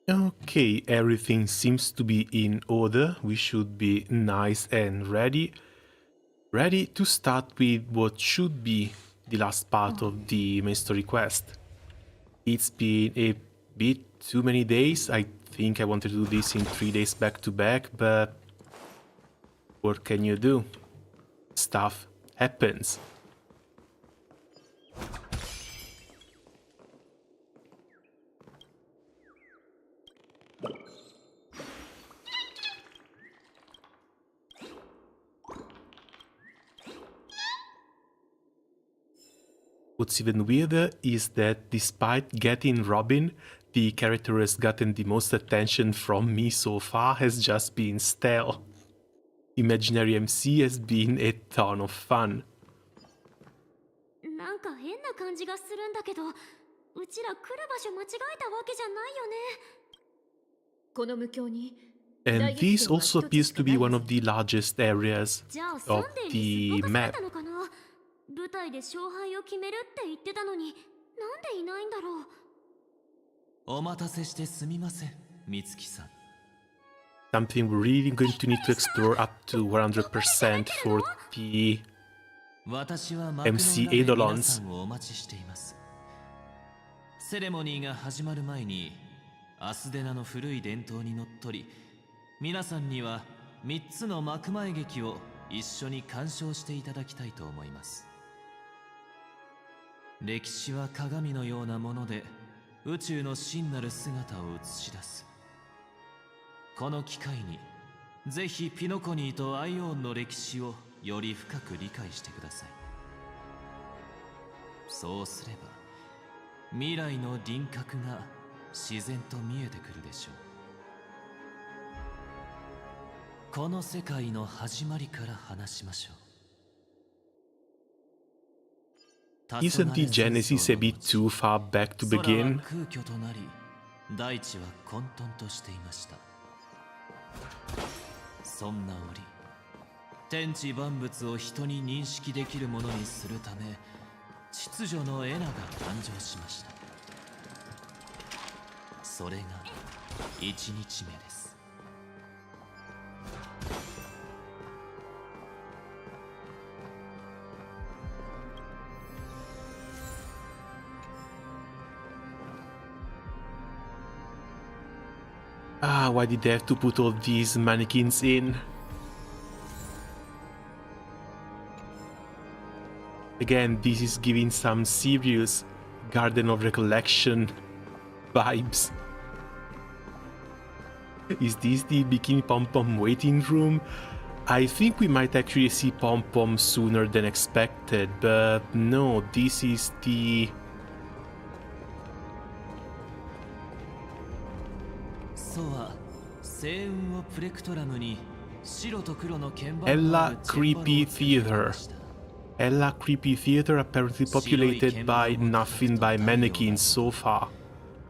Okay, everything seems to be in order. We should be nice and ready. Ready to start with what should be the last part of the main story quest. It's been a bit too many days. I think I wanted to do this in 3 days back to back, but what can you do? Stuff happens. What's even weirder is that despite getting Robin, the character who has gotten the most attention from me so far has just been Stell. Imaginary MC has been a ton of fun. なんか変な感じがするんだけど、うちら来る場所間違えたわけじゃないよね。この無境に And this also appears to be one of the largest areas じゃあ of サンデーに the すっぽかされ map. たのかな。舞台で勝敗を決めるって言ってたのに、なんでいないんだろう。お待たせしてすみません、美月さん。 Something we're really going to need to explore up to 100% for the 私は MC エドロン Eidolons. をお待ちしています。セレモニーが始まる前にアスデナの古い伝統にのっとり、皆さんには3つの幕前劇を一緒に鑑賞していただきたいと思います。歴史は鏡のようなもので宇宙の真なる姿を映し出す。この機会にぜひピノコニーとアイオンの歴史をより深く理解してください。そうすれば未来の輪郭が自然と見えてくるでしょう。この世界の始まりから話しましょう。 Isn't the Genesis a bit too far back to begin? 空虚となり、大地は混沌としていました。そんな折、天地万物を人に認識できるものにするため、秩序のエナが誕生しました。それが1日目です。Ah, why did they have to put all these mannequins in? Again, this is giving some serious Garden of Recollection vibes. Is this the Bikini Pom Pom waiting room? I think we might actually see Pom Pom sooner than expected, but no, this is the... Ella Creepy Theater. Ella Creepy Theater apparently populated by nothing by mannequins so far.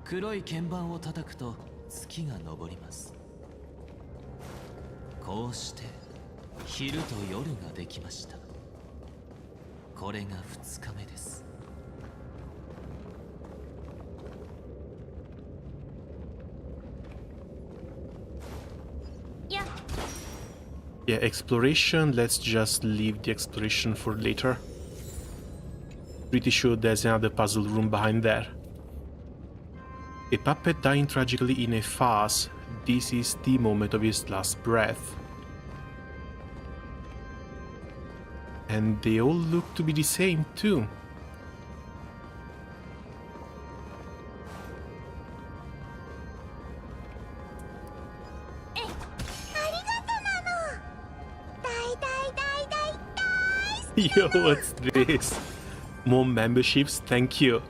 黒い鍵盤を叩くと月が昇ります。こうして昼と夜ができました。これが2日目です。 Yeah, exploration, let's just leave the exploration for later. Pretty sure there's another puzzle room behind there. A puppet dying tragically in a farce. This is the moment of his last breath. And they all look to be the same too. Yo, what's this? More memberships, thank you.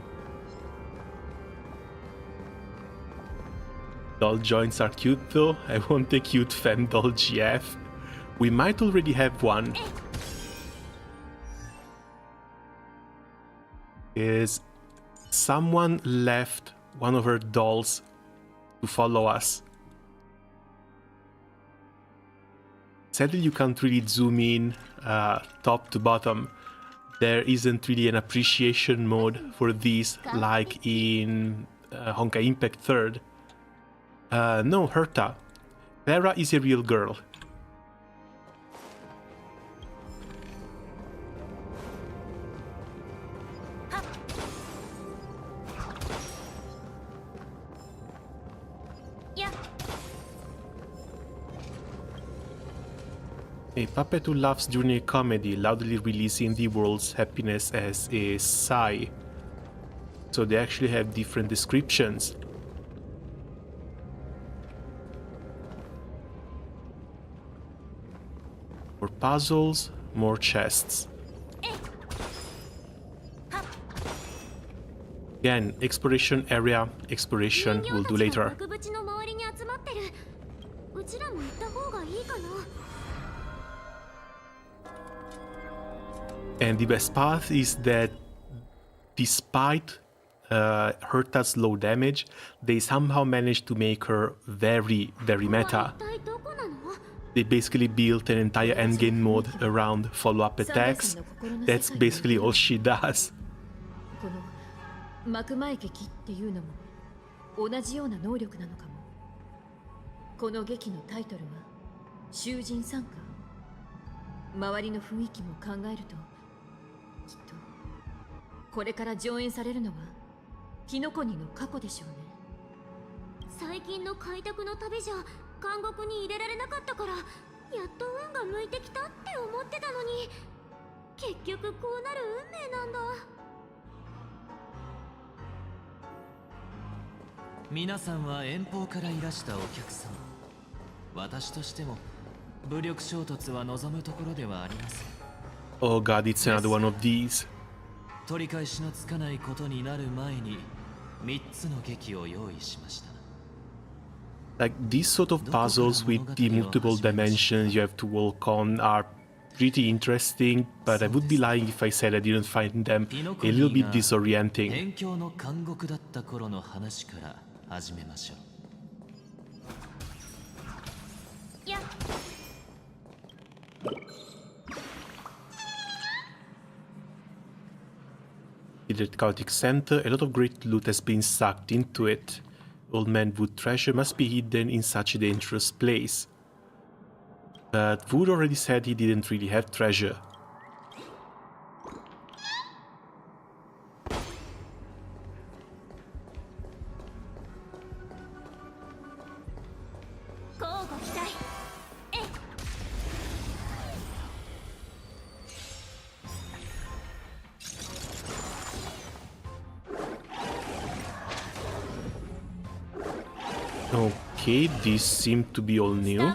Doll joints are cute though. I want a cute fem doll GF. We might already have one. Is someone left one of her dolls to follow us? Sadly, you can't really zoom in top to bottom. There isn't really an appreciation mode for these like in Honkai Impact 3rd. No, Herta. Clara is a real girl. Yeah. A puppet who laughs during a comedy, loudly releasing the world's happiness as a sigh. So they actually have different descriptions. More puzzles, more chests. Again, exploration area, exploration we'll do later. And the best part is that despite Herta's low damage, they somehow managed to make her very, very meta. They basically built an entire endgame mode around follow-up attacks. That's basically all she does. この幕前劇っていうのも同じような能力なのかも。この劇のタイトルは囚人参加。周りの雰囲気も考えると、きっとこれから上演されるのはキノコニの過去でしょうね。最近の開拓の旅じゃ監獄に入れられなかったから、やっと運が向いてきたって思ってたのに、結局こうなる運命なんだ。皆さんは遠方からいらしたお客様。私としても武力衝突は望むところではありません。 Oh god, it's another one of these. 取り返しのつかないことになる前に3つの劇を用意しました。 Like these sort of puzzles with the multiple dimensions you have to work on are pretty interesting, but I would be lying if I said I didn't find them a little bit disorienting. 辺境の監獄だった頃の話から始めましょう。やっ In the chaotic center, a lot of great loot has been sucked into it. Old Man Wood treasure must be hidden in such a dangerous place. But Wood already said he didn't really have treasure. Okay, these seem to be all new.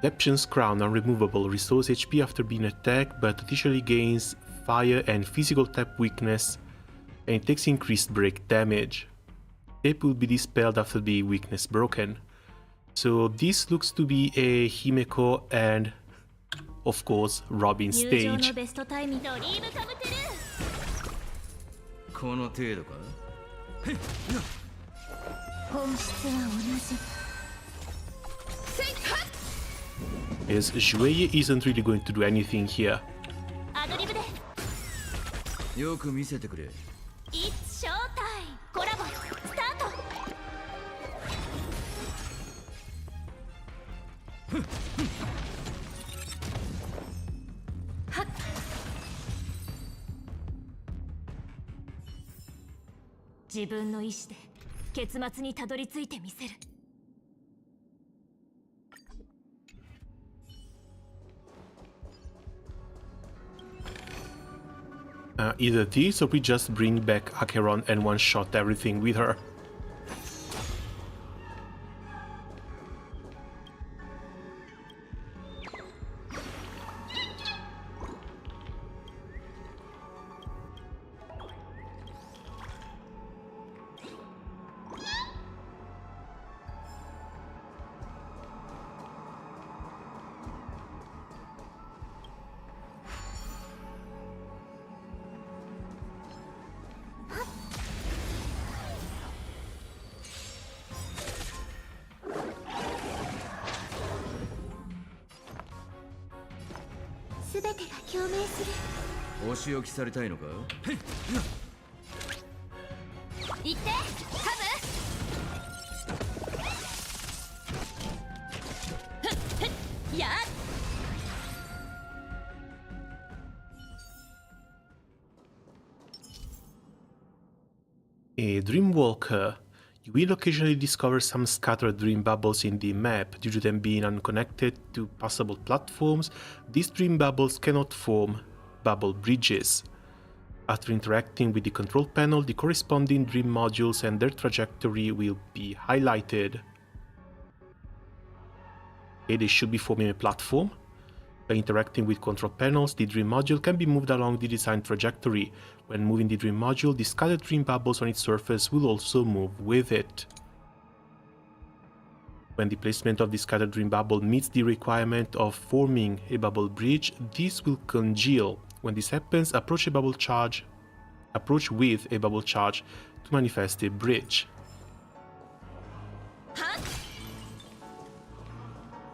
Deception's Crown, unremovable, restores HP after being attacked, but additionally gains fire and physical type weakness, and it takes increased break damage. Tape will be dispelled after the weakness broken. So this looks to be a Himeko and, of course, Robin stage. この程度か。本質は同じ。 As Joueye isn't really going to do anything here. アドリブで。よく見せてくれ。It's showtime! コラボスタート。はっ。自分の意志で結末にたどり着いてみせる。Either this or we just bring back Acheron and one-shot everything with her. お仕置きされたいのか？行ってカブ。やっ A Dreamwalker. You will occasionally discover some scattered dream bubbles in the map. Due to them being unconnected to passable platforms, these dream bubbles cannot form bubble bridges. After interacting with the control panel, the corresponding dream modules and their trajectory will be highlighted. Okay, they should be forming a platform. By interacting with control panels, the dream module can be moved along the designed trajectory. When moving the dream module, the scattered dream bubbles on its surface will also move with it. When the placement of the scattered dream bubble meets the requirement of forming a bubble bridge, this will congeal. When this happens, approach with a bubble charge to manifest a bridge.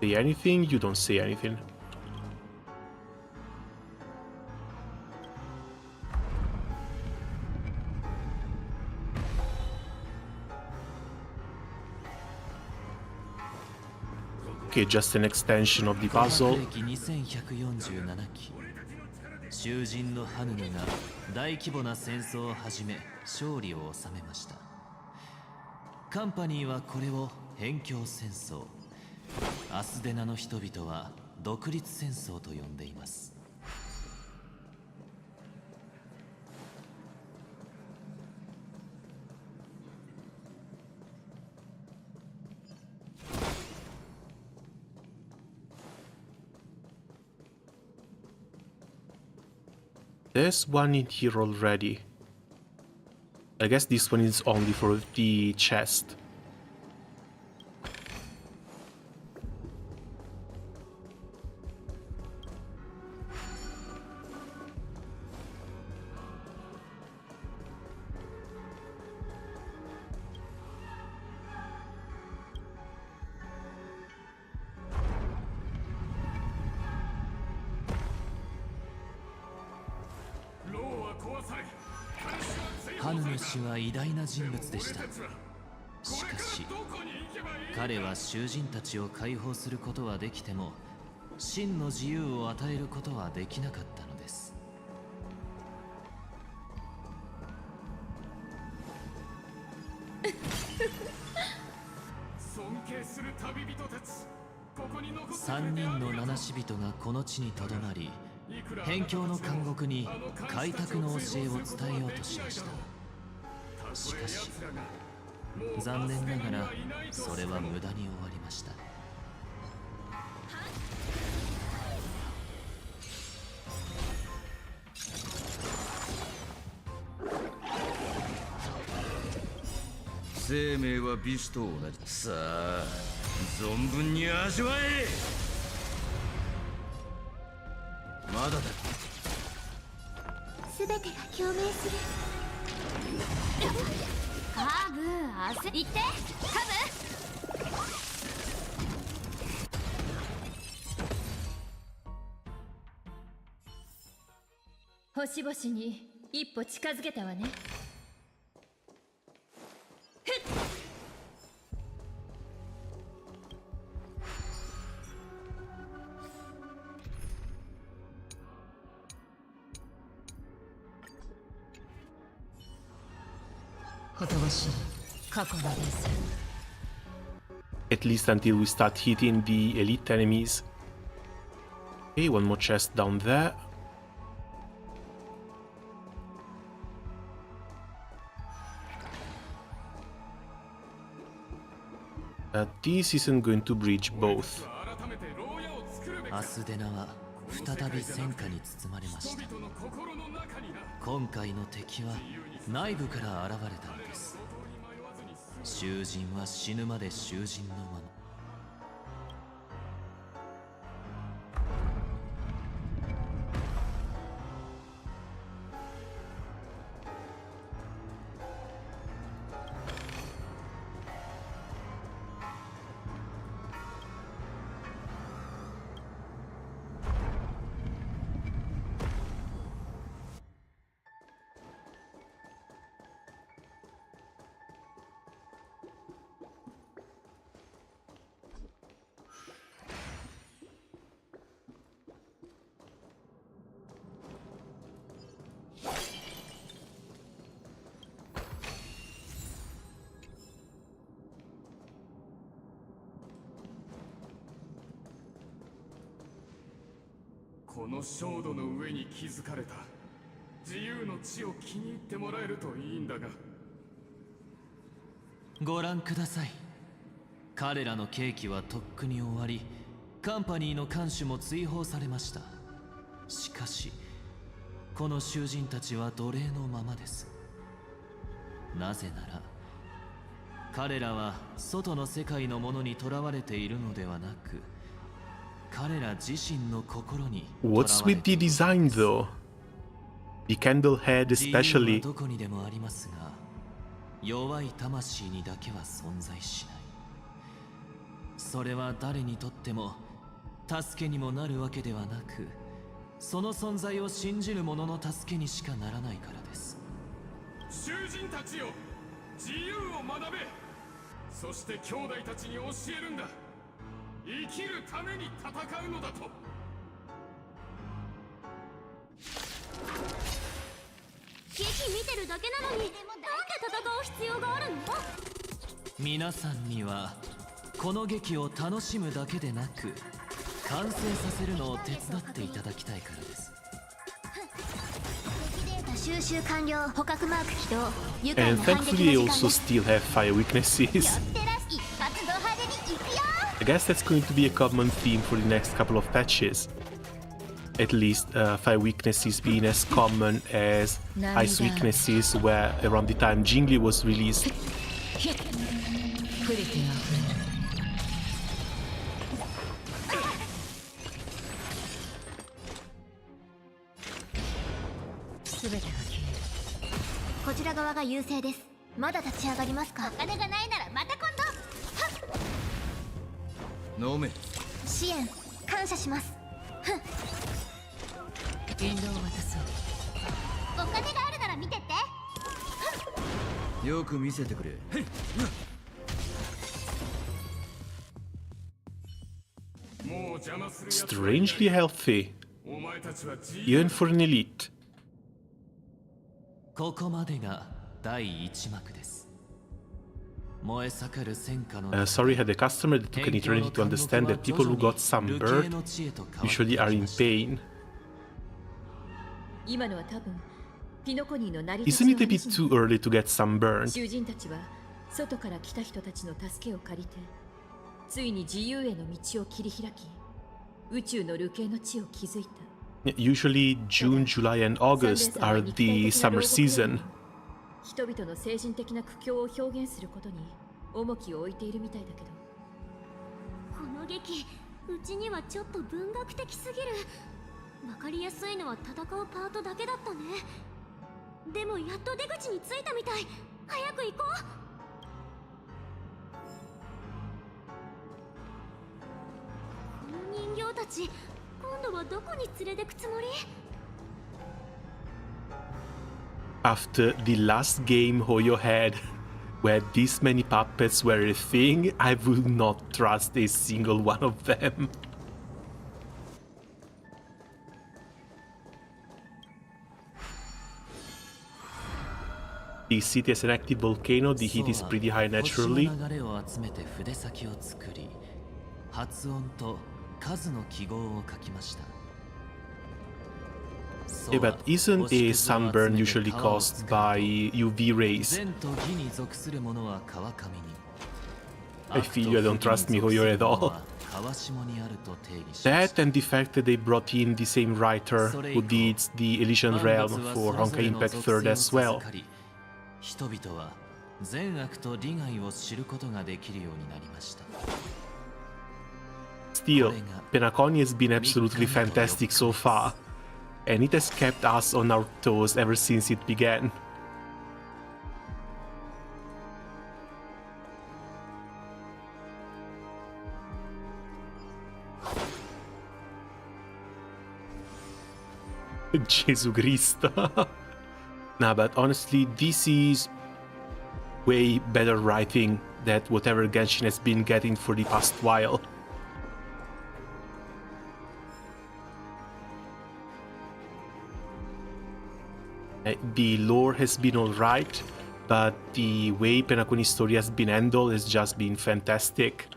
Say anything, you don't say anything. Okay, just an extension of the puzzle. 囚人のハヌヌが大規模な戦争を始め勝利を収めました。カンパニーはこれを辺境戦争、アスデナの人々は独立戦争と呼んでいます。There's one in here already. I guess this one is only for the chest.「ハヌヌ氏は偉大な人物でした。しかし彼は囚人たちを解放することはできても真の自由を与えることはできなかったのです。3人の七死人がこの地にとどまり、辺境の監獄に開拓の教えを伝えようとしました。しかし残念ながらそれは無駄に終わりました。生命は美酒と同じ。さあ存分に味わえ。まだだ。全てが共鳴する。カブ、焦ってカブ。星々に一歩近づけたわね。At least until we start hitting the elite enemies. Okay, one more chest down there. This isn't going to breach both. アスデナは再び戦火に包まれました。今回の敵は内部から現れたのです。囚人は死ぬまで囚人のまま。この焦土の上に築かれた自由の地を気に入ってもらえるといいんだが。ご覧ください。彼らの刑期はとっくに終わり、カンパニーの看守も追放されました。しかしこの囚人たちは奴隷のままです。なぜなら彼らは外の世界のものに囚われているのではなく、彼ら自身の心に囚われ What's てい with the る。 design though? The candle head 自由は especially. どこにでもありますが、弱い魂にだけは存在しない。それは誰にとっても助けにもなるわけではなく、その存在を信じる者の助けにしかならないからです。囚人たちよ、自由を学べ。そして兄弟たちに教えるんだ。生きるために戦うのだと。劇見てるだけなのになんで戦う必要があるの？皆さんにはこの劇を楽しむだけでなく、完成させるのを手伝っていただきたいからです。敵データ収集完了。捕獲マーク起動。愉快 And な反 thankfully 撃 they の時間 also です。 still have fire weaknesses. よってらし一発ド派手に行くよ。 I guess that's going to be a common theme for the next couple of patches. At least fire weaknesses being as common as ice weaknesses, where around the time Jingli was released. プリティア全てが消える。こちら側が優勢です。まだ立ち上がりますか？お金がないならまた今度。飲め。支援感謝します。引導を渡そう。お金があるなら見てって。よく見せてくれ。もう邪魔する奴は Strangely healthy, お前たちは自由 even for an elite. ここまでが第一幕です。燃え盛る戦火の中、 Sorry, had a customer that took an eternity to understand that people who got sunburned usually are in pain. 今のは多分ピノコニーの成り Isn't it a 立 bit ちの too 話。 early to get sunburned? 囚人たちは外から来た人たちの助けを借りて、ついに自由への道を切り開き、宇宙の流刑の地を築いた。 Usually June, July, and August are the summer season. 人々の精神的な苦境を表現することに重きを置いているみたいだけど、この劇うちにはちょっと文学的すぎる。わかりやすいのは戦うパートだけだったね。でもやっと出口に着いたみたい。早く行こう。この人形たち今度はどこに連れてくつもり？ After the last game Hoyo had, where this many puppets were a thing, I would not trust a single one of them. The city has an active volcano, the heat is pretty high naturally. 星の流れを集めて筆先を作り、発音と数の記号を書きました。 Yeah, but isn't a sunburn usually caused by UV rays? 善と義に属する者は川上に、 I feel you don't trust me, Hoyo, at all. 川下にあると定義しました。 That and the fact that they brought in the same writer who did the Elysian Realm for Honkai Impact 3rd as well. 人々は善悪と利害を知ることができるようになりました。 Still, Penacony has been absolutely fantastic so far, and it has kept us on our toes ever since it began. Gesù Cristo. Nah, but honestly, this is way better writing than whatever Genshin has been getting for the past while. The lore has been alright, but the way Penaconi's story has been handled has just been fantastic.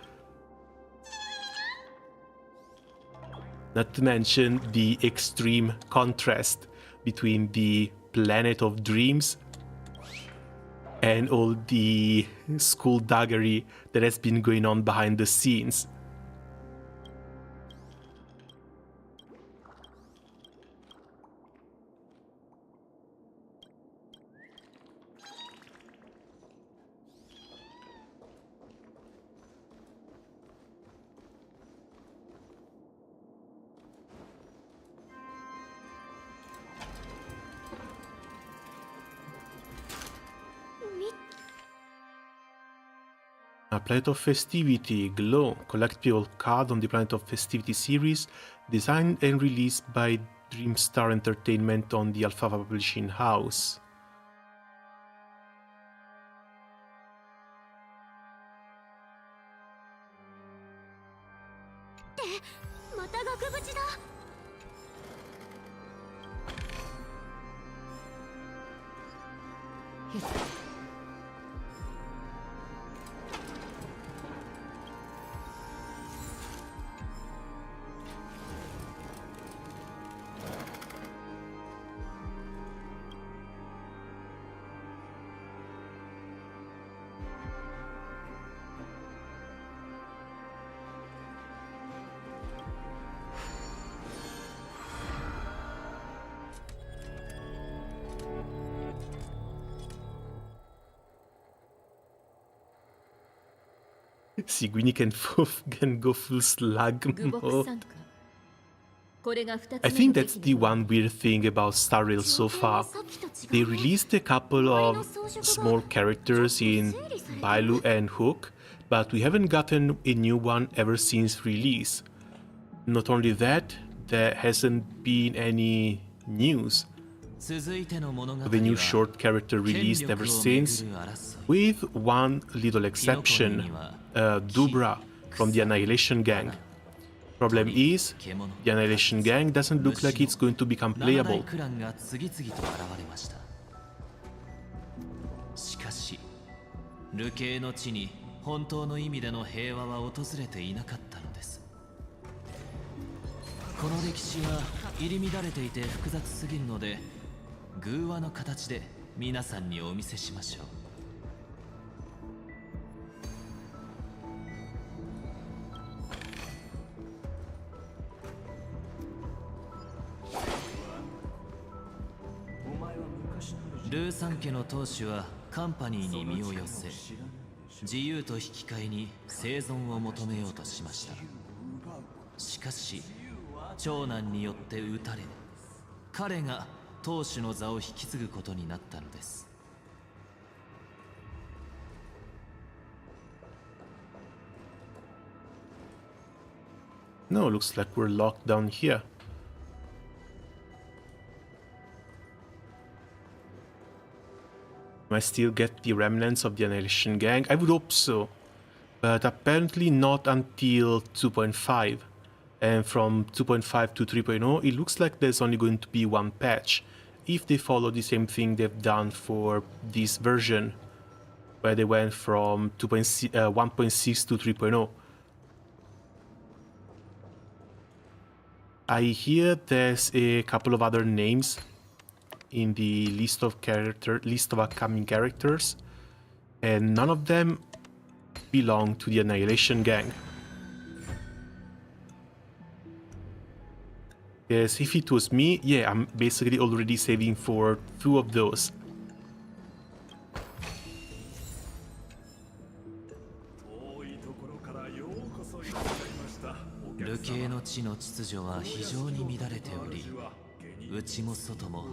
Not to mention the extreme contrast between the planet of dreams and all the skullduggery that has been going on behind the scenes. A Planet of Festivity, Glow, collectible card on the Planet of Festivity series, designed and released by Dreamstar Entertainment on the Alpha Publishing House. Seguini can go full slug 具木 mode. 参加これが2つ I 目 think の that's 劇 the では one weird thing about Star Rail so far. They released a couple of small characters in Bailu and Hook, but we haven't gotten a new one ever since release. Not only that, there hasn't been any news 続いての物語 of a new は short character 権 released 力を ever めぐ since, る争い with one little exception, Dubra from the Annihilation Gang. Problem is, the Annihilation Gang doesn't look like it's going to become 七大 playable. クランが次々と現れました。しかし流刑の地に本当の意味での平和は訪れていなかったのです。この歴史は入り乱れていて複雑すぎるので、偶話の形で皆さんにお見せしましょう。ルーサン家の当主はカンパニーに身を寄せ、自由と引き換えに生存を求めようとしました。しかし長男によって撃たれ、彼が当主の座を引き継ぐことになったのです。No, looks like we're locked down here. I still get the remnants of the Annihilation Gang? I would hope so, but apparently not until 2.5. And from 2.5 to 3.0, it looks like there's only going to be one patch, if they follow the same thing they've done for this version, where they went from 1.6 to 3.0. I hear there's a couple of other names in the list of upcoming characters, and none of them belong to the Annihilation Gang. Yes, if it was me, yeah, I'm basically already saving for 2 of those. 流刑の地の秩序は非常に乱れており、内も外も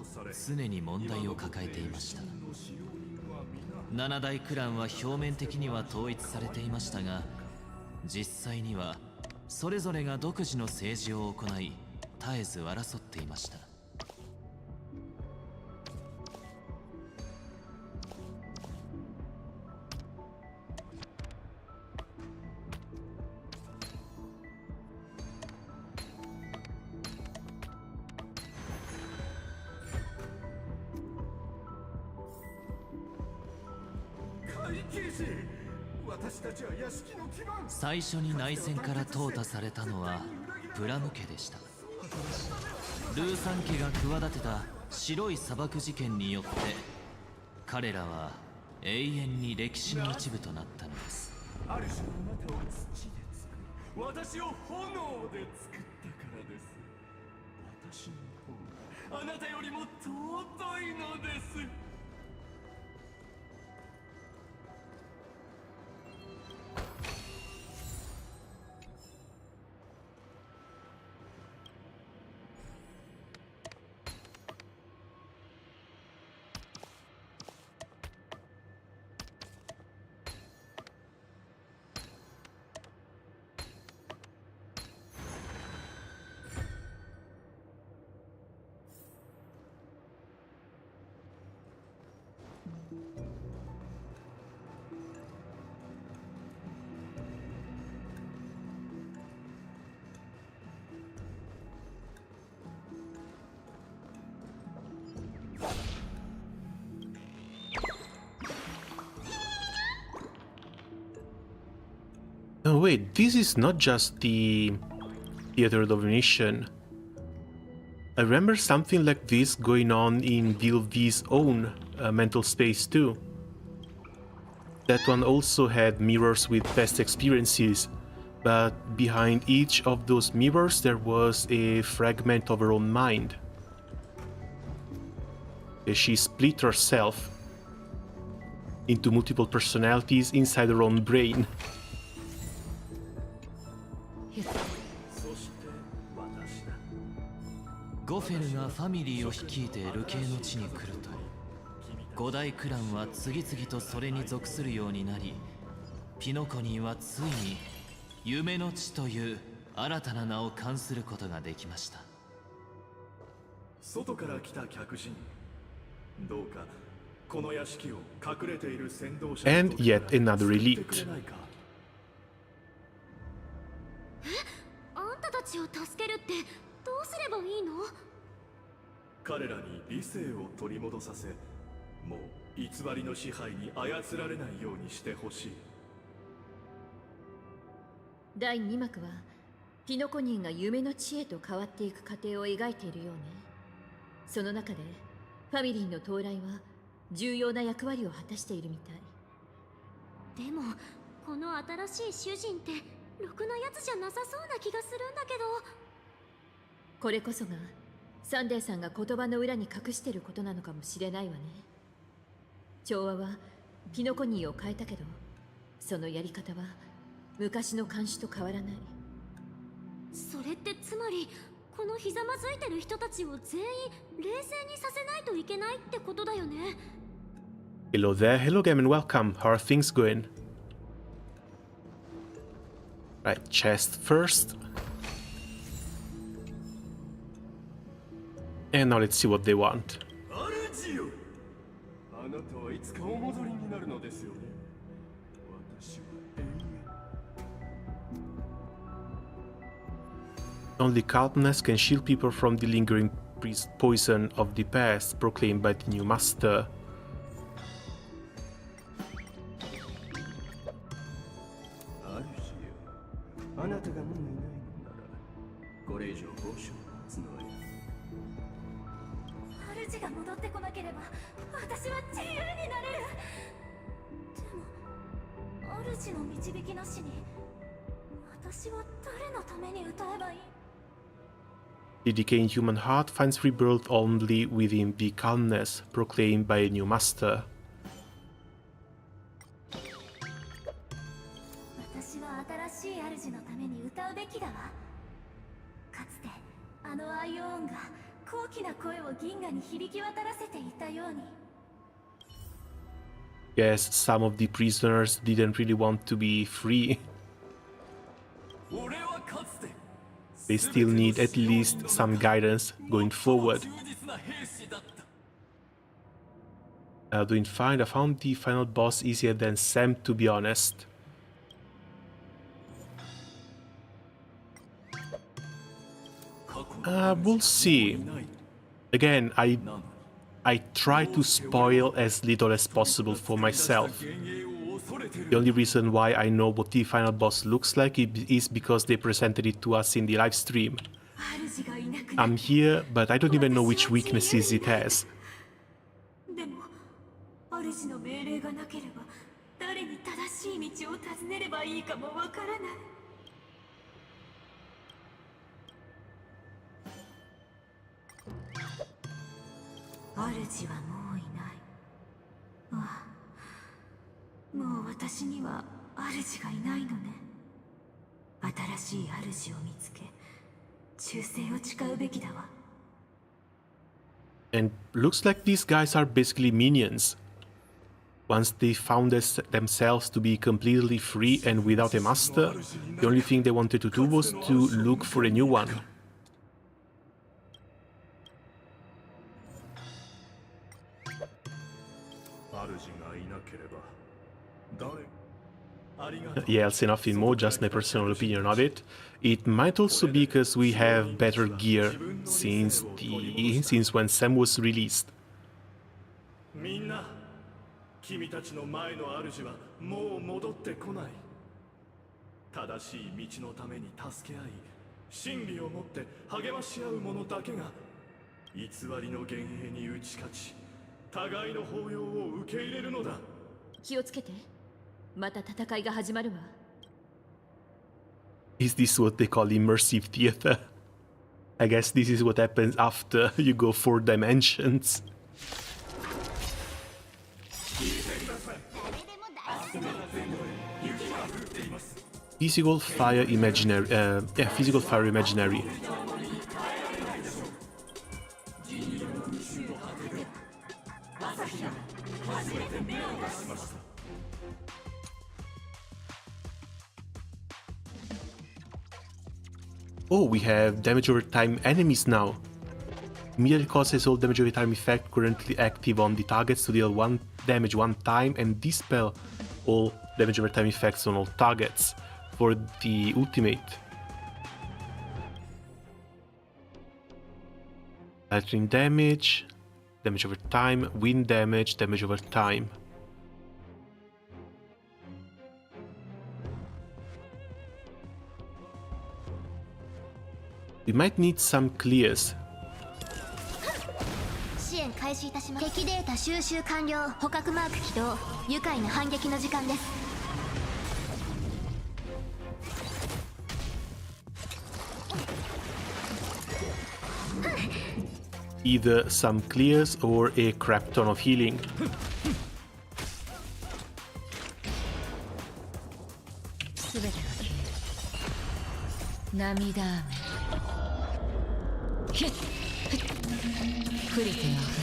常に問題を抱えていました。七大クランは表面的には統一されていましたが、実際にはそれぞれが独自の政治を行い、絶えず争っていました。最初に内戦から淘汰されたのはプラム家でした。ルーサン家が企てた白い砂漠事件によって彼らは永遠に歴史の一部となったのです。ある種あなたを土で作り、私を炎で作ったからです。私の方があなたよりも尊いのです。Oh wait, this is not just the Theater of Domination. I remember something like this going on in DLV's own mental space too. That one also had mirrors with past experiences, but behind each of those mirrors there was a fragment of her own mind. She split herself into multiple personalities inside her own brain. ゴフェルがファミリーを率いて流刑の地に来ると、五大クランは次々とそれに属するようになり、ピノコニーはついに夢の地という新たな名を冠することができました。外から来た客人、どうかこの屋敷を隠れている先導者 And yet another elite. あんたたちを助けるってどうすればいいの？彼らに理性を取り戻させ、もう偽りの支配に操られないようにしてほしい。第2幕はピノコニーが夢の地へと変わっていく過程を描いているようね。その中でファミリーの到来は重要な役割を果たしているみたい。でもこの新しい主人ってろくなやつじゃなさそうな気がするんだけど。これこそがサンデーさんが言葉の裏に隠していることなのかもしれないわね。調和はピノコニーを変えたけど、そのやり方は昔の慣習と変わらない。それってつまりこのひざまずいてる人たちを全員冷静にさせないといけないってことだよね。 Hello there, hello game and welcome. How are things going? Right, chest first. And now let's see what they want. 主よ、あなたはいつかお戻りになるのですよね。私は永遠。 Only calmness can shield people from the lingering poison of the past proclaimed by the new master. あなたがもういないのなら、これ以上報酬は募れ。主が戻ってこなければ私は自由になれる。でも主の導きなしに私は誰のために歌えばいい？ The decaying human heart finds rebirth only within the calmness proclaimed by a new master. 私は新しい主のために歌うべきだわ。かつてあのアイオーンが高貴な声を銀河に響き渡らせていたように。 Yes, some of the prisoners didn't really want to be free. 俺はかつて They still need at least some guidance going forward. 忠実な兵士だった。Doing fine. I found the final boss easier than Sam, to be honest. We'll see. Again, I try to spoil as little as possible for myself. The only reason why I know what the final boss looks like is because they presented it to us in the live stream. 主がいなくなっ I'm here, but I don't even know which weaknesses it has. でも主の命令がなければ誰に正しい道を尋ねればいいかもわからない。主はもういない。ああ、もう私には主がいないのね。新しい主を見つけ、忠誠を誓うべきだわ。And looks like these guys are basically minions. Once they found themselves to be completely free and without a master, the only thing they wanted to do was to look for a new one. 主がいなければ誰ありがとう Yeah, I'll say nothing more, just my personal opinion of it. It might also be because we have better gear since when Sam was released. みんな君たちの前の主はもう戻ってこない。正しい道のために助け合い真理をもって励まし合う者だけが偽りの幻影に打ち勝ち互いの抱擁を受け入れるのだ。気をつけて。また戦いが始まるわ。Is this what they call immersive theater? I guess this is what happens after you go 4 dimensions. Physical fire imaginary. Yeah, physical fire imaginary. Oh, we have damage over time enemies now. Immediately causes all damage over time effect currently active on the targets to deal 1 damage 1 time and dispel all damage over time effects on all targets for the ultimate. Lightning damage, damage over time, wind damage, damage over time. We might need some clears. 支援開始いたします。敵データ収集完了。捕獲マーク起動。愉快な反撃の時間です。 Either some clears or a crap ton of healing. すべてが消える。涙雨。ヒッ。降りてあふ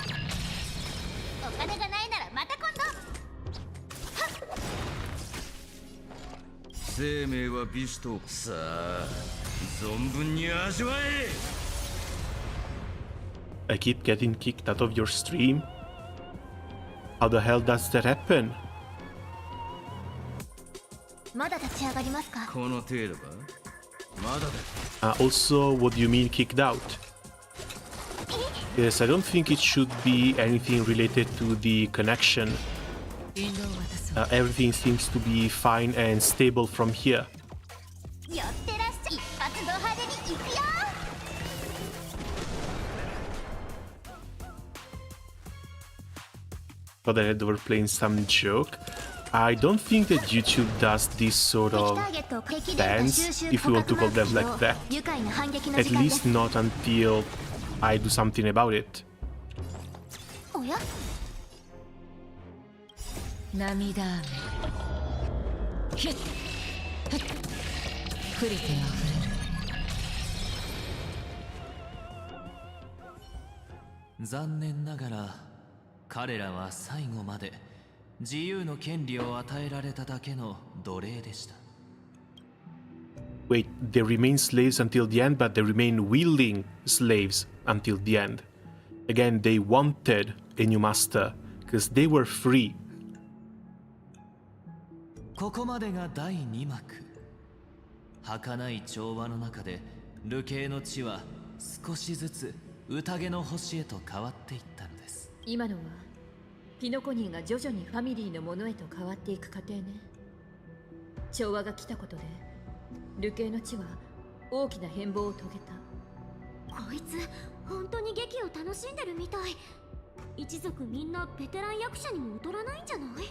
れる。お金がないならまた今度。生命は美酒とさあ存分に味わえ。 I keep getting kicked out of your stream? How the hell does that happen? まだ立ち上がりますか。この程度かまだだ。Also, what do you mean kicked out? Yes, I don't think it should be anything related to the connection. 引導を渡そう。 Everything seems to be fine and stable from here. 寄ってらっしゃい。一発ド派手に行くよ。 Thought I had overplaying some joke. I don't think that YouTube does this sort of bans, if you want to call them like that. At least not until I do something about it. おや。涙雨。ヒッ。降りてあふれる。残念ながら彼らは最後まで自由の権利を与えられただけの奴隷でした。 Wait, they remain slaves until the end, but they remain willing slaves until the end. Again, they wanted a new master, because they were free. ここまでが第2幕。儚い調和の中で流刑の地は少しずつ宴の星へと変わっていったのです。今のはピノコニーが徐々にファミリーのものへと変わっていく過程ね。調和が来たことで流刑の地は大きな変貌を遂げた。こいつ本当に劇を楽しんでるみたい。一族みんなベテラン役者にも劣らないんじゃない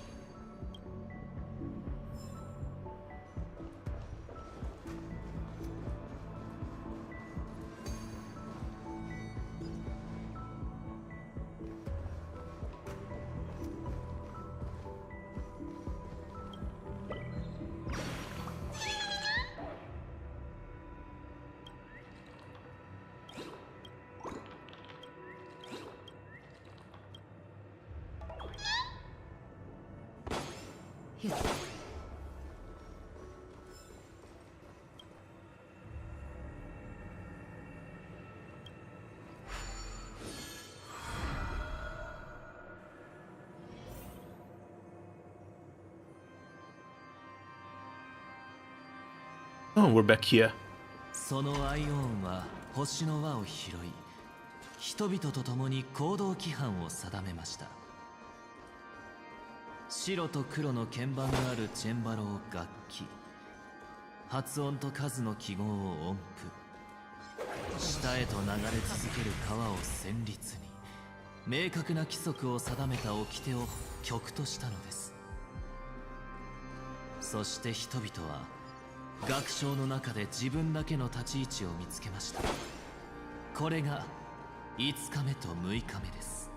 ？Oh, we're back here. そのアイオーンは星の輪を拾い、人々と共に行動規範を定めました。白と黒の鍵盤があるチェンバロを楽器、発音と数の記号を音符、下へと流れ続ける川を旋律に、明確な規則を定めた掟を曲としたのです。そして人々は楽章の中で自分だけの立ち位置を見つけました。これが5日目と6日目です。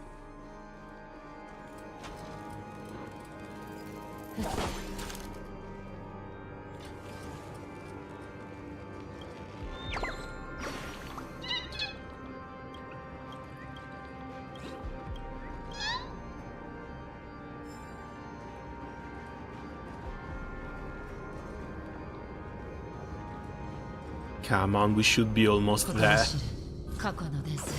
Come on, we should be almost there. 過去の伝説。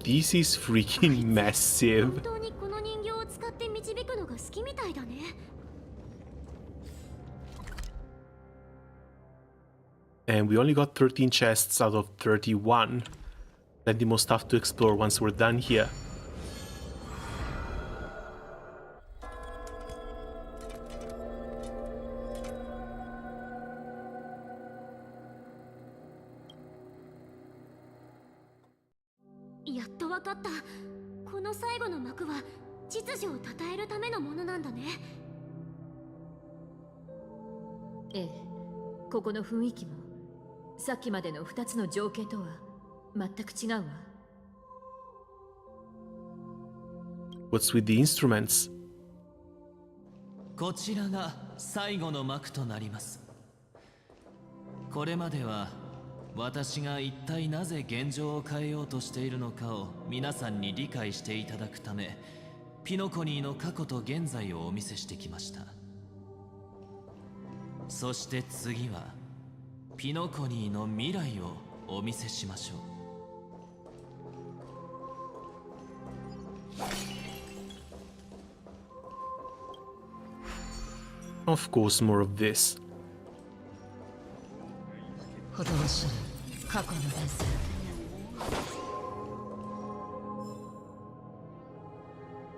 This is freaking 本 massive. 当にこの人形を使って導くのが好きみたいだね。And we only got 13 chests out of 31. Plenty more stuff to explore once we're done here.「やっとわかった。この最後の幕は秩序を称えるためのものなんだね。ええ、ここの雰囲気もさっきまでの2つの情景とは全く違うわ。What's with the instruments? こちらが最後の幕となります。これまでは私が一体なぜ現状を変えようとしているのかを皆さんに理解していただくため、ピノコニーの過去と現在をお見せしてきました。そして次はピノコニーの未来をお見せしましょう。Of course, more of this. ほどほしい過去の伝説。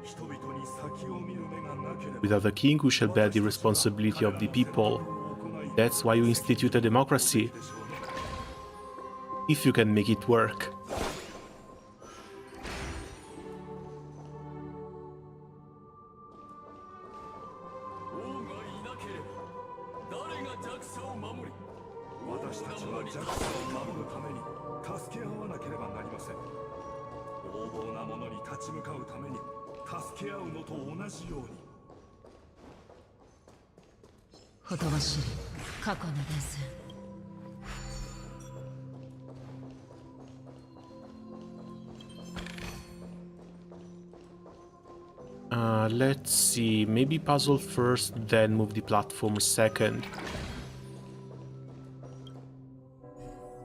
人々に先を見る目がなければ Without a king who shall bear the responsibility of the people. That's why you institute a democracy. If you can make it work. 王がいなければ誰が弱者を守り、私たちは弱者を守るために助け合わなければなりません。横暴な者に立ち向かうために助け合うのと同じように。ほとばしい過去の伝説。Let's see. Maybe puzzle first, then move the platform second.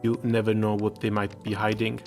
You never know what they might be hiding.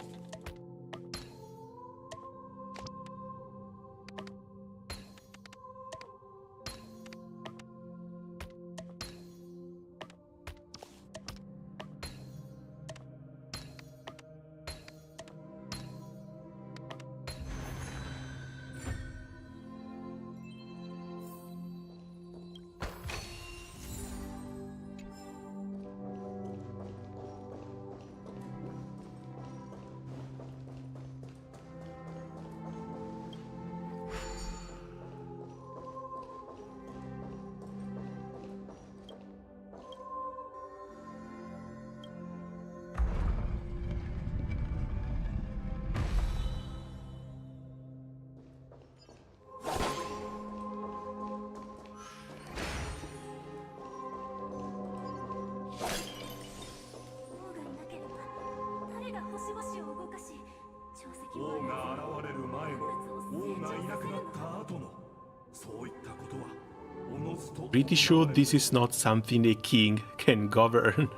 Pretty sure this is not something a king can govern.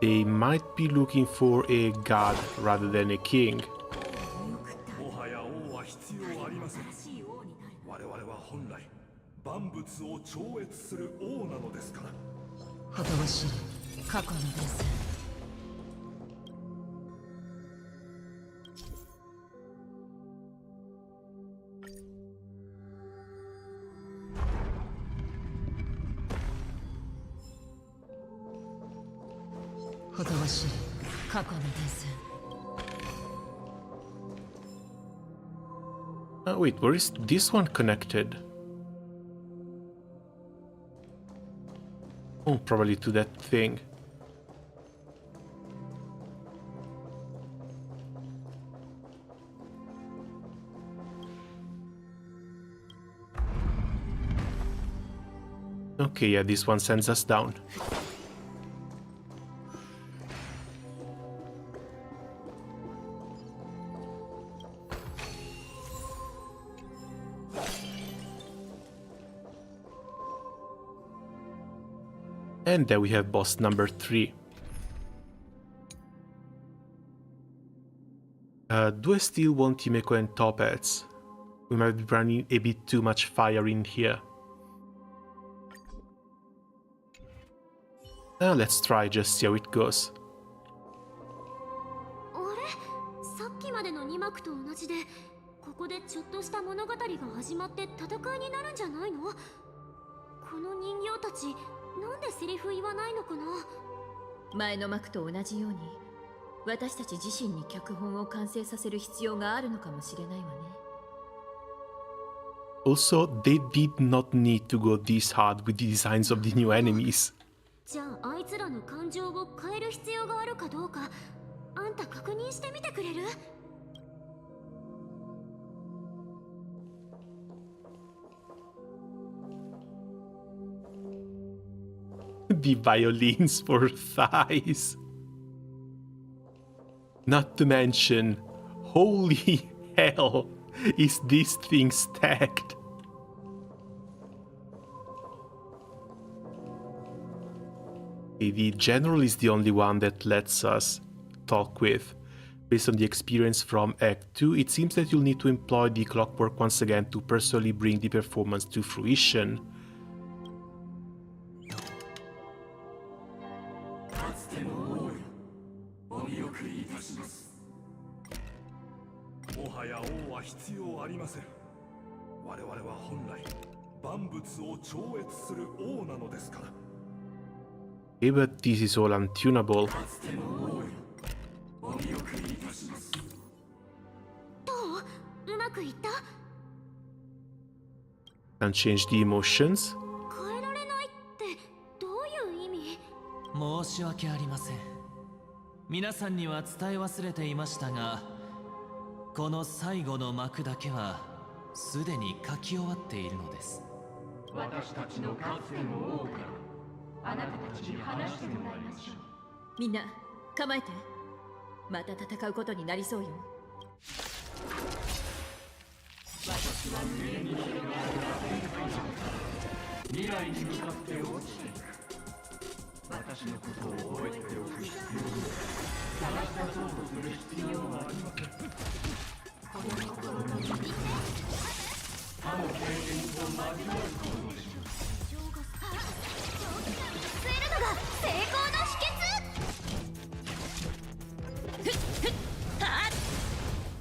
They might be looking for a god rather than a king. もはや王は必要ありません。我々は本来万物を超越する王なのですから。ほとばしい過去の伝説。ほとばしい過去の伝説。Wait, where is this one connected? Oh, probably to that thing. Okay, yeah, this one sends us down. And there we have boss number 3. Do I still want Himeko and Topaz? We might be running a bit too much fire in here. Let's try, just see how it goes. あれ、さっきまでの2幕と同じで、ここでちょっとした物語が始まって戦いになるんじゃないの？この人形たち、なんでセリフ言わないのかな？前の幕と同じように私たち自身に脚本を完成させる必要があるのかもしれないわね。 Also, they did not need to go this hard with the designs of the new enemies. じゃああいつらの感情を変える必要があるかどうか、あんた確認してみてくれる？ The violins for thighs. Not to mention, holy hell, is this thing stacked? The general is the only one that lets us talk with. Based on the experience from Act 2, it seems that you'll need to employ the clockwork once again to personally bring the performance to fruition. もはや王は必要ありません。我々は本来万物を超越する王なのですから。 Okay, but this is all untunable. どう？うまくいった？ Can't change the emotions. 変えられないってどういう意味？申し訳ありません。皆さんには伝え忘れていましたが、この最後の幕だけはすでに書き終わっているのです。私たちのかつての王からあなたたちに話してもらいましょう。みんな構えて。また戦うことになりそうよ。私は無限に広がる未来に向かって落ちていく。私のことを覚えておく必要も探し出そうとする必要はありません。この心の耳他の経験と交わることでしょう。据えるのが成功の秘訣。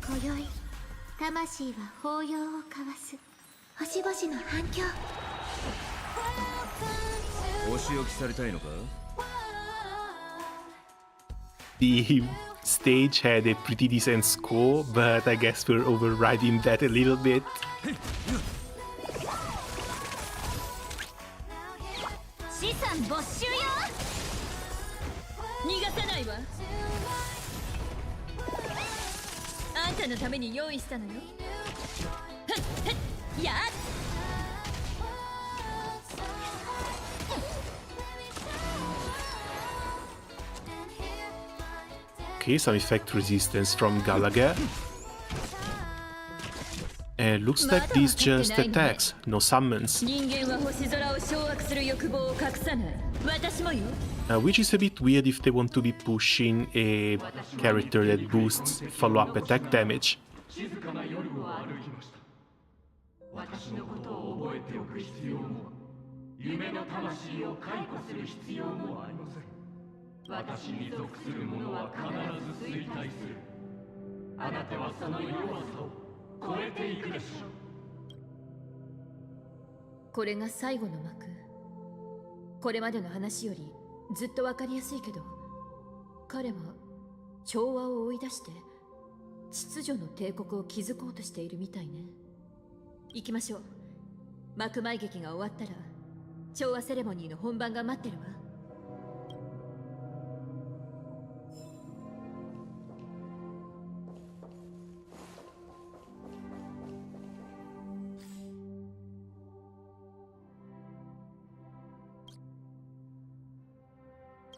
今宵魂は抱擁を交わす。星々の反響。お仕置きされたいのか？ The stage had a pretty decent score, but I guess we're overriding that a little bit. 資産没収よ。逃がさないわ。あんたのために用意したのよ。やっ。 Okay, Okay, some effect resistance from Gallagher. And looks like these just attacks, no summons. 人間は星空を掌握する欲望を隠さない。私もよ。Which is a bit weird if they want to be pushing a character that boosts follow-up attack damage. 静かな夜を歩きました。私のことを覚えておく必要も、夢の魂を解雇する必要もありません。私に属する者は必ず衰退する。あなたはその弱さを超えていくでしょう。これが最後の幕。これまでの話よりずっとわかりやすいけど、彼は調和を追い出して秩序の帝国を築こうとしているみたいね。行きましょう。幕前劇が終わったら調和セレモニーの本番が待ってるわ。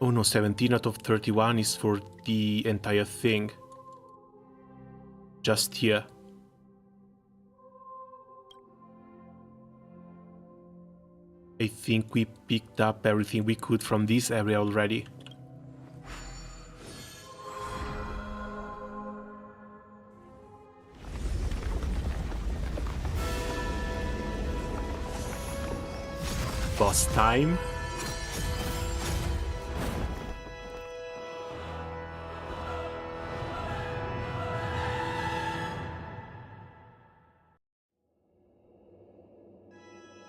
Oh no, 17 out of 31 is for the entire thing. Just here. I think we picked up everything we could from this area already. Boss time.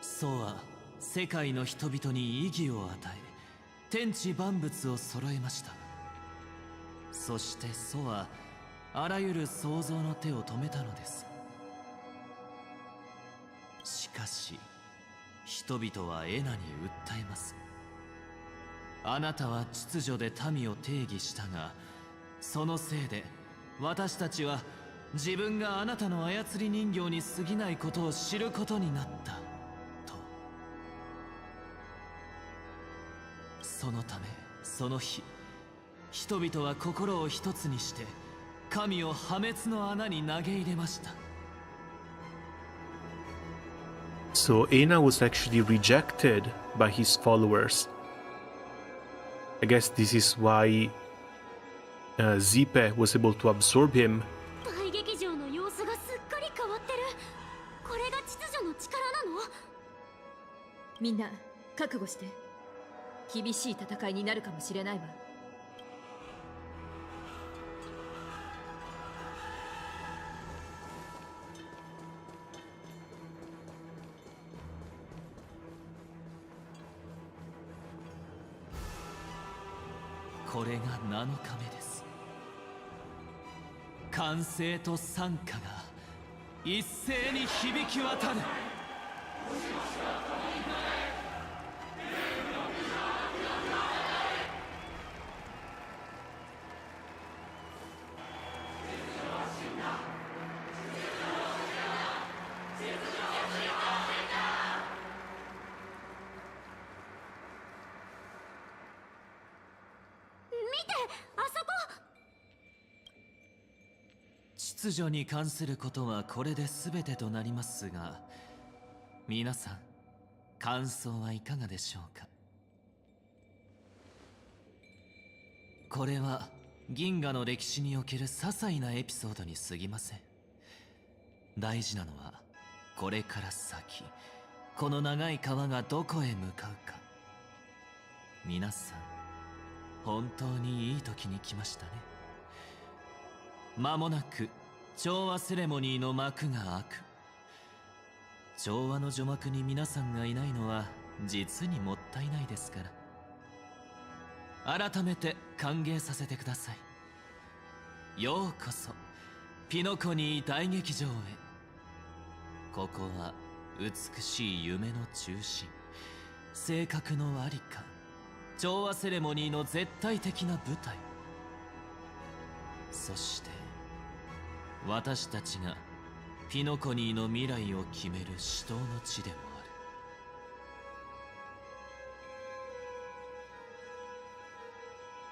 So は世界の人々に意義を与え、天地万物を揃えました。そしてソはあらゆる創造の手を止めたのです。しかし人々はエナに訴えます。あなたは秩序で民を定義したが、そのせいで私たちは自分があなたの操り人形に過ぎないことを知ることになったと。そのためその日、人々は心を一つにして神を破滅の穴に投げ入れました。So Aena was actually rejected by his followers. I guess this is why Zipe was able to absorb him. 大劇場の様子がすっかり変わってる。これが秩序の力なの？みんな覚悟して。厳しい戦いになるかもしれないわ。これが7日目です。歓声と賛歌が一斉に響き渡る。秩序に関することはこれで全てとなりますが、皆さん感想はいかがでしょうか。これは銀河の歴史における些細なエピソードに過ぎません。大事なのはこれから先、この長い川がどこへ向かうか。皆さん本当にいい時に来ましたね。間もなく調和セレモニーの幕が開く。調和の序幕に皆さんがいないのは実にもったいないですから、改めて歓迎させてください。ようこそピノコニー大劇場へ。ここは美しい夢の中心、性格のありか、調和セレモニーの絶対的な舞台、そして私たちがピノコニーの未来を決める死闘の地でも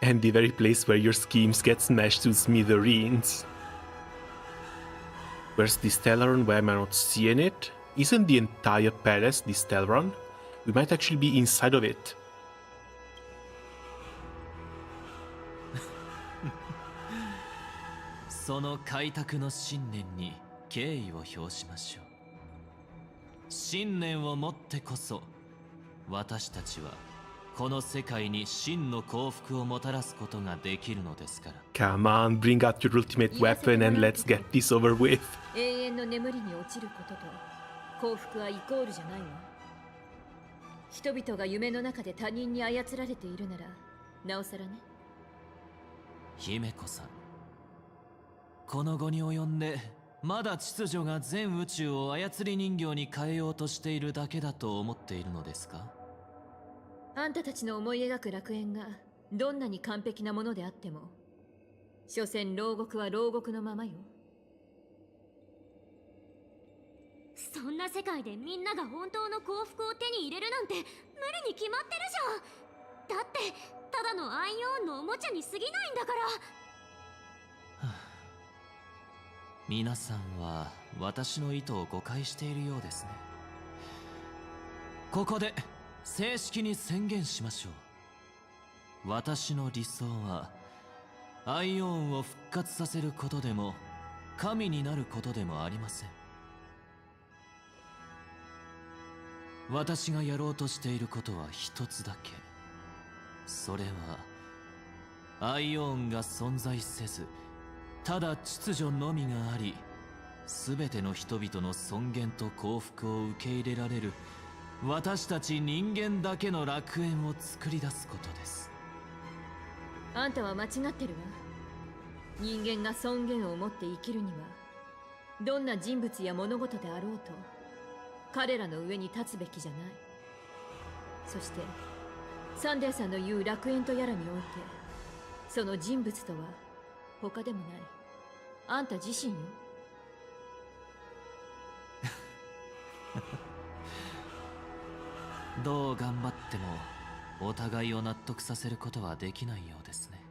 ある。And the very place where your schemes get smashed to smithereens. Where's the Stellaron? Why am I not seeing it? Isn't the entire palace the Stellaron? We might actually be inside of it. その開拓の信念に敬意を表しましょう。信念を持ってこそ私たちはこの世界に真の幸福をもたらすことができるのですから。 Come on, bring out your ultimate weapon and let's get this over with. 永遠の眠りに落ちることと幸福はイコールじゃないわ。人々が夢の中で他人に操られているならなおさらね。姫子さん、この後に及んでまだ秩序が全宇宙を操り人形に変えようとしているだけだと思っているのですか？あんたたちの思い描く楽園がどんなに完璧なものであっても、所詮牢獄は牢獄のままよ。そんな世界でみんなが本当の幸福を手に入れるなんて無理に決まってるじゃん。だってただのアイオンのおもちゃに過ぎないんだから。皆さんは私の意図を誤解しているようですね。ここで正式に宣言しましょう。私の理想はアイオンを復活させることでも神になることでもありません。私がやろうとしていることは一つだけ。それはアイオンが存在せずただ秩序のみがあり、すべての人々の尊厳と幸福を受け入れられる私たち人間だけの楽園を作り出すことです。あんたは間違ってるわ。人間が尊厳を持って生きるにはどんな人物や物事であろうと彼らの上に立つべきじゃない。そしてサンデーさんの言う楽園とやらにおいてその人物とは他でもないあんた自身よ。どう頑張ってもお互いを納得させることはできないようですね。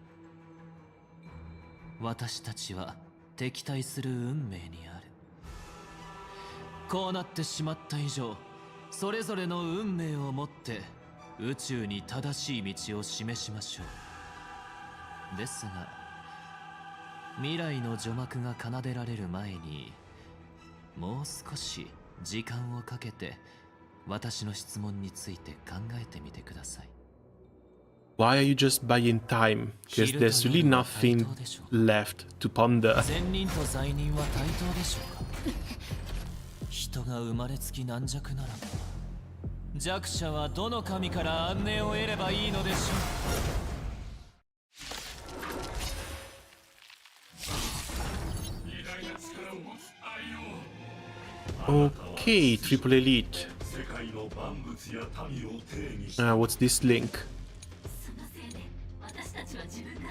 私たちは敵対する運命にある。こうなってしまった以上、それぞれの運命をもって宇宙に正しい道を示しましょう。ですが未来の序幕が奏でられる前にもう少し時間をかけて私の質問について考えてみてください。 Why are you just buying time? Because there's really nothing left to ponder. 善人と罪人は対等でしょうか？人が生まれつき軟弱ならば弱者はどの神から安寧を得ればいいのでしょう。 Okay, Triple Elite. 世界の万物や民を定義し What's this link? そのせいで私たちは自分が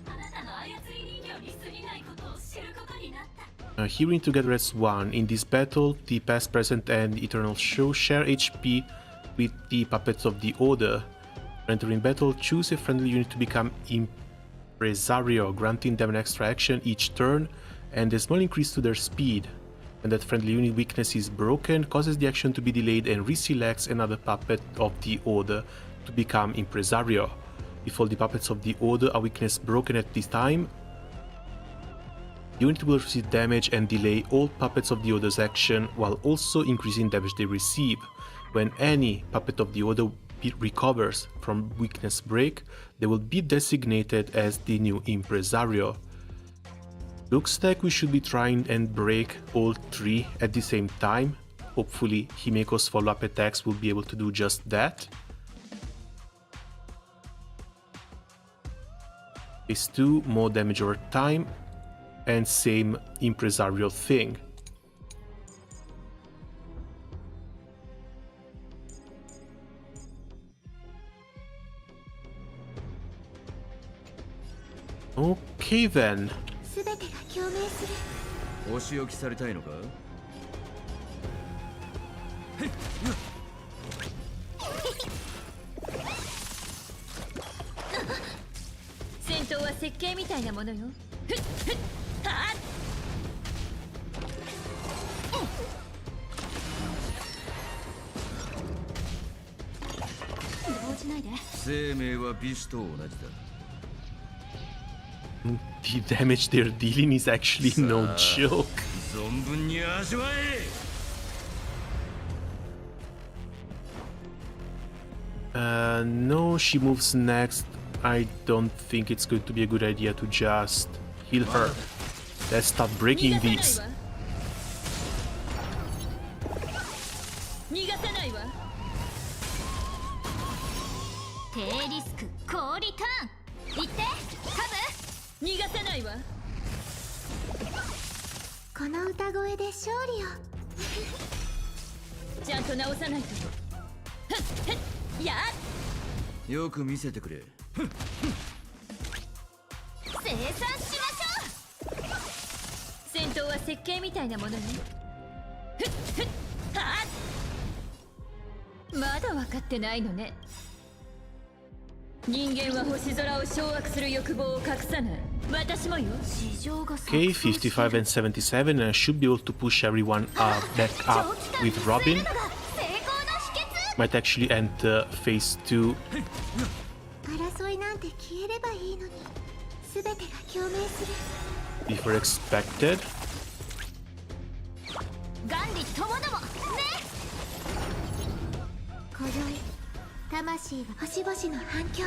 あなたの操り人形に過ぎないことを知ることになった。Hearing together as one. In this battle, the past, present, and eternal show share HP with the puppets of the Order. Entering battle, choose a friendly unit to become Impresario, granting them an extra action each turn and a small increase to their speed. When that friendly unit weakness is broken, causes the action to be delayed and reselects another puppet of the Order to become Impresario. If all the puppets of the Order are weakness broken at this time, the unit will receive damage and delay all puppets of the Order's action while also increasing damage they receive. When any puppet of the Order recovers from weakness break, they will be designated as the new Impresario. Looks like we should be trying and break all three at the same time. Hopefully Himeko's follow-up attacks will be able to do just that. Phase 2, more damage over time, and same Impresario thing. Okay then. 全てが共鳴する。お仕置きされたいのか？みたいなものよ。ふっふっはっ。動じないで。生命は美酒と同じだ。 The damage they're dealing is actually no joke. 存分に味わえ。No, she moves next. I don't think it's going to be a good idea to just heal her. Let's start breaking these. 逃がさないわ。低リスク高リターン。行ってカブ。逃がさないわ。この歌声で勝利を。ちゃんと直さないと。ふっふっやっ。よく見せてくれ。生産しましょう。戦闘は設計みたいなものね。ふっふっはっ。まだ分かってないのね。人間は星空を掌握する欲望を隠さない。私もよ。 Okay, 55 and 77, and I should be able to push everyone back up with Robin. Might actually enter phase 2. 争いなんて消えればいいのに、全てが共鳴する。 Before expected. ガンリともどもね。今宵魂は星々の反響。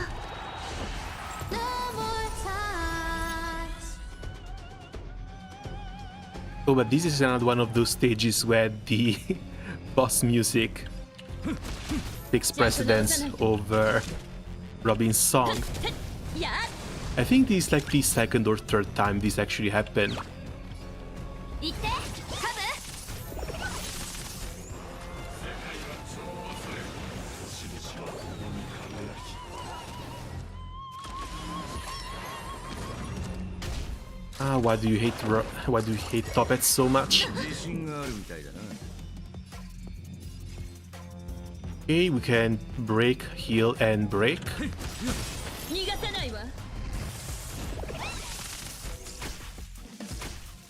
Oh, but this is another one of those stages where the boss music takes precedence over Robin's song. やっ。 I think this is like the second or third time this actually happened. 行ってカブ。 Ah, why do you hate Toppets so much? 自信があるみたいだな。 Okay, we can break, heal, and break. 逃がさないわ。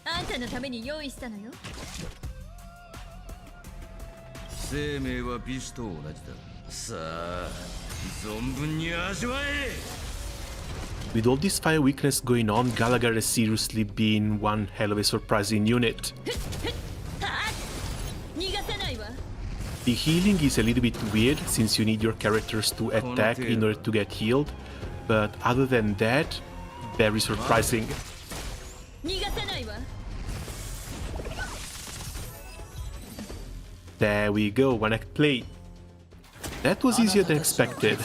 あんたのために用意したのよ。生命は美酒と同じだ。さあ、存分に味わえ。 With all this fire weakness going on, Gallagher has seriously been one hell of a surprising unit. はっ。逃がさないわ。 The healing is a little bit weird since you need your characters to attack in order to get healed, but other than that, very surprising. 逃がさないわ。 There we go, one act play. That was easier than expected.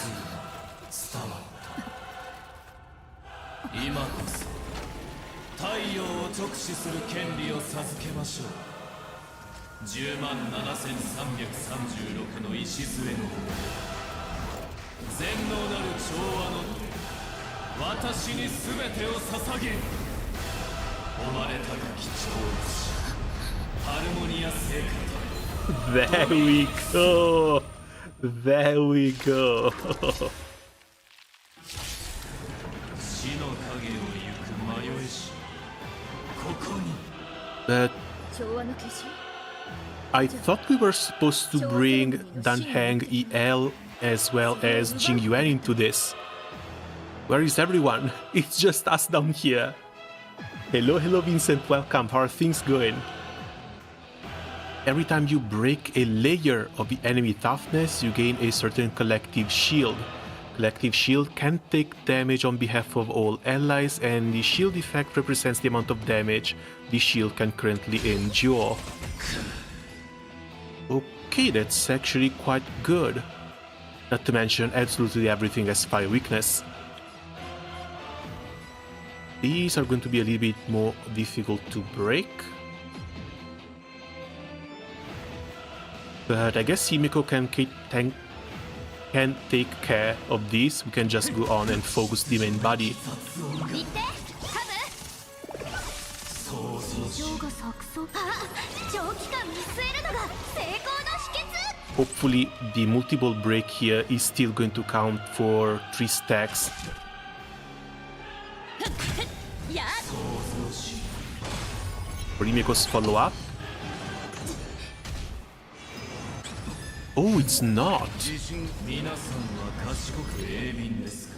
今こそ太陽を直視する権利を授けましょう。10万7336の礎の全能なる調和の私に全てを捧げ、誉れ高き長寿ハルモニア聖歌。 There we go! There we go! 死の影を行く迷いし、ここに。 But 調和の化身。 I thought we were supposed to bring Danheng EL as well as Jing Yuan into this. Where is everyone? It's just us down here. Hello, hello Vincent, welcome. How are things going? Every time you break a layer of the enemy toughness, you gain a certain collective shield. Collective shield can take damage on behalf of all allies, and the shield effect represents the amount of damage the shield can currently endure. Okay, that's actually quite good. Not to mention absolutely everything has fire weakness. These are going to be a little bit more difficult to break. But I guess Himiko can take care of these. We can just go on and focus the main body. 行ってカブ。地上が錯綜。あ、長期間見据えるのが成功の秘訣。 Hopefully the multiple break here is still going to count for 3 stacks. やっ Rimeko's follow-up? Oh, it's not. 皆さんは賢く鋭敏ですか。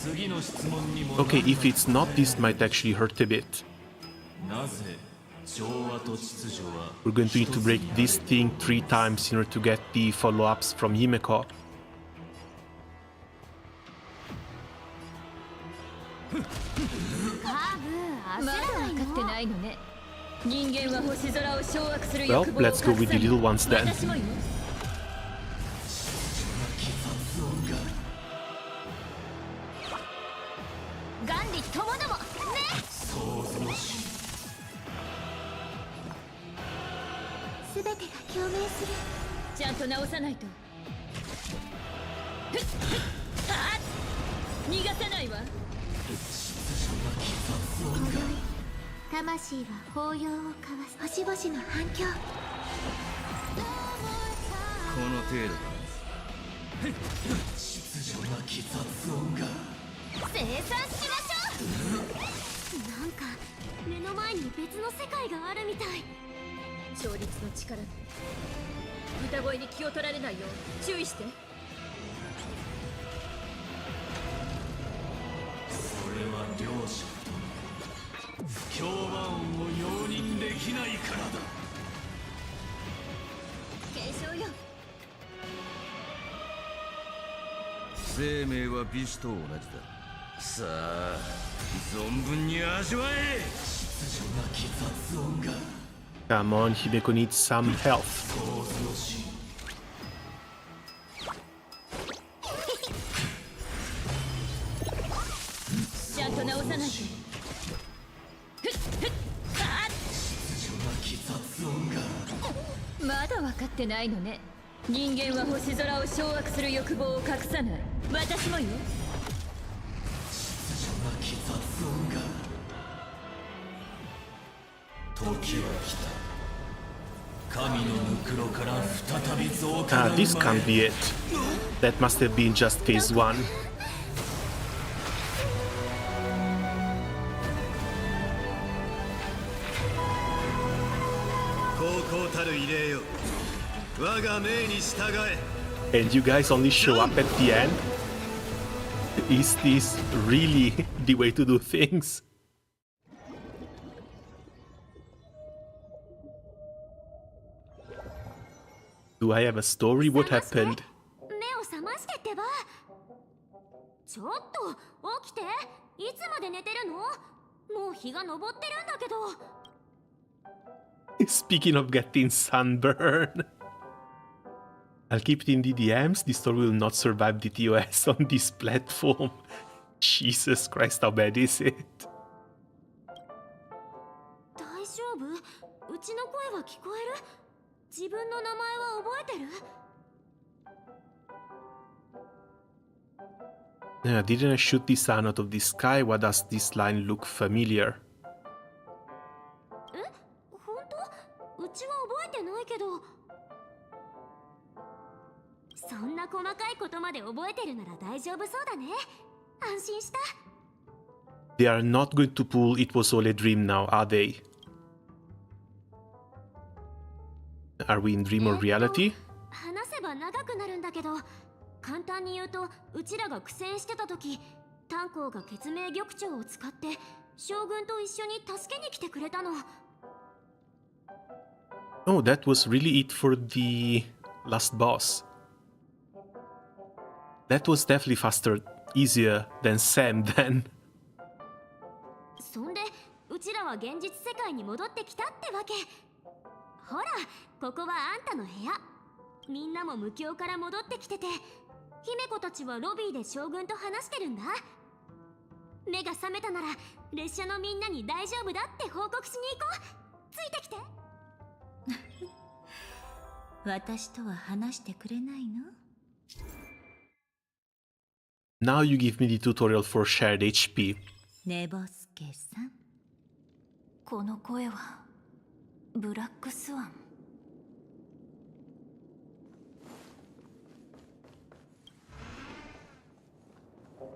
次の質問にも Okay, if it's not, this might actually hurt a bit. なぜ調和と秩序は We're going to need to break this thing 3 times in order to get the follow-ups from Himeko. まだ分かってないのね。人間は星空を掌握する Well, 欲望を隠 let's go with the さ little ない ones then. 私もよ。ガンリともどもね。全てが共鳴する。ちゃんと直さないと。ふっふっはっ逃がさないわ。魂は抱擁を交わす。星々の反響。この程度だ。生産しましょう。なんか目の前に別の世界があるみたい。勝率の力で歌声に気を取られないよう注意して。それは両者とも不協和音を容認できないからだ。継承よ。生命は美酒と同じだ。さあ存分に味わえ。秩序なき雑音が Come on, Himeko needs some health. 想像しちゃんと直さないと。ふっふっはっ秩序なき雑音がまだ分かってないのね。人間は星空を掌握する欲望を隠さない。私もよ。秩序なき雑音が時は来た。神のぬくろから再び増加 Ah, が this 生まれ can't be it. That must have been just phase 1. 高校たる異例よ。我が命に従え。 And you guys only show up at the end? Is this really the way to do things? Do I have a story? What happened? 目を覚ましてってば。ちょっと起きて。いつまで寝てるの？もう日が昇ってるんだけど。 Speaking of getting sunburn, I'll keep it in the DMs. The story will not survive the TOS on this platform. Jesus Christ, how bad is it? 大丈夫？うちの声は聞こえる？自分の名前は覚えてる？ Didn't I shoot the sun out of the sky? Why does this line look familiar? え？本当？うちは覚えてないけど。そんな細かいことまで覚えてるなら大丈夫そうだね。安心した。 They are not going to pull It Was All a Dream now, are they? Are we in dream or reality? 話せば長くなるんだけど、簡単に言うと、うちらが苦戦してた時、炭鉱が血明玉鳥を使って将軍と一緒に助けに来てくれたの。 Oh, that was really it for the last boss. That was definitely faster, easier than Sam then. そんでうちらは現実世界に戻ってきたってわけ。ほら、ここはあんたの部屋。みんなも無境から戻ってきてて、姫子たちはロビーで将軍と話してるんだ。目が覚めたなら列車のみんなに大丈夫だって報告しに行こう。ついてきて。私とは話してくれないの？ Now you give me the tutorial for shared HP. 寝ぼすけさん。この声はブラックスワン。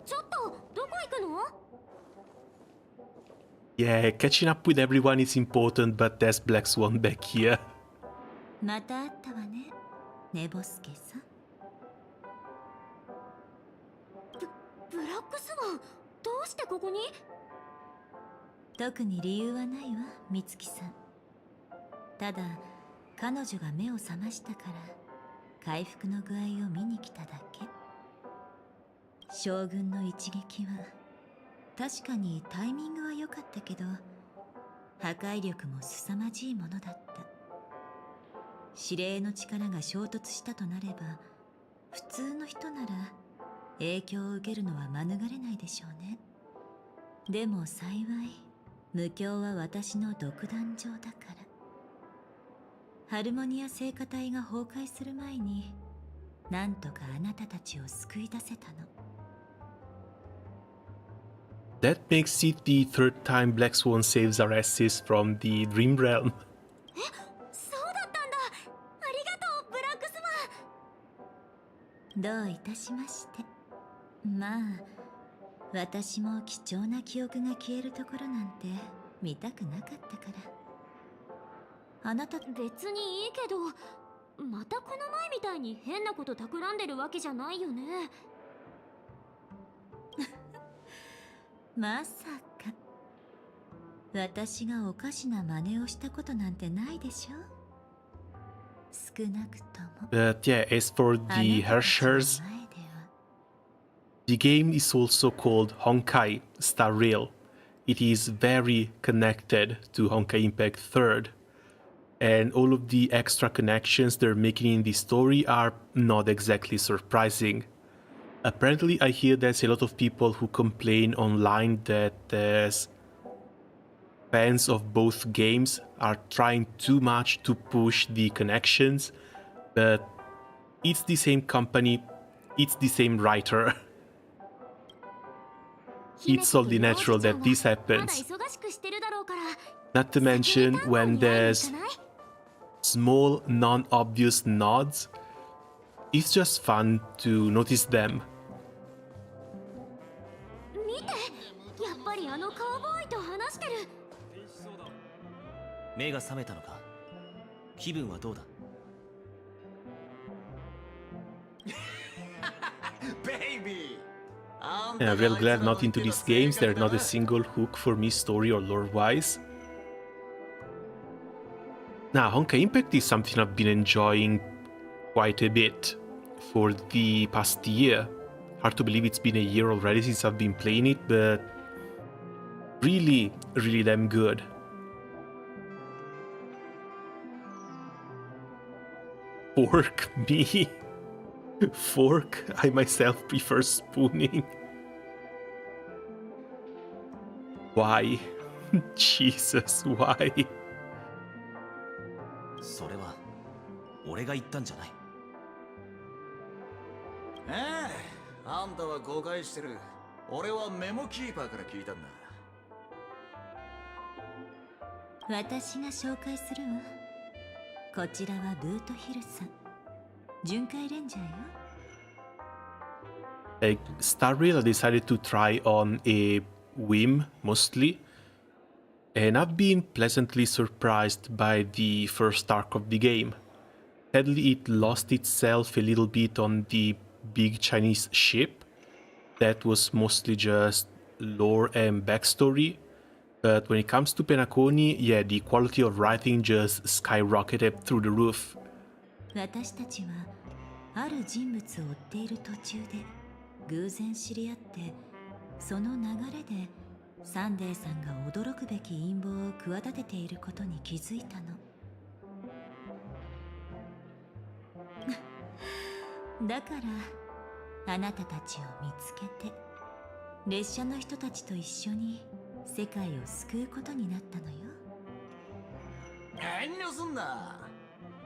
ちょっとどこ行くの？ Yeah, catching up with everyone is important, but there's Black Swan back here. また会ったわね、寝ぼすけさん。ブラックスワン、どうしてここに？特に理由はないわ、美月さん。ただ彼女が目を覚ましたから回復の具合を見に来ただけ。将軍の一撃は確かにタイミングは良かったけど、破壊力も凄まじいものだった。指令の力が衝突したとなれば、普通の人なら影響を受けるのは免れないでしょうね。でも幸い無境は私の独壇場だから。ハルモニア聖歌隊が崩壊する前になんとかあなたたちを救い出せたの。That makes it the third time Black Swan saves our asses from the Dream Realm. そうだったんだ。ありがとう、ブラックスワン。どういたしまして。まあ私も貴重な記憶が消えるところなんて見たくなかったから。あなた別にいいけど、またこの前みたいに変なこと企んでるわけじゃないよね。まさか私がおかしな真似をしたことなんてないでしょ。少なくとも。 But yeah, as for the Hershers, the game is also called Honkai Star Rail. It is very connected to Honkai Impact 3rd. And all of the extra connections they're making in the story are not exactly surprising. Apparently, I hear there's a lot of people who complain online that there's fans of both games are trying too much to push the connections, but it's the same company, it's the same writer. It's only natural that this happens. Not to mention when there's small, non-obvious nods, it's just fun to notice them. 見て、やっぱりあのカウボーイと話してる。目が覚めたのか？気分はどうだ？ Baby! Yeah, real glad not into these games. They're not a single hook for me story or lore-wise. Now, Honkai Impact is something I've been enjoying quite a bit for the past year. Hard to believe it's been a year already since I've been playing it, but really, really damn good. Fork me. Fork? I myself prefer spooning. Why? Jesus, why? それは俺が言ったんじゃない。ああ、あんたは誤解してる。俺はメモキーパーから聞いたんだ。私が紹介するわ。こちらはブートヒルさん、巡回レンジャーよ。Star Rail I decided to try on a whim mostly, and I've been pleasantly surprised by the first arc of the game. Sadly, it lost itself a little bit on the big Chinese ship. That was mostly just lore and backstory. But when it comes to Penacony, yeah, the quality of writing just skyrocketed through the roof. 私たちはある人物を追っている途中で偶然知り合って、その流れでサンデーさんが驚くべき陰謀を企てていることに気づいたの。だからあなたたちを見つけて列車の人たちと一緒に世界を救うことになったのよ。遠慮すんな。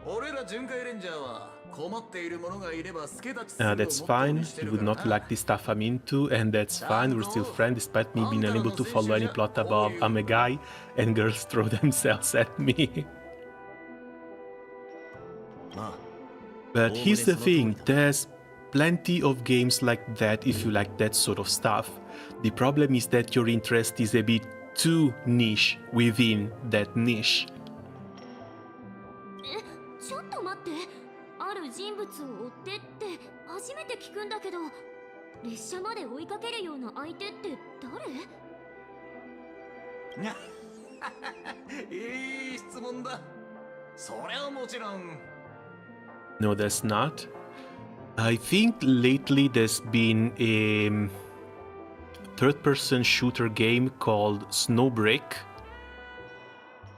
俺ら巡回レンジャーは困っている者がいれば助太刀。 That's fine. You would not like the stuff I'm into, and that's fine. We're still friends despite me being unable to follow any plot above I'm a guy and girls throw themselves at me. But here's the thing, there's plenty of games like that if you like that sort of stuff. The problem is that your interest is a bit too niche within that niche. ちょっと待って、ある人物を追ってって初めて聞くんだけど、列車まで追いかけるような相手って誰？いい質問だ。そりゃもちろん。 No, there's not. I think lately there's been a third-person shooter game called Snowbreak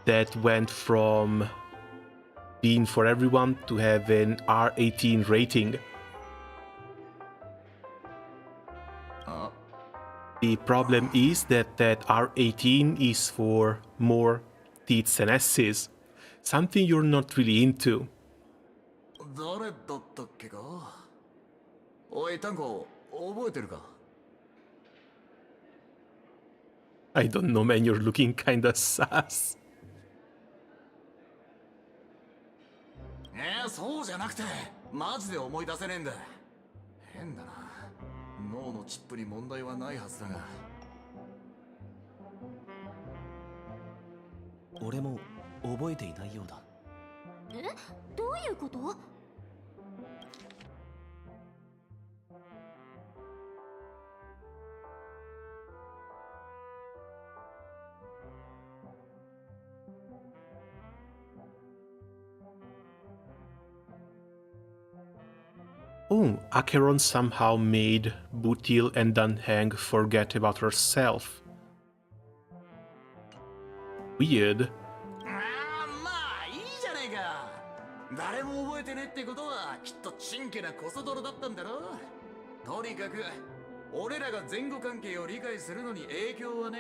that went from being for everyone to have an R18 rating. The problem is that R18 is for more tits and S's, something you're not really into. 誰だったっけか。おい、タンコ、覚えてるか。 I don't know, man, you're looking kinda sus. そうじゃなくて、マジで思い出せねえんだ。変だな。脳のチップに問題はないはずだが。俺も覚えていないようだ。え、どういうこと？ Oh, Acheron somehow made Butil and Dunhang forget about herself. Weird. まあいいじゃねえか。誰も覚えてねってことはきっとちんけなコソ泥だったんだろ。とにかく俺らが前後関係を理解するのに影響はね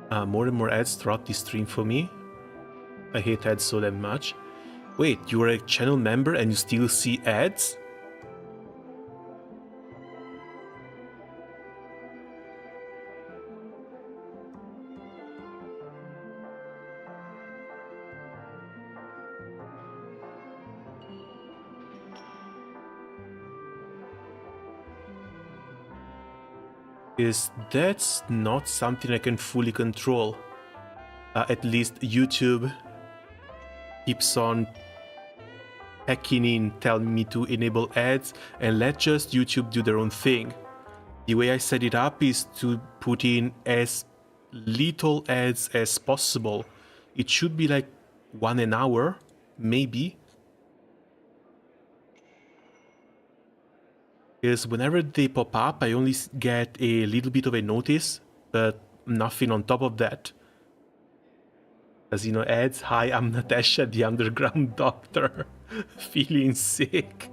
えよ。 More and more ads throughout the stream for me. I hate ads so damn much. Wait, you're a channel member and you still see ads? Is that's not something I can fully control. At least YouTube keeps on hacking in, telling me to enable ads and let just YouTube do their own thing. The way I set it up is to put in as little ads as possible. It should be like 1 an hour, maybe. Because whenever they pop up, I only get a little bit of a notice, but nothing on top of that. As you know, ads, hi, I'm Natasha, the underground doctor, feeling sick.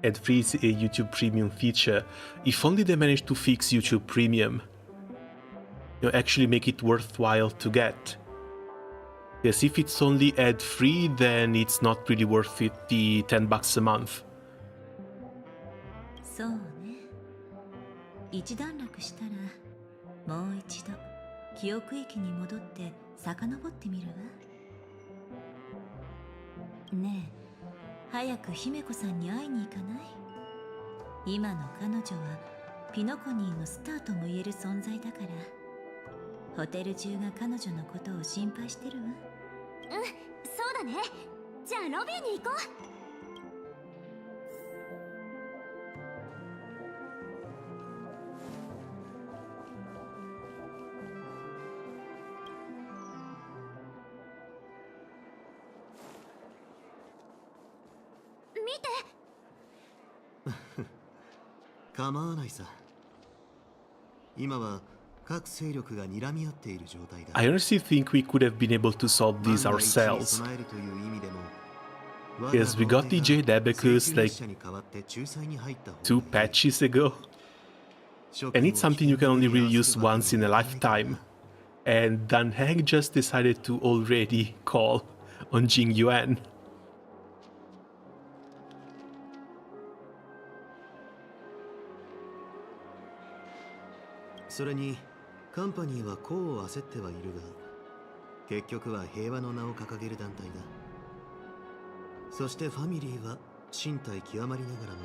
Ad-free is a YouTube Premium feature. If only they managed to fix YouTube Premium. You know, actually make it worthwhile to get. Because if it's only ad-free, then it's not really worth it, the $10 a month. そうね。一段落したらもう一度記憶域に戻って遡ってみるわ。ねえ、早く姫子さんに会いに行かない？今の彼女はピノコニーのスターとも言える存在だから、ホテル中が彼女のことを心配してるわ。そうだね。じゃあロビーに行こう。構わないさ。今は各勢力が睨み合っている状態だ。 I honestly think we could have been able to solve this ourselves. Because we got DJ Debacus like 2 patches ago. And it's something you can only really use once in a lifetime. And Dunhang just decided to already call on Jing Yuan. それにカンパニーは功を焦ってはいるが、結局は平和の名を掲げる団体だ。そしてファミリーは身体極まりながらも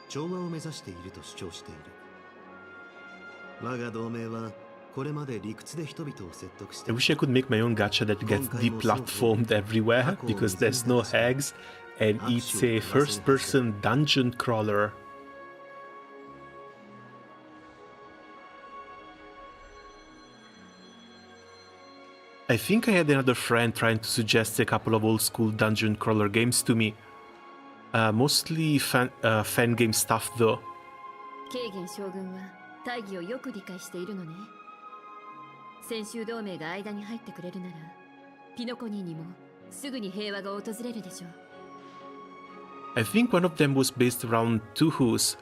調和を目指していると主張している。我が同盟はこれまで理屈で人々を説得して I wish I could make my own gacha that gets deplatformed everywhere because there's no hags and it's a first-person dungeon crawler. I think I had another friend trying to suggest a couple of old-school dungeon crawler games to me. Mostly fan game stuff though. ケーゲン将軍は大義をよく理解しているのね。先週同盟が間に入ってくれるなら、ピノコニーにもすぐに平和が訪れるでしょう。I think one of them was based around Tuhus.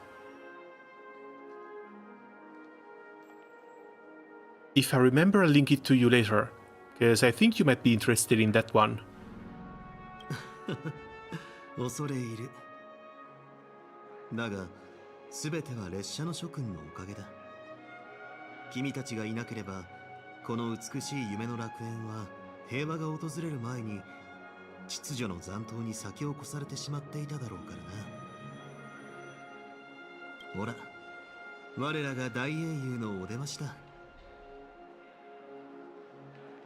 If I remember, I'll link it to you later, because I think you might be interested in that one. 恐れ入る。だが、すべては列車の諸君のおかげだ。君たちがいなければ、この美しい夢の楽園は平和が訪れる前に秩序の残党に先を越されてしまっていただろうからな。ほら、我らが大英雄のお出ましだ。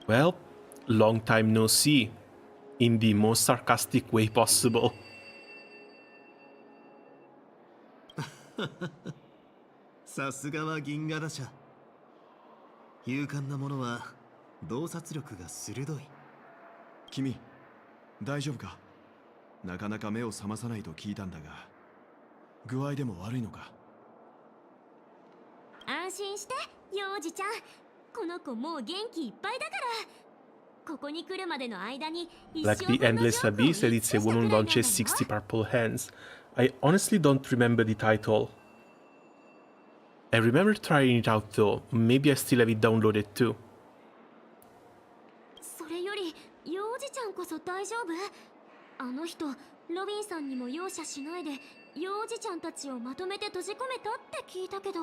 Well, long time no see, in the most sarcastic way possible. さすがは銀河打者。勇敢な者は洞察力が鋭い。君、大丈夫か？なかなか目を覚まさないと聞いたんだが、具合でも悪いのか？安心して、幼児ちゃん。この子もう元気いっぱいだから。ここに来るまでの間に一生 Like the Endless Abyss, and it's a woman launches 60 purple hands. I honestly don't remember the title. I remember trying it out though. Maybe I still have it downloaded too. それより幼児ちゃんこそ大丈夫？あの人ロビンさんにも容赦しないで幼児ちゃんたちをまとめて閉じ込めたって聞いたけど。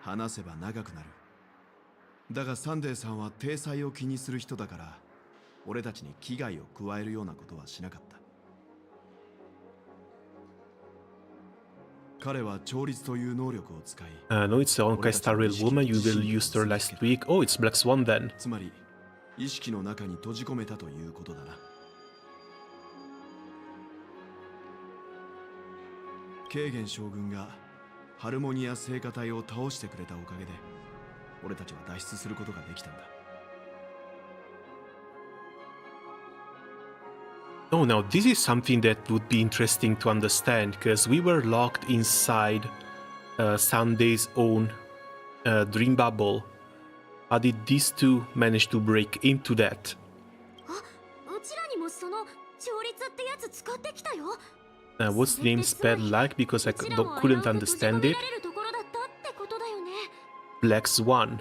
話せば長くなる。だがサンデーさんは体裁を気にする人だから、俺たちに危害を加えるようなことはしなかった。彼は調律という能力を使い、No, it's a Honkai Star Rail woman. You will used her last week. Oh, it's Black Swan then. つまり意識の中に閉じ込めたということだな。ケーゲン将軍がハルモニア聖歌隊を倒してくれたおかげで、俺たちは脱出することができたんだ。Oh, now this is something that would be interesting to understand, because we were locked inside Sunday's own dream bubble. How did these two manage to break into that? うちらにもその調律ってやつ使ってきたよ。What's the name spelled like? Because I couldn't understand it. Black Swan.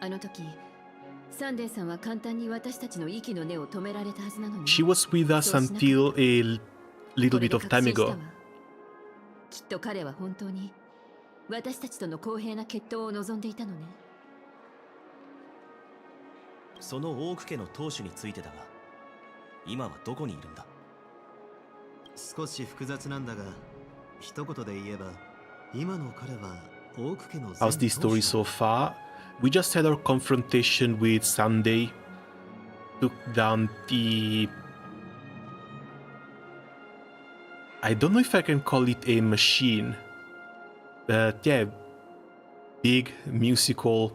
あの時、サンデーさんは簡単に私たちの息の根を止められたはずなのに。 She was with us until a little bit of time ago. きっと彼は本当に私たちとの公平な決闘を望んでいたのね。そのオーク家の当主についてだが、今はどこにいるんだ？少し複雑なんだが、一言で言えば、今の彼はオーク家の前 How's the story so far? We just had our confrontation with Sunday. Took down the... I don't know if I can call it a machine. But yeah, big musical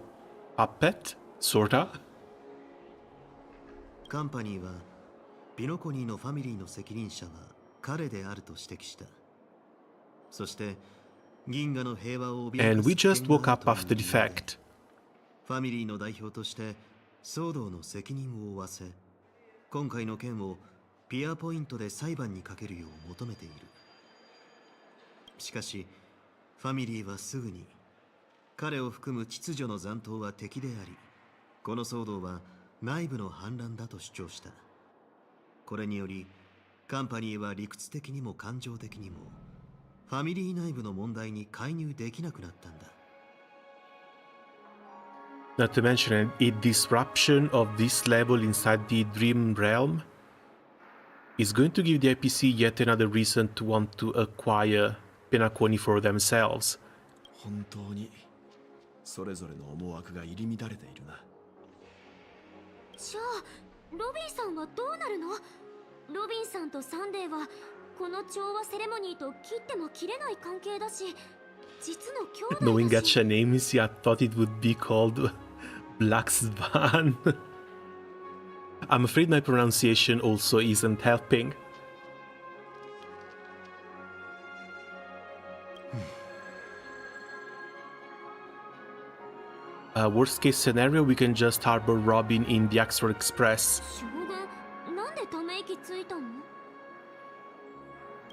puppet, sorta. カンパニーはピノコニーのファミリーの責任者は彼であると指摘した。そして銀河の平和を脅かす And we just woke up after the fact. ファミリーの代表として騒動の責任を負わせ、今回の件をピアポイントで裁判にかけるよう求めている。しかしファミリーはすぐに彼を含む秩序の残党は敵であり、この騒動は内部の反乱だと主張した。これによりカンパニーは理屈的にも感情的にもファミリー内部の問題に介入できなくなったんだ。 Not to mention a disruption of this level inside the Dream Realm is going to give the IPC yet another reason to want to acquire Penacony for themselves. 本当にそれぞれの思惑が入り乱れているな。じゃあロビンさんはどうなるの？ロビンさんとサンデーはこの調和セレモニーと切っても切れない関係だし、実の兄弟 Knowing だし。 gacha names, I thought it would be called Black Swan. I'm afraid my pronunciation also isn't helping. Worst case scenario, we can just harbor Robin in the Acheron Express. 将軍、なんでため息ついたの？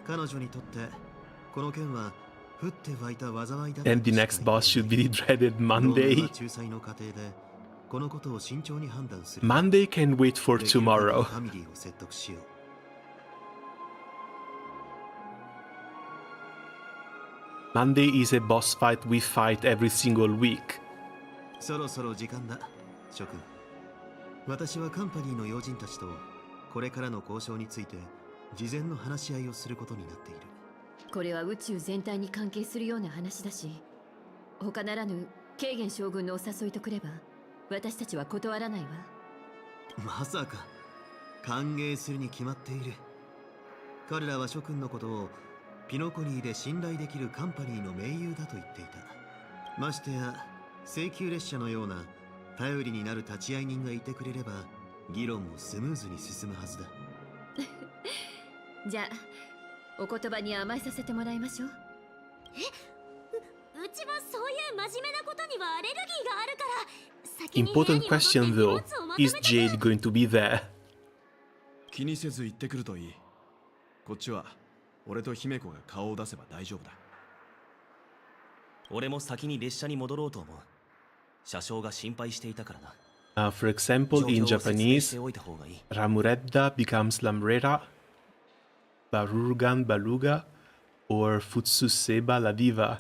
彼女にとってこの件は降って湧いた災いだと And the next boss should be the dreaded Monday. 仲裁の過程でこのことを慎重に判断する。 Monday can wait for できるだけ tomorrow. ファミリーを説得しよう。 Monday is a boss fight we fight every single week. そろそろ時間だ、諸君。私はカンパニーの要人たちとこれからの交渉について事前の話し合いをすることになっている。これは宇宙全体に関係するような話だし、他ならぬケーゲン将軍のお誘いとくれば私たちは断らないわ。まさか歓迎するに決まっている。彼らは諸君のことをピノコニーで信頼できるカンパニーの盟友だと言っていた。ましてや請求列車のような頼りになる立ち会い人がいてくれれば議論もスムーズに進むはずだ。じゃあお言葉に甘えさせてもらいましょう。うちはそういう真面目なことにはアレルギーがあるから、先に部屋 Important に戻って question 荷 though, 物をまとめ is て Jade going to be there? 気にせず行ってくるといい。こっちは俺と姫子が顔を出せば大丈夫だ。俺も先に列車に戻ろうと思う。車掌が心配していたからな。 For example, in 状況を説明し Japanese, ておいた方がいい。 Ramuredda becomes Lamrera, Barurgan Baluga, or Futsuseba la Diva.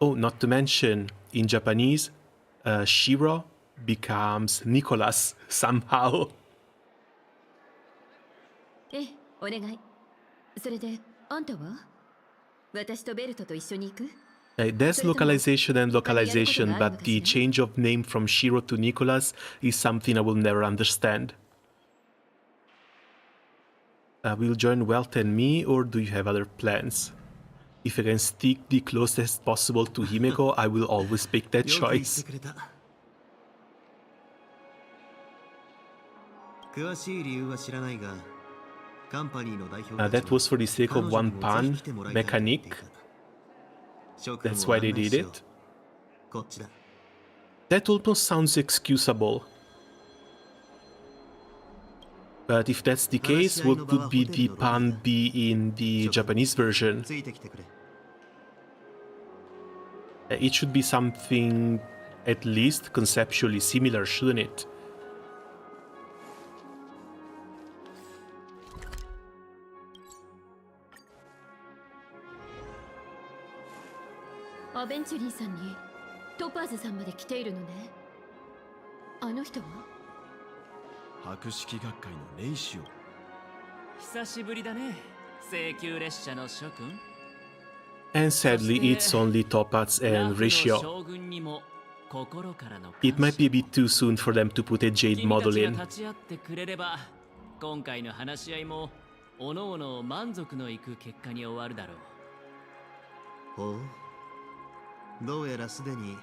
Oh, not to mention, in Japanese, Shiro becomes Nicholas somehow. ええ、お願い。それであんたは私とベルトと一緒に行く？ There's localization and localization, but the change of name from Shiro to Nicholas is something I will never understand. Will join Welt and me, or do you have other plans? If I can stick the closest possible to Himeko, I will always pick that よく言って choice. くれた。詳しい理由は知らないが、カンパニーの代表たち That was for the sake of 彼女に one もぜひ pan 来てもらいたいと言ってい mechanic. た。諸君を That's why they 案内 did しよう。 it. こっちだ。 That almost sounds excusable. But if that's the case, what would be the pan be in the Japanese version? ついてきてくれ。 It should be something at least conceptually similar, shouldn't it? アベンチュリーさんにトパーズさんまで来ているのね。あの人は？博識学会のレイシオ。久しぶりだね、請求列車の諸君。 And sadly, it's only Topaz and Ratio. 将軍にも心からの感謝。 It might be a bit too soon for them to put a Jade 君た model ちが in. 立ち会ってくれれば、今回の話し合いもおのおの満足のいく結果に終わるだろう。ほう。どうやらすでに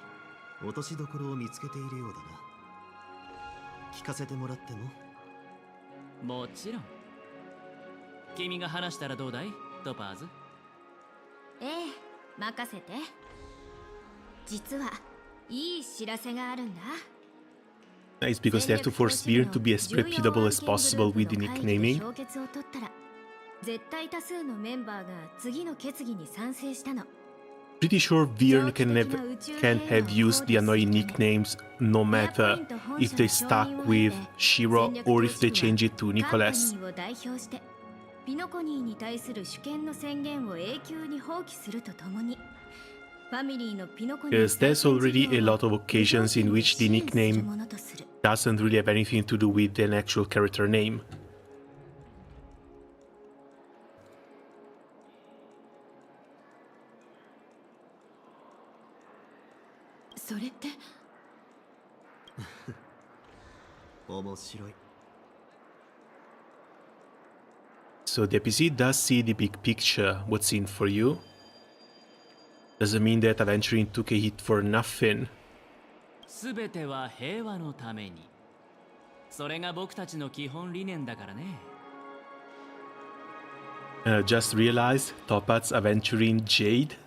落としどころを見つけているようだな。聞かせてもらっても？もちろん。君が話したらどうだい、トパーズ？ええ、任せて。実はいい知らせがあるんだ。 It's because they have to force Beer to be as reputable as possible with the nicknaming. 評決を取ったら絶対多数のメンバーが次の決議に賛成したの。 Pretty sure Viren can have used the annoying nicknames no matter if they stuck with Shiro or if they change it to Nicholas. カンパニーを代表してピノコニーに対する主権の宣言を永久に放棄するとともに、ファミリーのピノコニー Because there's already a lot of occasions in which the nickname doesn't really have anything to do with an actual character name. それって面白い。 So the NPC does see the big picture, what's in for you. Doesn't mean that adventuring took a hit for nothing. すべては平和のために。それが僕たちの基本理念だからね。Just realized Topaz Aventuring Jade.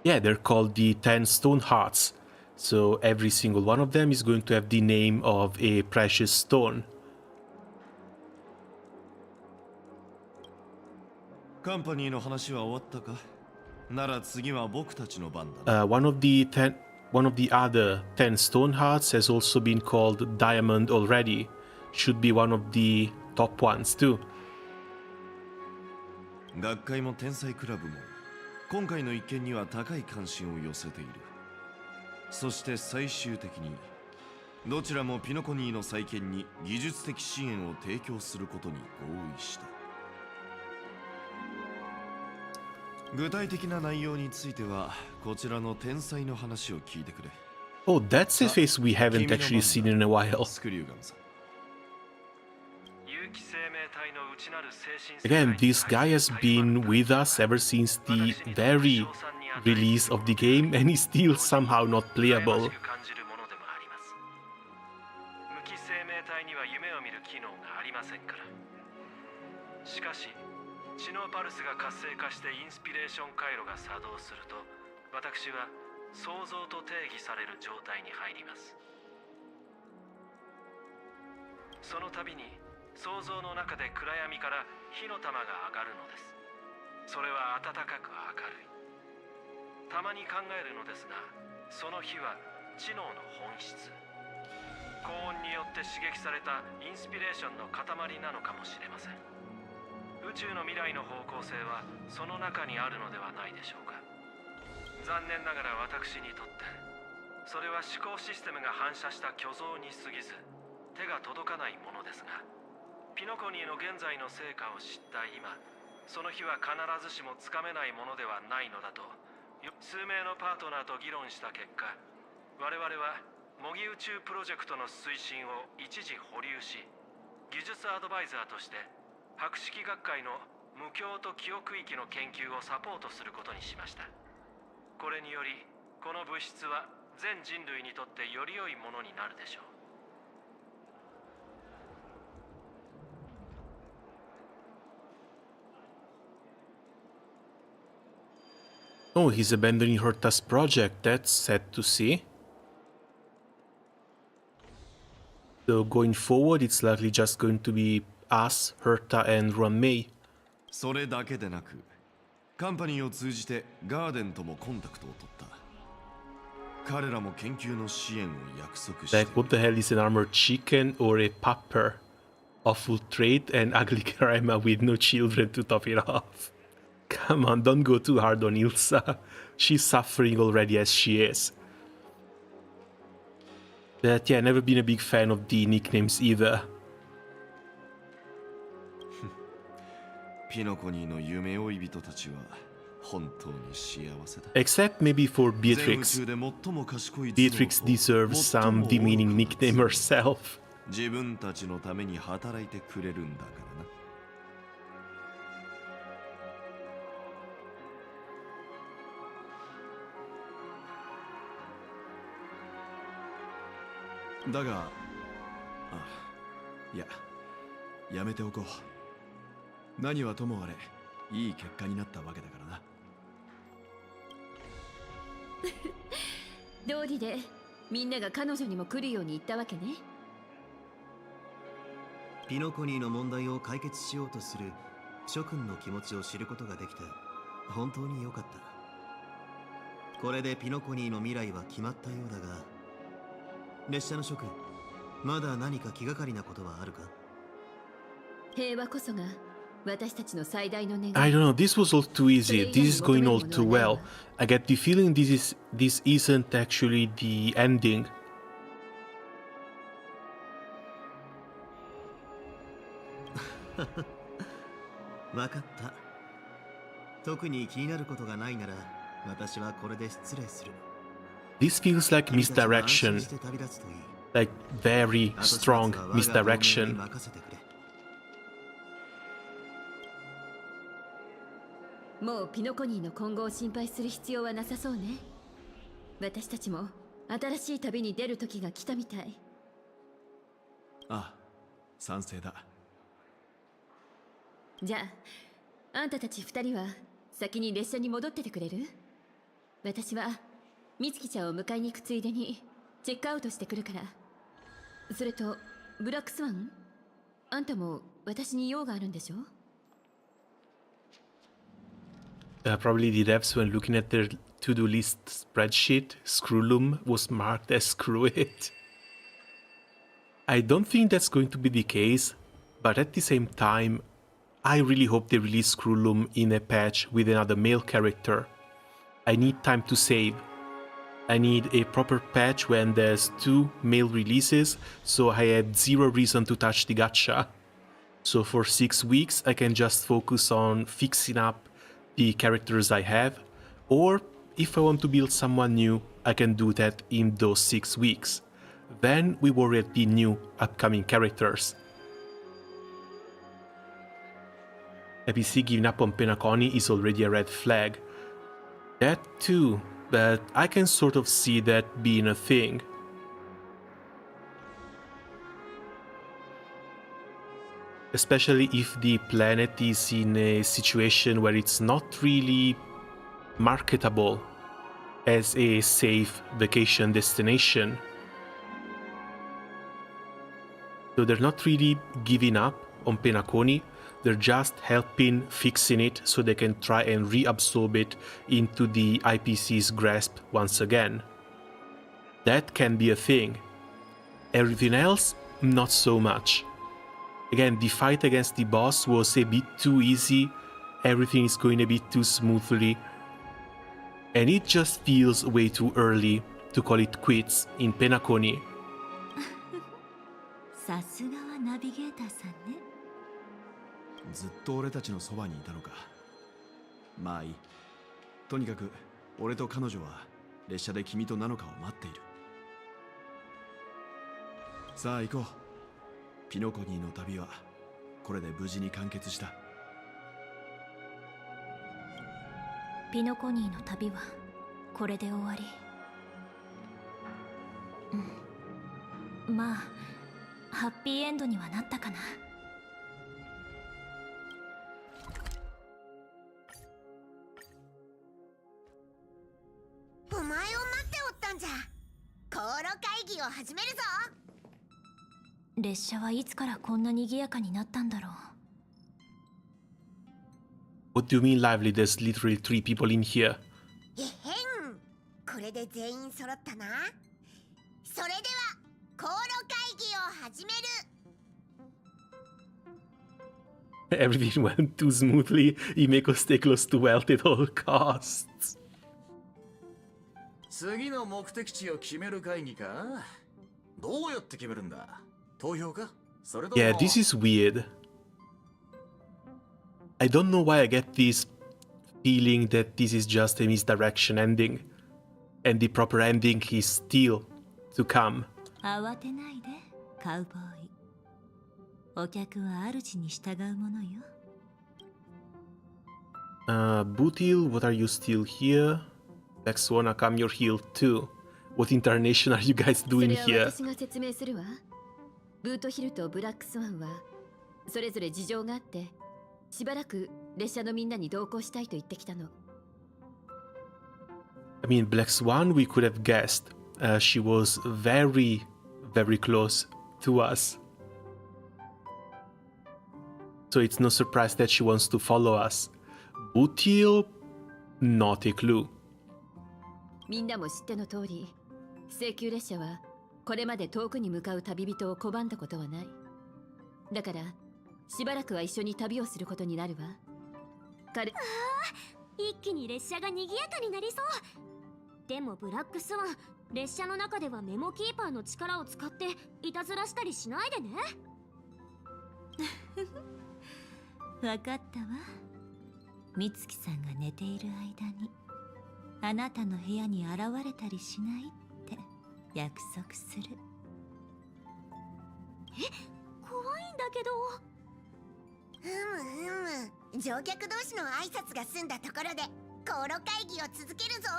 Yeah, they're called the 10 Stone Hearts. So every single one of them is going to have the name of a precious stone. カンパニーの話は終わったか？なら次は僕たちの番だな。One of the other 10 Stone Hearts has also been called Diamond already. Should be one of the top ones too. 学会も天才クラブも今回の一件には高い関心を寄せている。そして最終的にどちらもピノコニーの再建に技術的支援を提供することに合意した。具体的な内容についてはこちらの天才の話を聞いてくれ。 Oh, that's a face we haven't actually seen in a while. スクリューガンさん。 Again, this guy has been with us ever since the very release of the game, and he's still somehow not playable. 知能パルスが活性化してインスピレーション回路が作動すると、私は創造と定義される状態に入ります。その度に創造の中で暗闇から火の玉が上がるのです。それは暖かく明るい。たまに考えるのですが、その火は知能の本質、高温によって刺激されたインスピレーションの塊なのかもしれません。宇宙の未来の方向性はその中にあるのではないでしょうか。残念ながら私にとってそれは思考システムが反射した虚像に過ぎず手が届かないものですが、ピノコニーの現在の成果を知った今、その日は必ずしもつかめないものではないのだと数名のパートナーと議論した結果、我々は模擬宇宙プロジェクトの推進を一時保留し、技術アドバイザーとして博識学会の無境と記憶域の研究をサポートすることにしました。これによりこの物質は全人類にとってより良いものになるでしょう。 Oh, he's abandoning Herta's project. That's sad to see. So going forward, it's likely just going to be us, Herta, and Ranmei. それだけでなく、カンパニーを通じてガーデンともコンタクトを取った。彼らも研究の支援を約束して。 Like, what the hell is an armored chicken or a pupper? Awful trait and ugly grandma with no children to top it off. Come on, don't go too hard on Ilsa. She's suffering already as she is. But yeah, never been a big fan of the nicknames either. ピノコニーの夢追い人たちは本当に幸せだ。 Except maybe for Beatrix. Beatrix deserves some demeaning nickname herself. 自分たちのために働いてくれるんだからな。だが、いや、やめておこう。何はともあれ、いい結果になったわけだからな。道理でみんなが彼女にも来るように言ったわけね。ピノコニーの問題を解決しようとする諸君の気持ちを知ることができて本当に良かった。これでピノコニーの未来は決まったようだが、列車の諸君、まだ何か気がかりなことはあるか？平和こそが私たちの最大の願い。 I don't know, this was all too easy. This is going all too well. I get the feeling this isn't actually the ending. わかった。特に気になることがないなら、私はこれで失礼する。 This feels like misdirection. Like very strong misdirection. もうピノコニーの今後を心配する必要はなさそうね。私たちも新しい旅に出る時が来たみたい。ああ、賛成だ。じゃあ、あんたたち二人は先に列車に戻っててくれる？私は美月ちゃんを迎えに行くついでにチェックアウトしてくるから。それとブラックスワン、あんたも私に用があるんでしょ？Probably the devs, when looking at their to-do list spreadsheet, Screwloom was marked as Screw It. I don't think that's going to be the case, but at the same time, I really hope they release Screwloom in a patch with another male character. I need time to save. I need a proper patch when there's 2 male releases, so I had 0 reason to touch the gacha. So for 6 weeks, I can just focus on fixing up the characters I have, or if I want to build someone new, I can do that in those 6 weeks. Then we worry at the new upcoming characters. APC giving up on Penacony is already a red flag. That too, but I can sort of see that being a thing. Especially if the planet is in a situation where it's not really marketable as a safe vacation destination. So they're not really giving up on Penacony, they're just helping fixing it so they can try and reabsorb it into the IPC's grasp once again. That can be a thing. Everything else, not so much. Again, the fight against the boss was a bit too easy, everything is going a bit too smoothly, and it just feels way too early to call it quits in Penacony. さすがはナビゲーターさんね。ずっと俺たちのそばにいたのか。まあいい。とにかく俺と彼女は列車で君とナノカを待っている。さあ行こう。ピノコニーの旅はこれで無事に完結した。ピノコニーの旅はこれで終わり。まあハッピーエンドにはなったかな。お前を待っておったんじゃ。航路会議を始めるぞ。列車はいつからこんな賑やかになったんだろう。What do you mean lively? There's literally 3 people in here. えへん。これで全員揃ったな。それでは航路会議を始める。Everything went too smoothly. Himeko stay close to wealth at all costs. 次の目的地を決める会議か。どうやって決めるんだ。投票か。それとも。Yeah, this is weird. I don't know why I get this feeling that this is just a misdirection ending, and the proper ending is still to come. 慌てないで、カウボーイ。お客は主に従うものよ。Bootil, what are you still here? Lexwana, come your heel too. What incarnation are you guys doing here? それは私が説明するわ。ブートヒルとブラックスワンはそれぞれ事情があってしばらく列車のみんなに同行したいと言ってきたの。I mean, Black Swan, we could have guessed. She was very, very close to us. So it's no surprise that she wants to follow us. Bootil, not a clue. みんなも知っての通り、請求列車はこれまで遠くに向かう旅人を拒んだことはない。だからしばらくは一緒に旅をすることになるわ。彼、一気に列車が賑やかになりそう。でもブラックスワン、列車の中ではメモキーパーの力を使っていたずらしたりしないでね。わかったわ。美月さんが寝ている間にあなたの部屋に現れたりしないって約束する。怖いんだけど。乗客同士の挨拶が済んだところで航路会議を続けるぞ。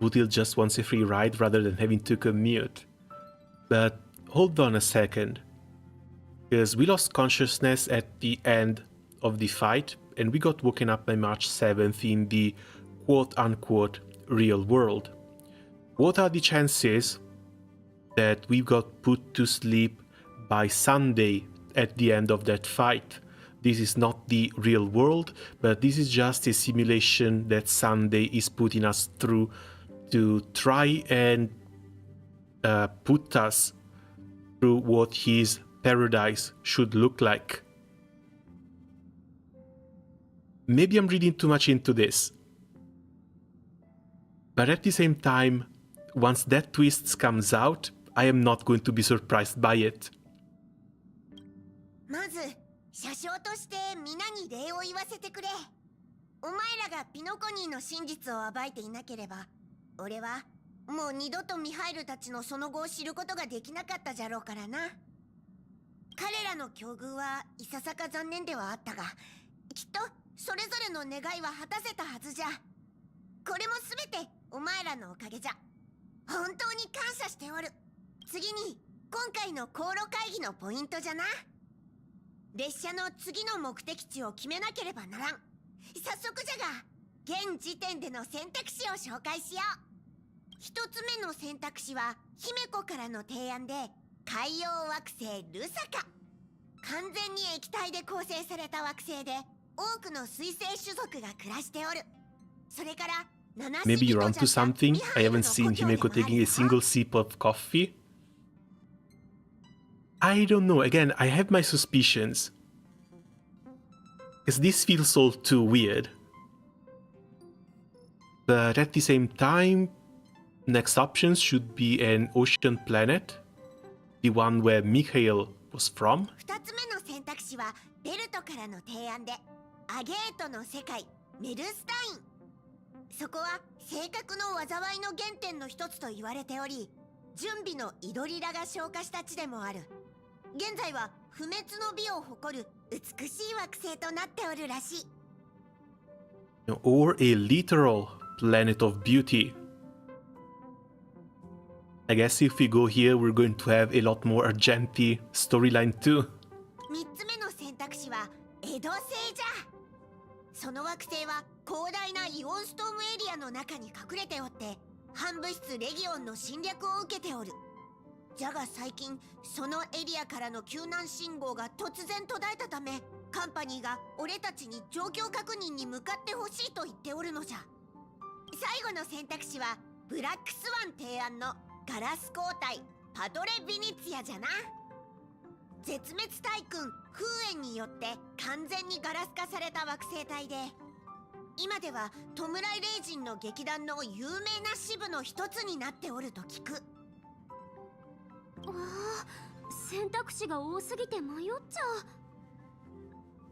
Budil just wants a free ride rather than having to commute. But hold on a second. Because we lost consciousness at the end of the fight and we got woken up by March 7th in the quote-unquote real world. What are the chances that we got put to sleep by Sunday at the end of that fight? This is not the real world, but this is just a simulation that Sunday is putting us through to try and put us through what his paradise should look like. Maybe I'm reading too much into this. But at the same time, once that twist comes out, I am not going to be surprised by it. まず車掌として皆に礼を言わせてくれ。お前らがピノコニーの真実を暴いていなければ、俺はもう二度とミハイルたちのその後を知ることができなかったじゃろうからな。彼らの境遇はいささか残念ではあったが、きっとそれぞれの願いは果たせたはずじゃ。これもすべてお前らのおかげじゃ。本当に感謝しておる。次に今回の航路会議のポイントじゃな。列車の次の目的地を決めなければならん。早速じゃが現時点での選択肢を紹介しよう。一つ目の選択肢は姫子からの提案で、海洋惑星ルサカ。完全に液体で構成された惑星で多くの水生種族が暮らしておる。それから Maybe you're onto something. I haven't seen Himeko taking a single sip of coffee. I don't know. Again, I have my suspicions. Because this feels all too weird. But at the same time, next options should be an ocean planet. The one where Mikhail was from. 二つ目の選択肢はベルトからの提案で、アゲートの世界メルスタイン。そこは性格の災いの原点の一つと言われており、準備のイドリラが消化した地でもある。現在は不滅の美を誇る美しい惑星となっておるらしい。Or a literal planet of beauty. I guess if we go here, we're going to have a lot more Argenti storyline too. 三つ目の選択肢はエド星じゃ。その惑星は広大なイオンストームエリアの中に隠れておって、反物質レギオンの侵略を受けておる。じゃが最近そのエリアからの救難信号が突然途絶えたため、カンパニーが俺たちに状況確認に向かってほしいと言っておるのじゃ。最後の選択肢はブラックスワン提案のガラス光体パドレ・ビニツィアじゃな。絶滅大君風炎によって完全にガラス化された惑星帯で、今では弔い霊人の劇団の有名な支部の一つになっておると聞く。ああ、選択肢が多すぎて迷っちゃう。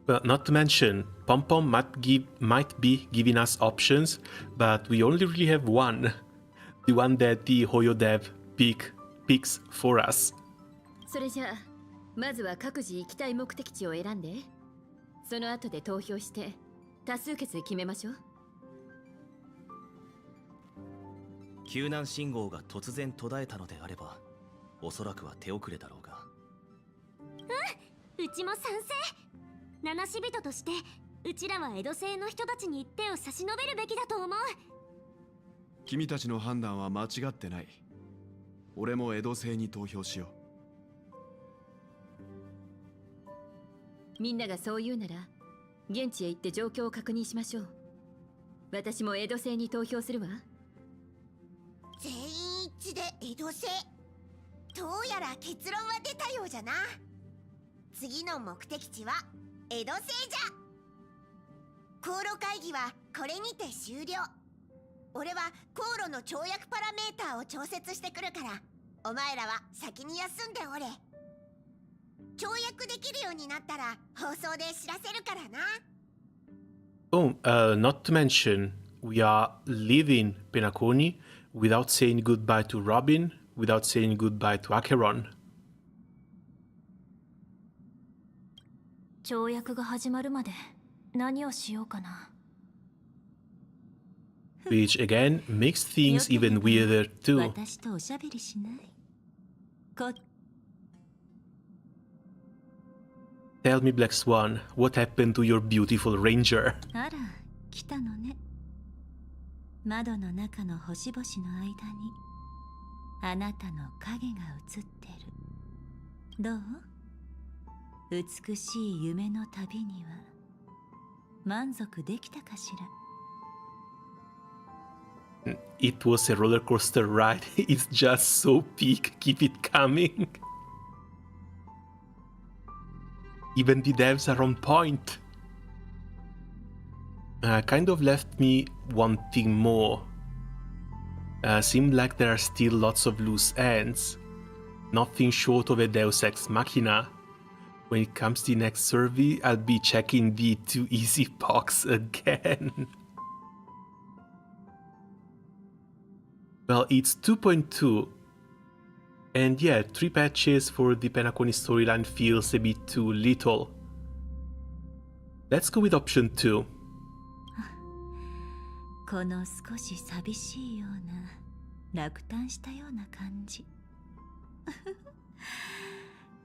Well, not to mention, Pom Pom might be giving us options, but we only really have one. The one that the Hoyo dev picks for us. それじゃあまずは各自行きたい目的地を選んで、その後で投票して多数決で決めましょう。救難信号が突然途絶えたのであれば、おそらくは手遅れだろうが。うちも賛成。七死人としてうちらは江戸星の人たちに手を差し伸べるべきだと思う。君たちの判断は間違ってない。俺も江戸星に投票しよみんながそう言うなら現地へ行って状況を確認しましょう。私も江戸星に投票するわ。全員一致で江戸星。どうやら結論は出たようじゃな。次の目的地は江戸星じゃ。航路会議はこれにて終了。俺は航路の跳躍パラメーターを調節してくるから、お前らは先に休んでおれ。跳躍できるようになったら放送で知らせるからな。Oh, not to mention, we are leaving Penacony without saying goodbye to Robin, without saying goodbye to Acheron. 跳躍が始まるまで何をしようかな。Which again makes things even weirder too. 私とおしゃべりしない？Tell me, Black Swan, what happened to your beautiful ranger? あら、来たのね。窓の中の星々の間にあなたの影が映ってる。どう？美しい夢の旅には満足できたかしら。It was a roller coaster ride. It's just so peak. Keep it coming. Even the devs are on point. Kind of left me wanting more. Seemed like there are still lots of loose ends. Nothing short of a Deus Ex Machina. When it comes to the next survey, I'll be checking the too easy box again. Well, it's 2.2. And yeah, 3 patches for the Penacony storyline feels a bit too little. Let's go with option 2. この少し寂しいような落胆したような感じ。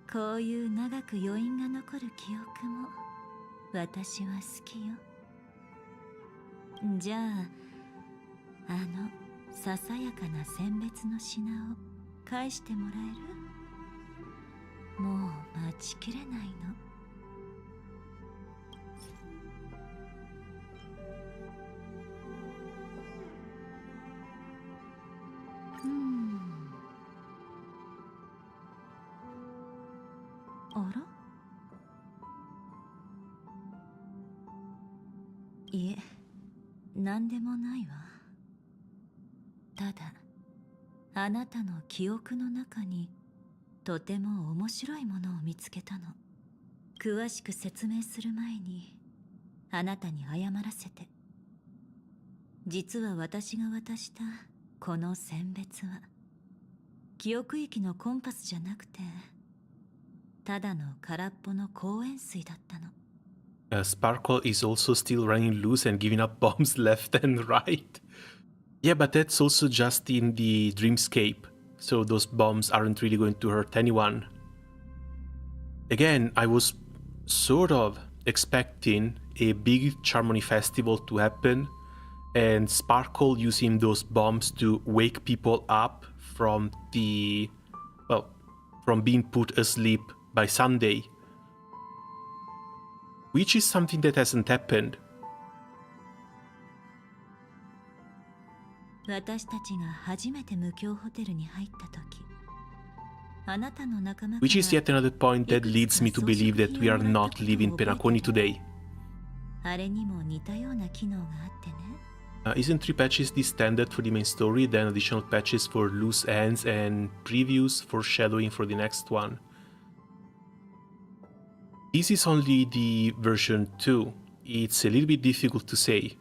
こういう長く余韻が残る記憶も私は好きよ。じゃあ、ささやかな選別の品を返してもらえる？もう待ちきれないの。あら？いえ、なんでもないわ。ただ、あなたの記憶の中にとても面白いものを見つけたの。詳しく説明する前にあなたに謝らせて。実は私が渡したこの選別は記憶域のコンパスじゃなくて、ただの空っぽの公園水だったの。Sparkle is also still running loose and giving up bombs left and right. Yeah, but that's also just in the dreamscape, so those bombs aren't really going to hurt anyone. Again, I was sort of expecting a big Charmony Festival to happen, and Sparkle using those bombs to wake people up from from being put asleep by Sunday. Which is something that hasn't happened. 私たちが初めて無境ホテルに入った時、あなたの仲間 Which is yet another point that leads me to believe that we are not leaving Penacony today. あれにも似たような機能があってね。Isn't 3 patches the standard for the main story, then additional patches for loose ends and previews foreshadowing for the next one? This is only the version 2. It's a little bit difficult to say.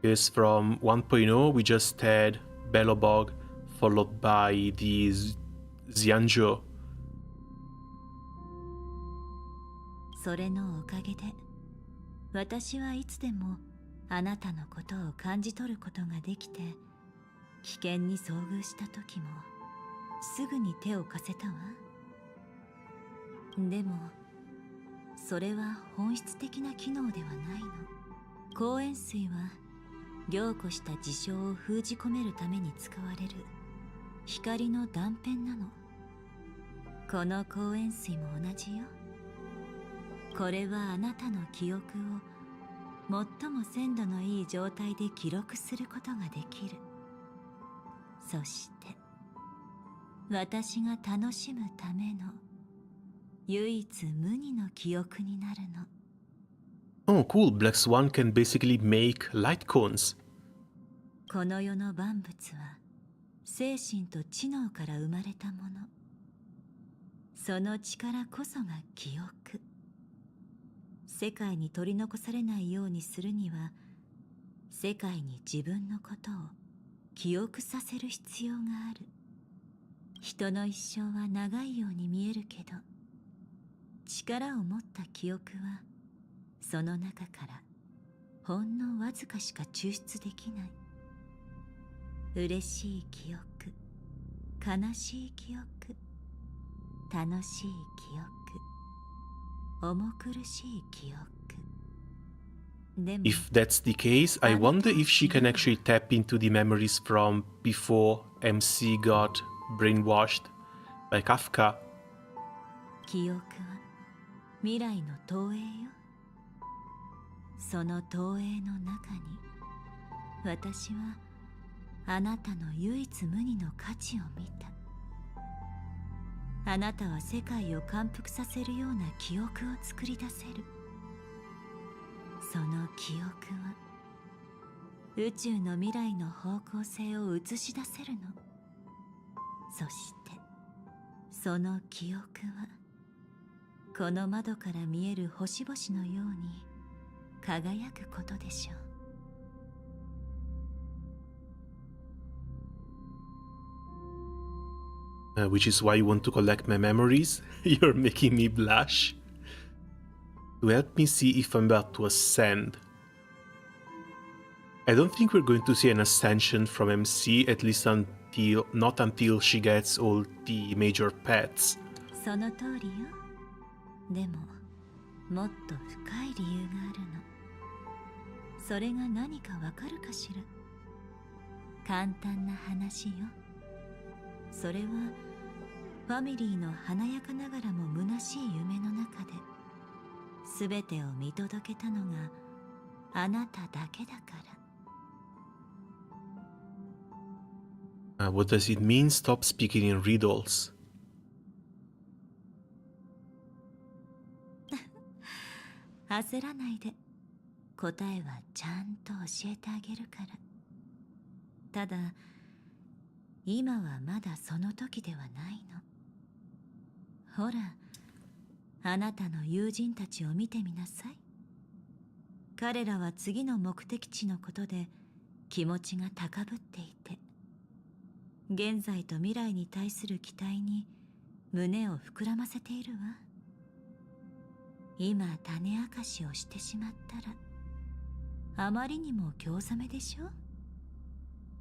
Because from 1.0 we just had Belobog followed by the Xianzhou. それのおかげで私はいつでもあなたのことを感じ取ることができて、危険に遭遇した時もすぐに手を貸せたわ。でもそれは本質的な機能ではないの。公園水は凝固した事象を封じ込めるために使われる光の断片なの。この公園水も同じよ。これはあなたの記憶を最も鮮度のいい状態で記録することができる。そして私が楽しむための唯一無二の記憶になるの。 Oh, cool. Black Swan can basically make light cones. この世の万物は精神と知能から生まれたもの。その力こそが記憶。世界に取り残されないようにするには、世界に自分のことを記憶させる必要がある。人の一生は長いように見えるけど、力を持った記憶はその中からほんのわずかしか抽出できない。嬉しい記憶、悲しい記憶、楽しい記憶、重苦しい記憶。でも If that's the case, I wonder if she can actually tap into the memories from before MC got brainwashed by Kafka. 記憶は未来の投影よ。その投影の中に私はあなたの唯一無二の価値を見た。あなたは世界を感服させるような記憶を作り出せる。その記憶は宇宙の未来の方向性を映し出せるの。そしてその記憶はこの窓から見える星々のように輝くことでしょう。Which is why you want to collect my memories? You're making me blush. To help me see if I'm about to ascend. I don't think we're going to see an ascension from MC, at least not until she gets all the major pets. その通りよ。でももっと深い理由があるの。それが何かわかるかしら。簡単な話よ。それはファミリーの華やかながらも虚しい夢の中で全てを見届けたのがあなただけだから。What does it mean? Stop speaking in riddles. 焦らないで。答えはちゃんと教えてあげるから。ただ今はまだその時ではないの。ほら、あなたの友人たちを見てみなさい。彼らは次の目的地のことで気持ちが高ぶっていて、現在と未来に対する期待に胸を膨らませているわ。今種明かしをしてしまったらあまりにも興ざめでしょ。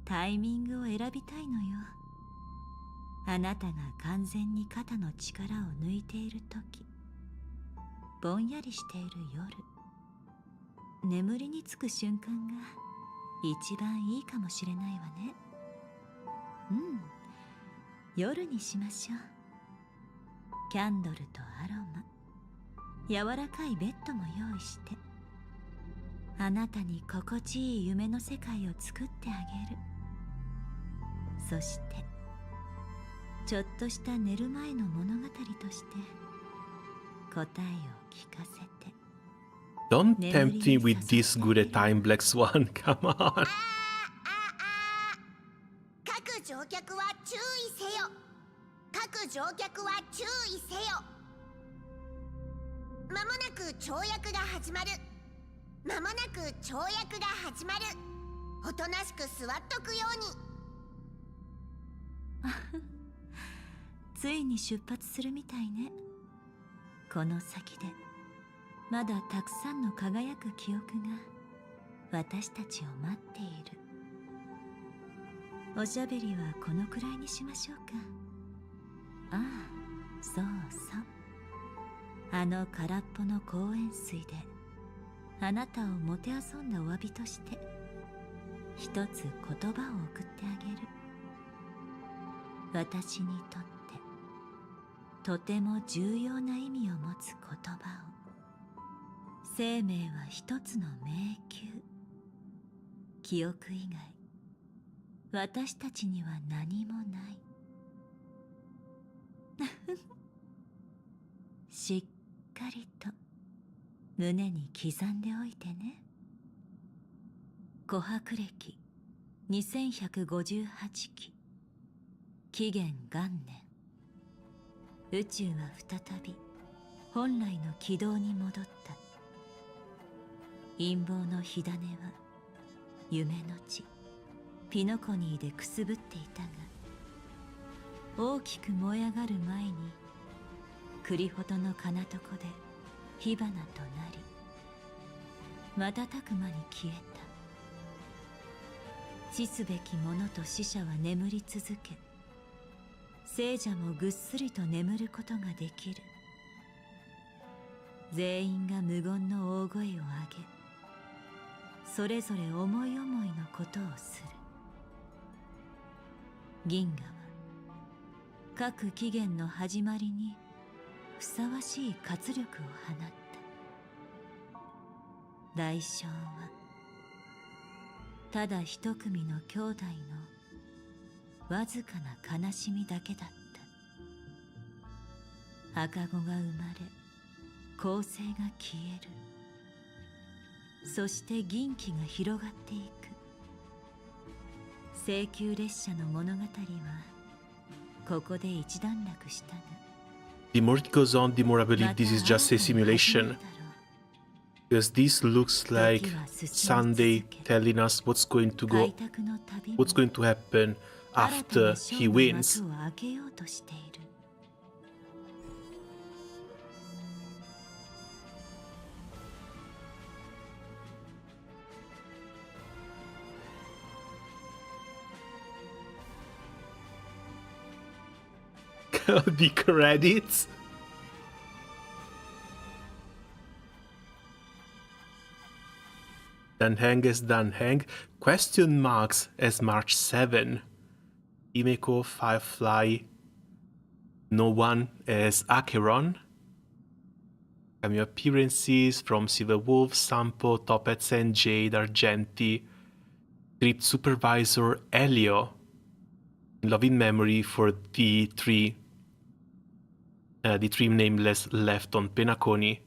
タイミングを選びたいのよ。あなたが完全に肩の力を抜いている時、ぼんやりしている夜、眠りにつく瞬間が一番いいかもしれないわね。夜にしましょう。キャンドルとアロマ、柔らかいベッドも用意して、あなたに心地いい夢の世界を作ってあげる。そしてちょっとした寝る前の物語として答えを聞かせて。 Don't tempt me with this good a time, Black Swan. Come on. 各乗客は注意せよ。各乗客は注意せよ。まもなく跳躍が始まる。まもなく跳躍が始まる。おとなしく座っとくように。ついに出発するみたいね。この先でまだたくさんの輝く記憶が私たちを待っている。おしゃべりはこのくらいにしましょうか。ああ、そうそう。あの空っぽの公園水であなたをもてあそんだお詫びとして一つ言葉を送ってあげる。私にとってとても重要な意味を持つ言葉を。生命は一つの迷宮。記憶以外私たちには何もない。しっかりと胸に刻んでおいてね。琥珀歴2158期、紀元元年、宇宙は再び本来の軌道に戻った。陰謀の火種は夢の地ピノコニーでくすぶっていたが、大きく燃え上がる前にクリフォトの彼方で火花となり、瞬く間に消えた。死すべき者と死者は眠り続け、聖者もぐっすりと眠ることができる。全員が無言の大声を上げ、それぞれ思い思いのことをする。銀河は各起源の始まりにふさわしい活力を放った。代償はただ一組の兄弟のわずかな悲しみだけだった。赤子が生まれ、恒星が消える。そして銀気が広がっていく。聖宮列車の物語はここで一段落したが、 The more it goes on, the more I believe this is just a simulation. Because this looks like Sunday telling us what's going to happen after he wins. The credits. Danheng as Danheng, question marks as March 7. Himeko, Firefly, no one as Acheron. Cameo appearances from Silver Wolf, Sampo, Topets and Jade, Argenti. Trip Supervisor Elio. Love in memory for the three nameless left on Penacony.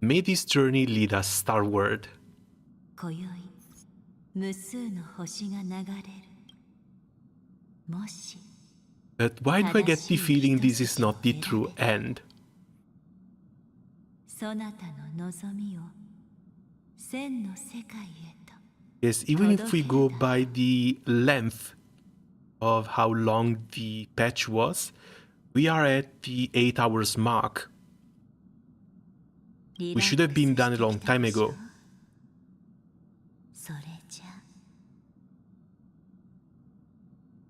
May this journey lead us starward. But why do I get the feeling this is not the true end? Yes, even if we go by the length of how long the patch was, we are at the 8 hours mark. We should have been done a long time ago.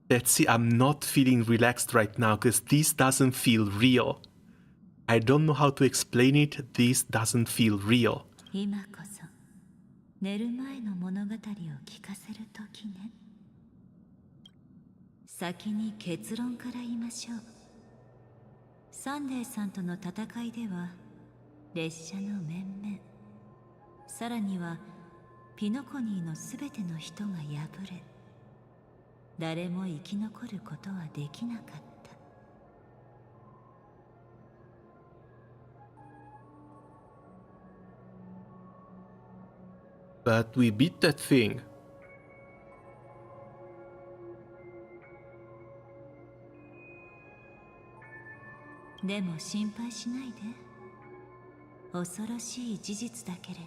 Let's see, I'm not feeling relaxed right now because this doesn't feel real. I don't know how to explain it, this doesn't feel real. 寝る前の物語を聞かせるときね。先に結論から言いましょう。サンデーさんとの戦いでは列車の面々、さらにはピノコニーのすべての人が敗れ、誰も生き残ることはできなかった。But we beat that thing. But でも心配しないで。恐ろしい事実だけれど、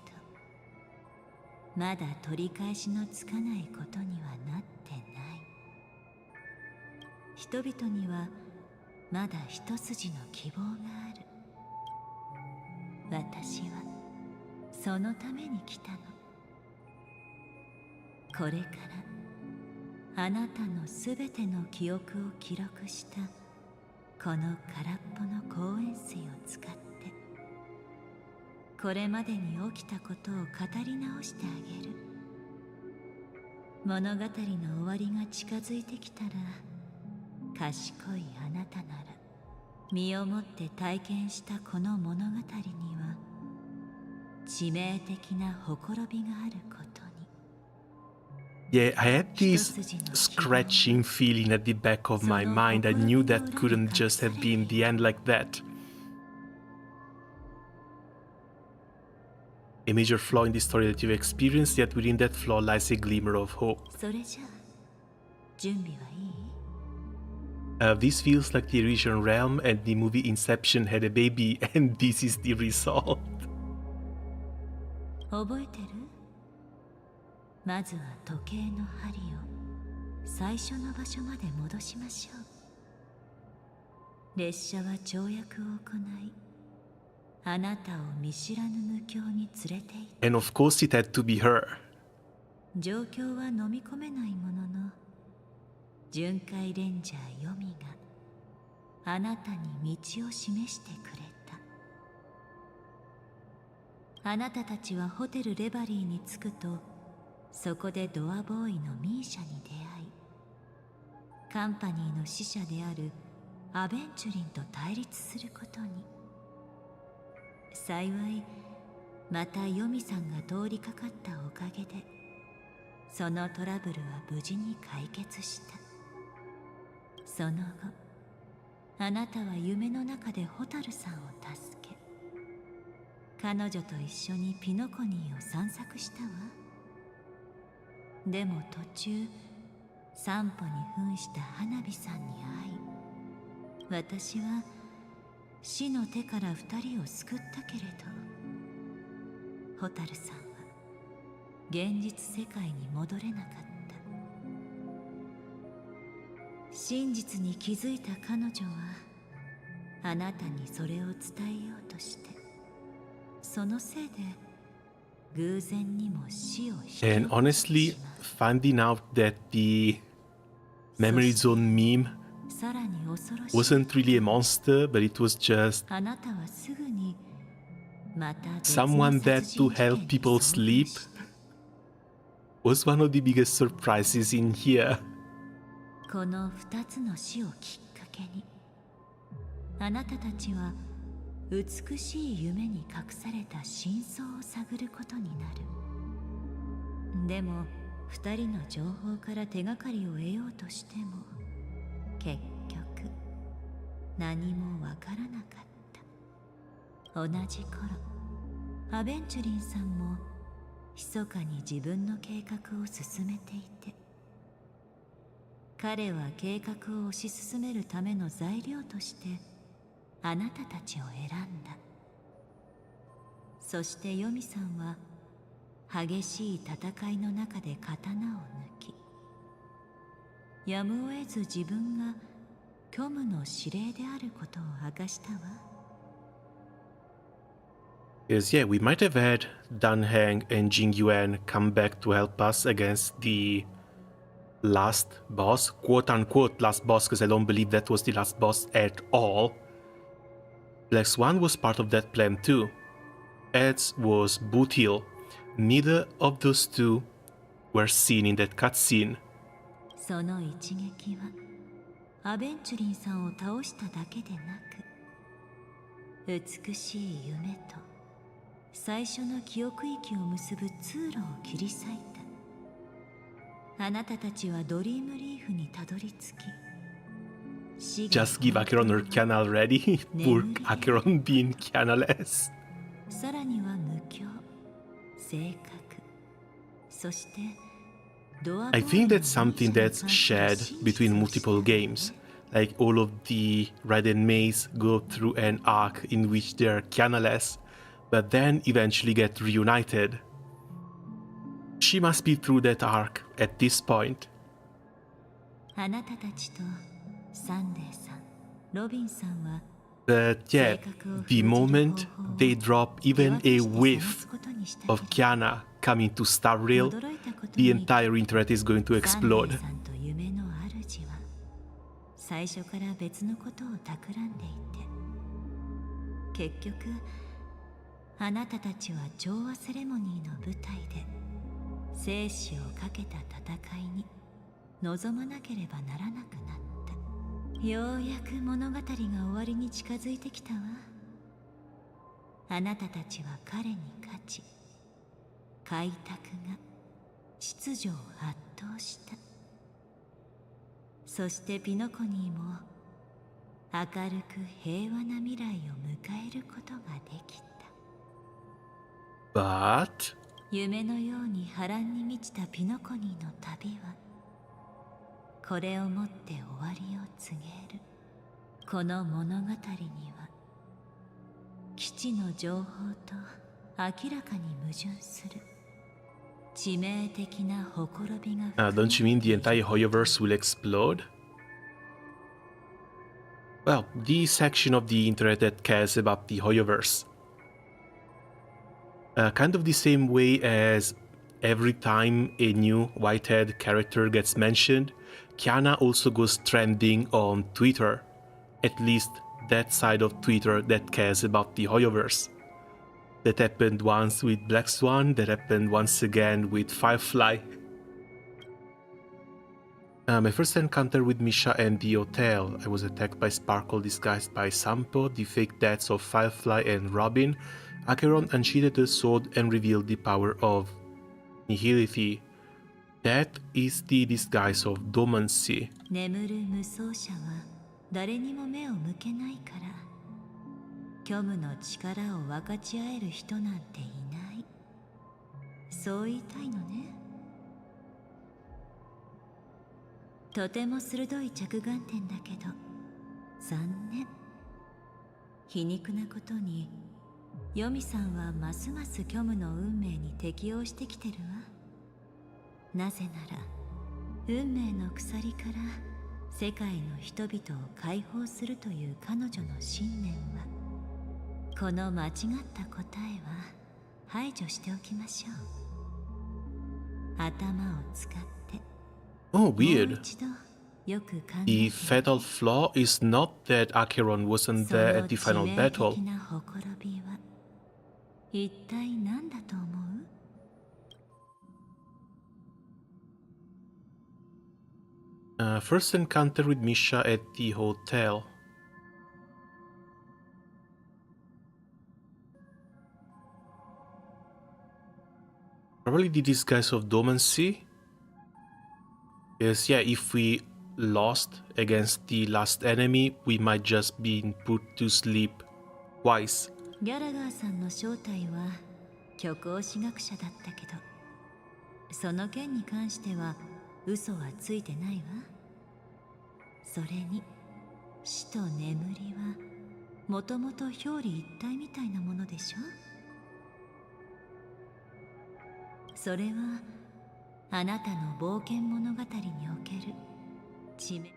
まだ取り返しのつかないことにはなってない。人々にはまだ一筋の希望がある。私はそのために来たの。これからあなたのすべての記憶を記録したこの空っぽの公園水を使って、これまでに起きたことを語り直してあげる。物語の終わりが近づいてきたら、賢いあなたなら身をもって体験したこの物語には致命的なほころびがあることに。Yeah, I had this scratching feeling at the back of my mind. I knew that couldn't just have been the end like that. a major flaw in the story that you've experienced, yet within that flaw lies a glimmer of hope. それじゃあ準備はいい？ This feels like the original realm and the movie Inception had a baby, and this is the result. 覚えてる？まずは時計の針を最初の場所まで戻しましょう。列車は跳躍を行い、あなたを見知らぬ無境に連れて行った。 And of course it had to be her. 状況は飲み込めないものの、巡回レンジャーヨミがあなたに道を示してくれた。あなたたちはホテルレバリーに着くと、そこでドアボーイのミーシャに出会い、カンパニーの使者であるアベンチュリンと対立することに。幸いまたヨミさんが通りかかったおかげで、そのトラブルは無事に解決した。その後、あなたは夢の中でホタルさんを助け、彼女と一緒にピノコニーを散策したわ。でも途中、散歩に扮した花火さんに会い、私は死の手から二人を救ったけれど、ホタルさんは現実世界に戻れなかった。真実に気づいた彼女はあなたにそれを伝えようとして、そのせいで偶然にも死を引き起 And こしてし honestly, まう。 finding out that the Memory Zone meme さらに恐ろしい。 wasn't really a monster, but it was just あなたはすぐにまた別 someone の that 殺 to 人事件 help に people 遭遇 sleep した。 was one of the biggest surprises in here. この二つの死をきっかけに、あなたたちは美しい夢に隠された真相を探ることになる。でも二人の情報から手がかりを得ようとしても、結局何もわからなかった。同じ頃、アベンチュリンさんも密かに自分の計画を進めていて、彼は計画を推し進めるための材料としてあなたたちを選んだ。そしてヨミさんは激しい戦いの中で刀を抜き、やむを得ず自分が虚無の司令であることを明かしたわ。 Because yeah, we might have had Dan Heng and Jing Yuan come back to help us against the last boss, quote unquote last boss, because I don't believe that was the last boss at all. Black Swan was part of that plan too, as was Boot Hill. Neither of those two were seen in that cutscene. その一撃はアベンチュリンさんを倒しただけでなく、美しい夢と最初の記憶域を結ぶ通路を切り裂いた。あなたたちはドリームリーフにたどり着き、死が Just give Acheron her can already. Poor Acheron being canless. さらには無境、性格、そしてドアボ I ーイ think の that's something ミーシャに that's 関する shared 真実 between を知った multiple games. Like all of the Raiden Maze go through an arc in which they're canless, but then eventually get reunited. She must be through that arc at this point. あなたたちとサンデーさん、ロビンさんは But yeah, the moment they drop even a whiff of Kiana coming to Star Rail, the entire internet is going to サンデー explode. さんと夢の主は最初から別のことを企んでいて、結局あなたたちは調和セレモニーの舞台で生死をかけた戦いに臨まなければならなくなった。ようやく物語が終わりに近づいてきたわ。あなたたちは彼に勝ち、開拓が秩序を圧倒した。そしてピノコニーも明るく平和な未来を迎えることができた。But 夢のように波乱に満ちたピノコニーの旅はこれをもって終わりを告げる。この物語には基地の情報と明らかに矛盾する致命的なほころびが don't you mean the entire Hoyoverse will explode? Well, the section of the internet that cares about the Hoyoverse. Kind of the same way as every time a new whitehead character gets mentioned, Kiana also goes trending on Twitter. At least that side of Twitter that cares about the Hoyoverse. That happened once with Black Swan, that happened once again with Firefly. My first encounter with Misha and the hotel, I was attacked by Sparkle disguised by Sampo, the fake deaths of Firefly and Robin. Acheron unsheathed the sword and revealed the power of Nihility. That is the disguise of dormancy. 眠る無双者は誰にも目を向けないから虚無の力を分かち合える人なんていない。そう言いたいのね。とても鋭い着眼点だけど残念。皮肉なことにヨミさんはますます虚無の運命に適応してきてるわ。なぜなら運命の鎖から世界の人々を解放するという彼女の信念はこの間違った答えは排除しておきましょう。頭を使って Oh, weird. もう一度よく考え The て fatal flaw is not that Acheron wasn't そ there の at the 致 final 命 battle. 的なほころびは一体何だと思う？First encounter with Misha at the hotel. Probably the disguise of dormancy. Yes, yeah, if we lost against the last enemy, we might just be put to sleep twice. ギャラガーさんの正体は虚構史学者だったけどその件に関しては嘘はついてないわ。それに死と眠りはもともと表裏一体みたいなものでしょ。それはあなたの冒険物語における致命。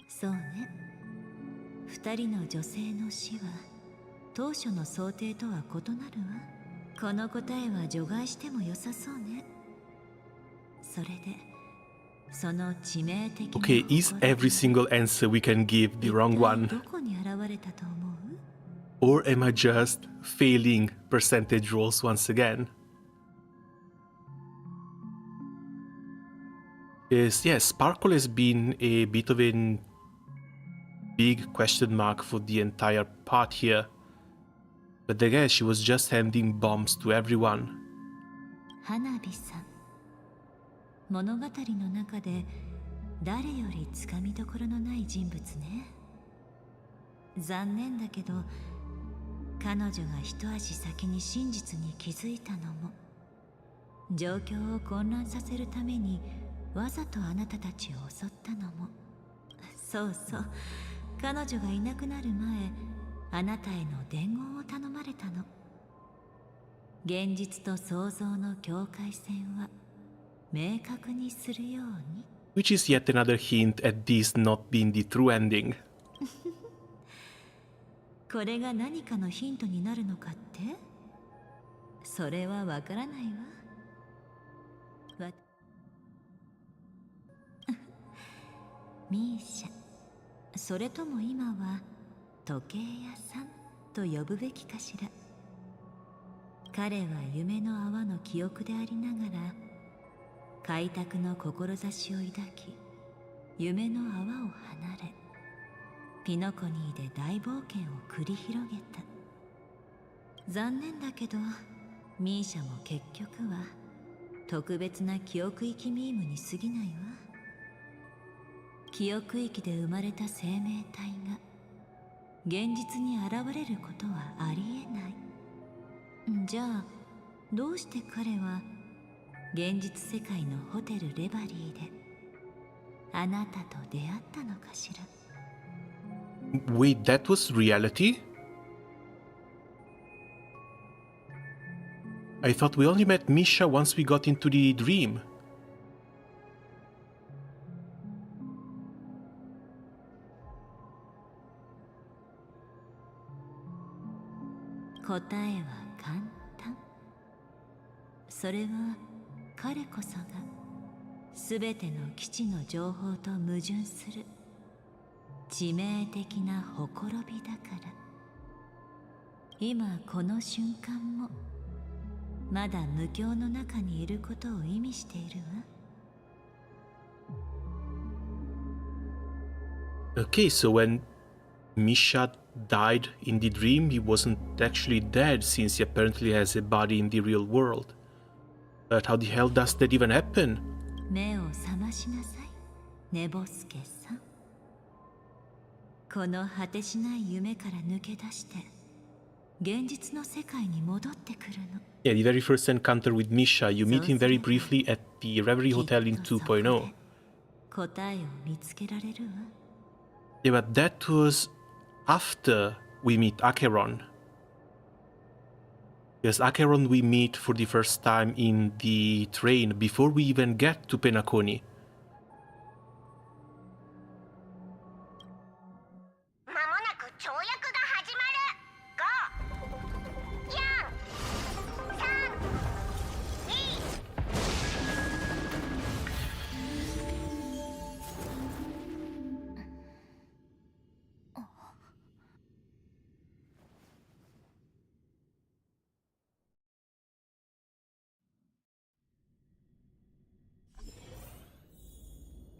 そうね。二人の女性の死は当初の想定とは異なるわ。この答えは除外しても良さそうね。それでその致命的な Okay, is every single answer we can give the wrong ど one? こに現れたと思う Or am I just failing percentage rolls once again? Yes, Sparkle has been a bit of a big question mark for the entire part here. But I guess she was just handing bombs to everyone. 花火さん物語の中で誰よりつかみどころのない人物ね。残念だけど彼女が一足先に真実に気づいたのも状況を混乱させるためにわざとあなたたちを襲ったのもそうそう彼女がいなくなる前あなたへの伝言を頼まれたの。現実と想像の境界線は明確にするように Which is yet another hint at this not being the true ending. これが何かのヒントになるのかってそれはわからないわ。ミーシャそれとも今は時計屋さんと呼ぶべきかしら。彼は夢の泡の記憶でありながら開拓の志を抱き夢の泡を離れピノコニーで大冒険を繰り広げた。残念だけどミーシャも結局は特別な記憶域ミームに過ぎないわ。記憶域で生まれた生命体が現実に現れることはありえない。じゃあどうして彼は現実世界のホテルレバリーであなたと出会ったのかしら。 Wait, that was reality? I thought we only met Misha once we got into the dream. 答えは簡単。それは彼こそが全ての基地の情報と矛盾する致命的なほころびだから。今この瞬間もまだ無境の中にいることを意味しているわ。 Okay, so when Misha died in the dream, he wasn't actually dead since he apparently has a body in the real world. But how the hell does that even happen? 目を覚ましなさい、寝ぼすけさん。この果てしない夢から抜け出して現実の世界に戻ってくるの。 Yeah, the very first encounter with Misha, you meet him very briefly at the Reverie Hotel in 2.0. 答えを見つけられるわ。 Yeah, but that was after we meet Acheron. Because Acheron we meet for the first time in the train before we even get to Penacony. まもなく跳躍が始まる。5、4、3、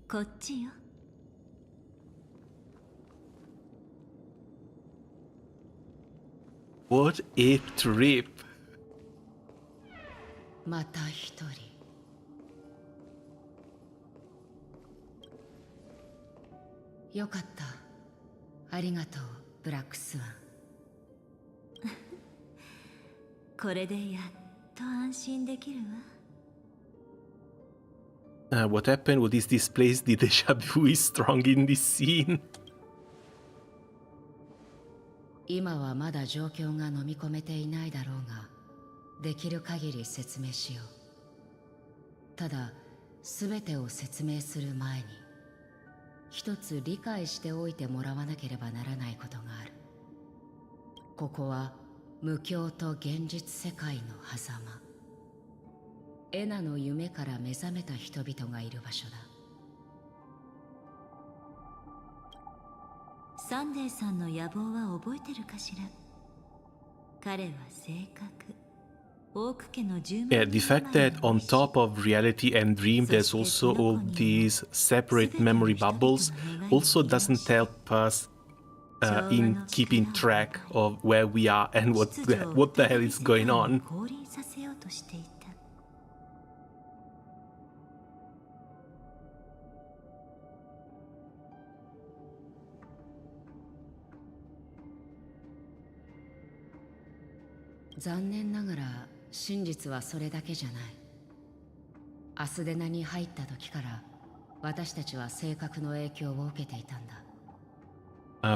こっちよ。What a trip! また一人。よかった。ありがとう、ブラックスワン。これでやっと安心できるわ。What happened? What is this place? The deja vu is strong in this scene. 今はまだ状況が飲み込めていないだろうが、できる限り説明しよう。ただ、すべてを説明する前に、一つ理解しておいてもらわなければならないことがある。ここは無境と現実世界の狭間。エナの夢から目覚めた人々がいる場所だ。サンデーさんの野望は覚えてるかしら。彼は性格、オーク家の住民。Yeah, the fact that on top of reality and dream there's also all these separate memory bubbles also doesn't help us in keeping track of where we are and what the hell is going on. 降臨させようとしていた。残念ながら真実はそれだけじゃない。アスデナに入った時から私たちは性格の影響を受けていたんだ。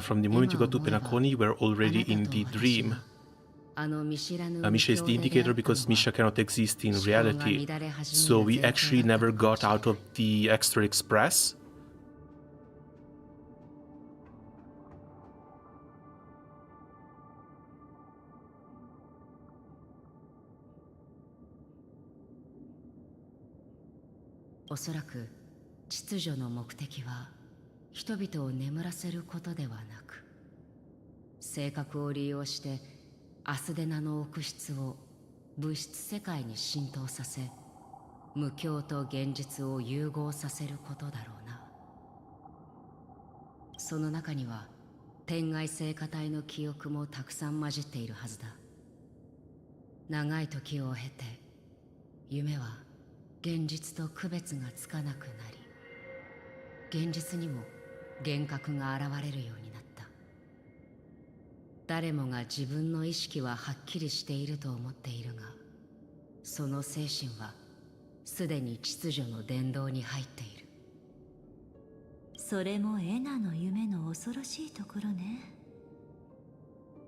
From the moment you got to Penacony, we're already in the dream. Misha is the indicator because Misha cannot exist in reality. So we actually never got out of the Extra Express. おそらく秩序の目的は人々を眠らせることではなく、性格を利用してアスデナの奥室を物質世界に浸透させ、無境と現実を融合させることだろうな。その中には天外聖歌体の記憶もたくさん混じっているはずだ。長い時を経て夢は現実と区別がつかなくなり、現実にも幻覚が現れるようになった。誰もが自分の意識ははっきりしていると思っているが、その精神はすでに秩序の殿堂に入っている。それもエナの夢の恐ろしいところね。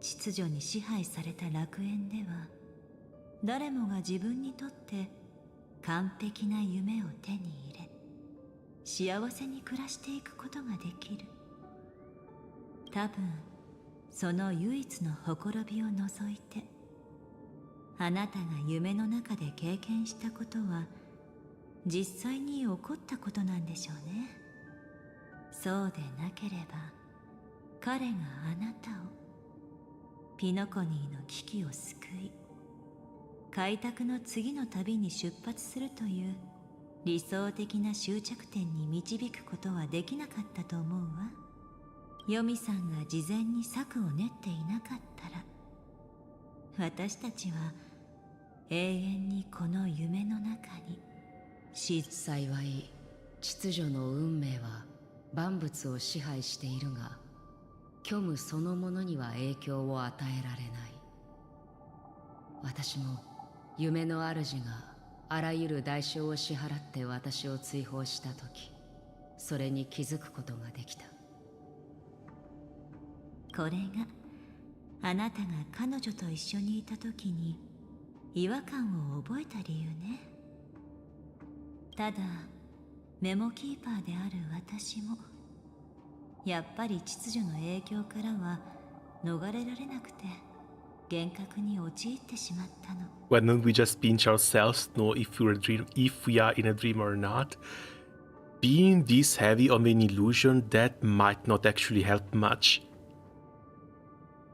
秩序に支配された楽園では、誰もが自分にとって完璧な夢を手に入れ、幸せに暮らしていくことができる。多分その唯一のほころびを除いて、あなたが夢の中で経験したことは実際に起こったことなんでしょうね。そうでなければ彼があなたを、ピノコニーの危機を救い、開拓の次の旅に出発するという理想的な終着点に導くことはできなかったと思うわ。ヨミさんが事前に策を練っていなかったら、私たちは永遠にこの夢の中に幸い秩序の運命は万物を支配しているが、虚無そのものには影響を与えられない。私も夢の主があらゆる代償を支払って私を追放したとき、それに気づくことができた。これがあなたが彼女と一緒にいた時に違和感を覚えた理由ね。ただメモキーパーである私も、やっぱり秩序の影響からは逃れられなくて幻覚に陥ってしまったの。 Why don't we just pinch ourselves, know if we are in a dream or not? Being this heavy on an illusion, that might not actually help much.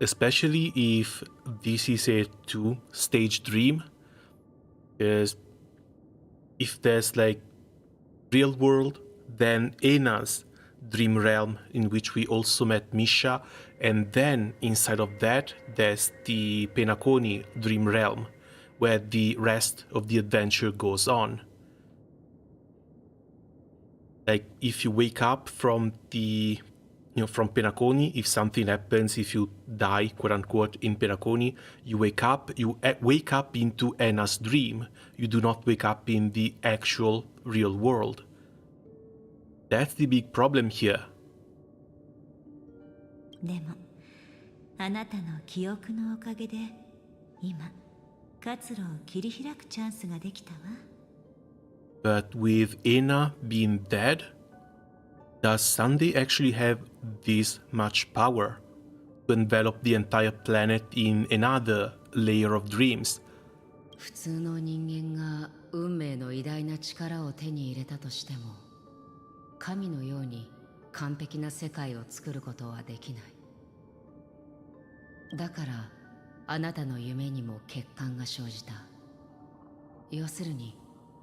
Especially if this is a two-stage dream. Because if there's like real world, then Ena's dream realm in which we also met Misha, and then inside of that there's the Penacony dream realm where the rest of the adventure goes on. Like if you wake up from from Penacony, if something happens, if you die, quote unquote, in Penacony, you wake up into Anna's dream. You do not wake up in the actual real world. That's the big problem here. でもあなたの記憶のおかげで今活路を切り開くチャンスができたわ。 But with Anna being dead, does Sunday actually have this much power to envelop the entire planet in another layer of dreams? 普通の人間が運命の偉大な力を手に入れたとしても、神のように完璧な世界を作ることはできない。だからあなたの夢にも欠陥が生じた。要するに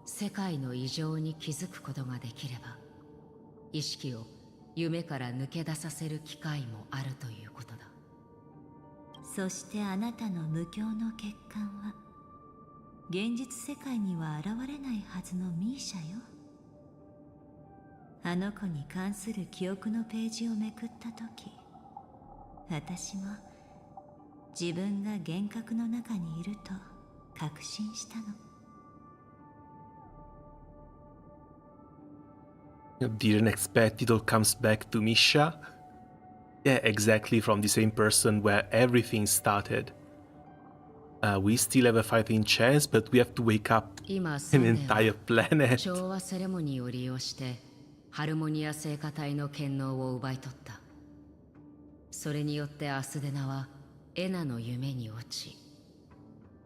世界の異常に気づくことができれば、意識を夢から抜け出させる機会もあるということだ。そしてあなたの無境の欠陥は現実世界には現れないはずのミーシャよ。あの子に関する記憶のページをめくったとき、私も自分が幻覚の中にいると確信したの。Didn't expect it all comes back to Misha? Yeah, exactly, from the same person where everything started. We still have a fighting chance, but we have to wake up 今 an entire planet. 調和セレモニーを利用してハルモニア聖歌隊の権能を奪い取った。それによってアスデナはエナの夢に落ち、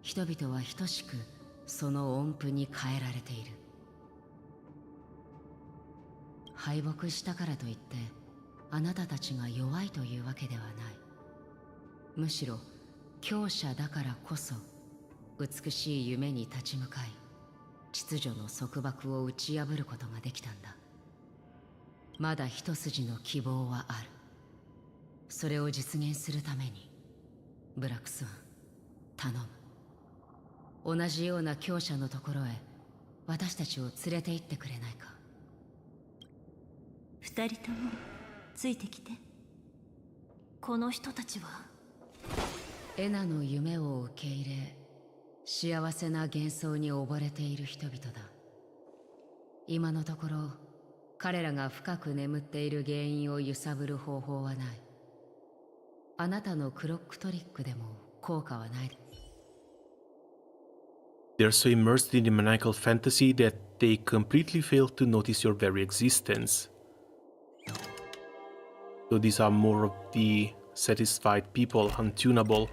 人々は等しくその音符に変えられている。敗北したからといってあなたたちが弱いというわけではない。むしろ強者だからこそ美しい夢に立ち向かい、秩序の束縛を打ち破ることができたんだ。まだ一筋の希望はある。それを実現するためにブラックスワン、頼む。同じような強者のところへ私たちを連れて行ってくれないか。二人ともついてきて。この人たちはエナの夢を受け入れ、幸せな幻想に溺れている人々だ。今のところ、彼らが深く眠っている原因を揺さぶる方法はない。あなたのクロックトリックでも効果はない。They're so immersed in the maniacal fantasy that they completely fail to notice your very existence. So these are more of the satisfied people, untunable.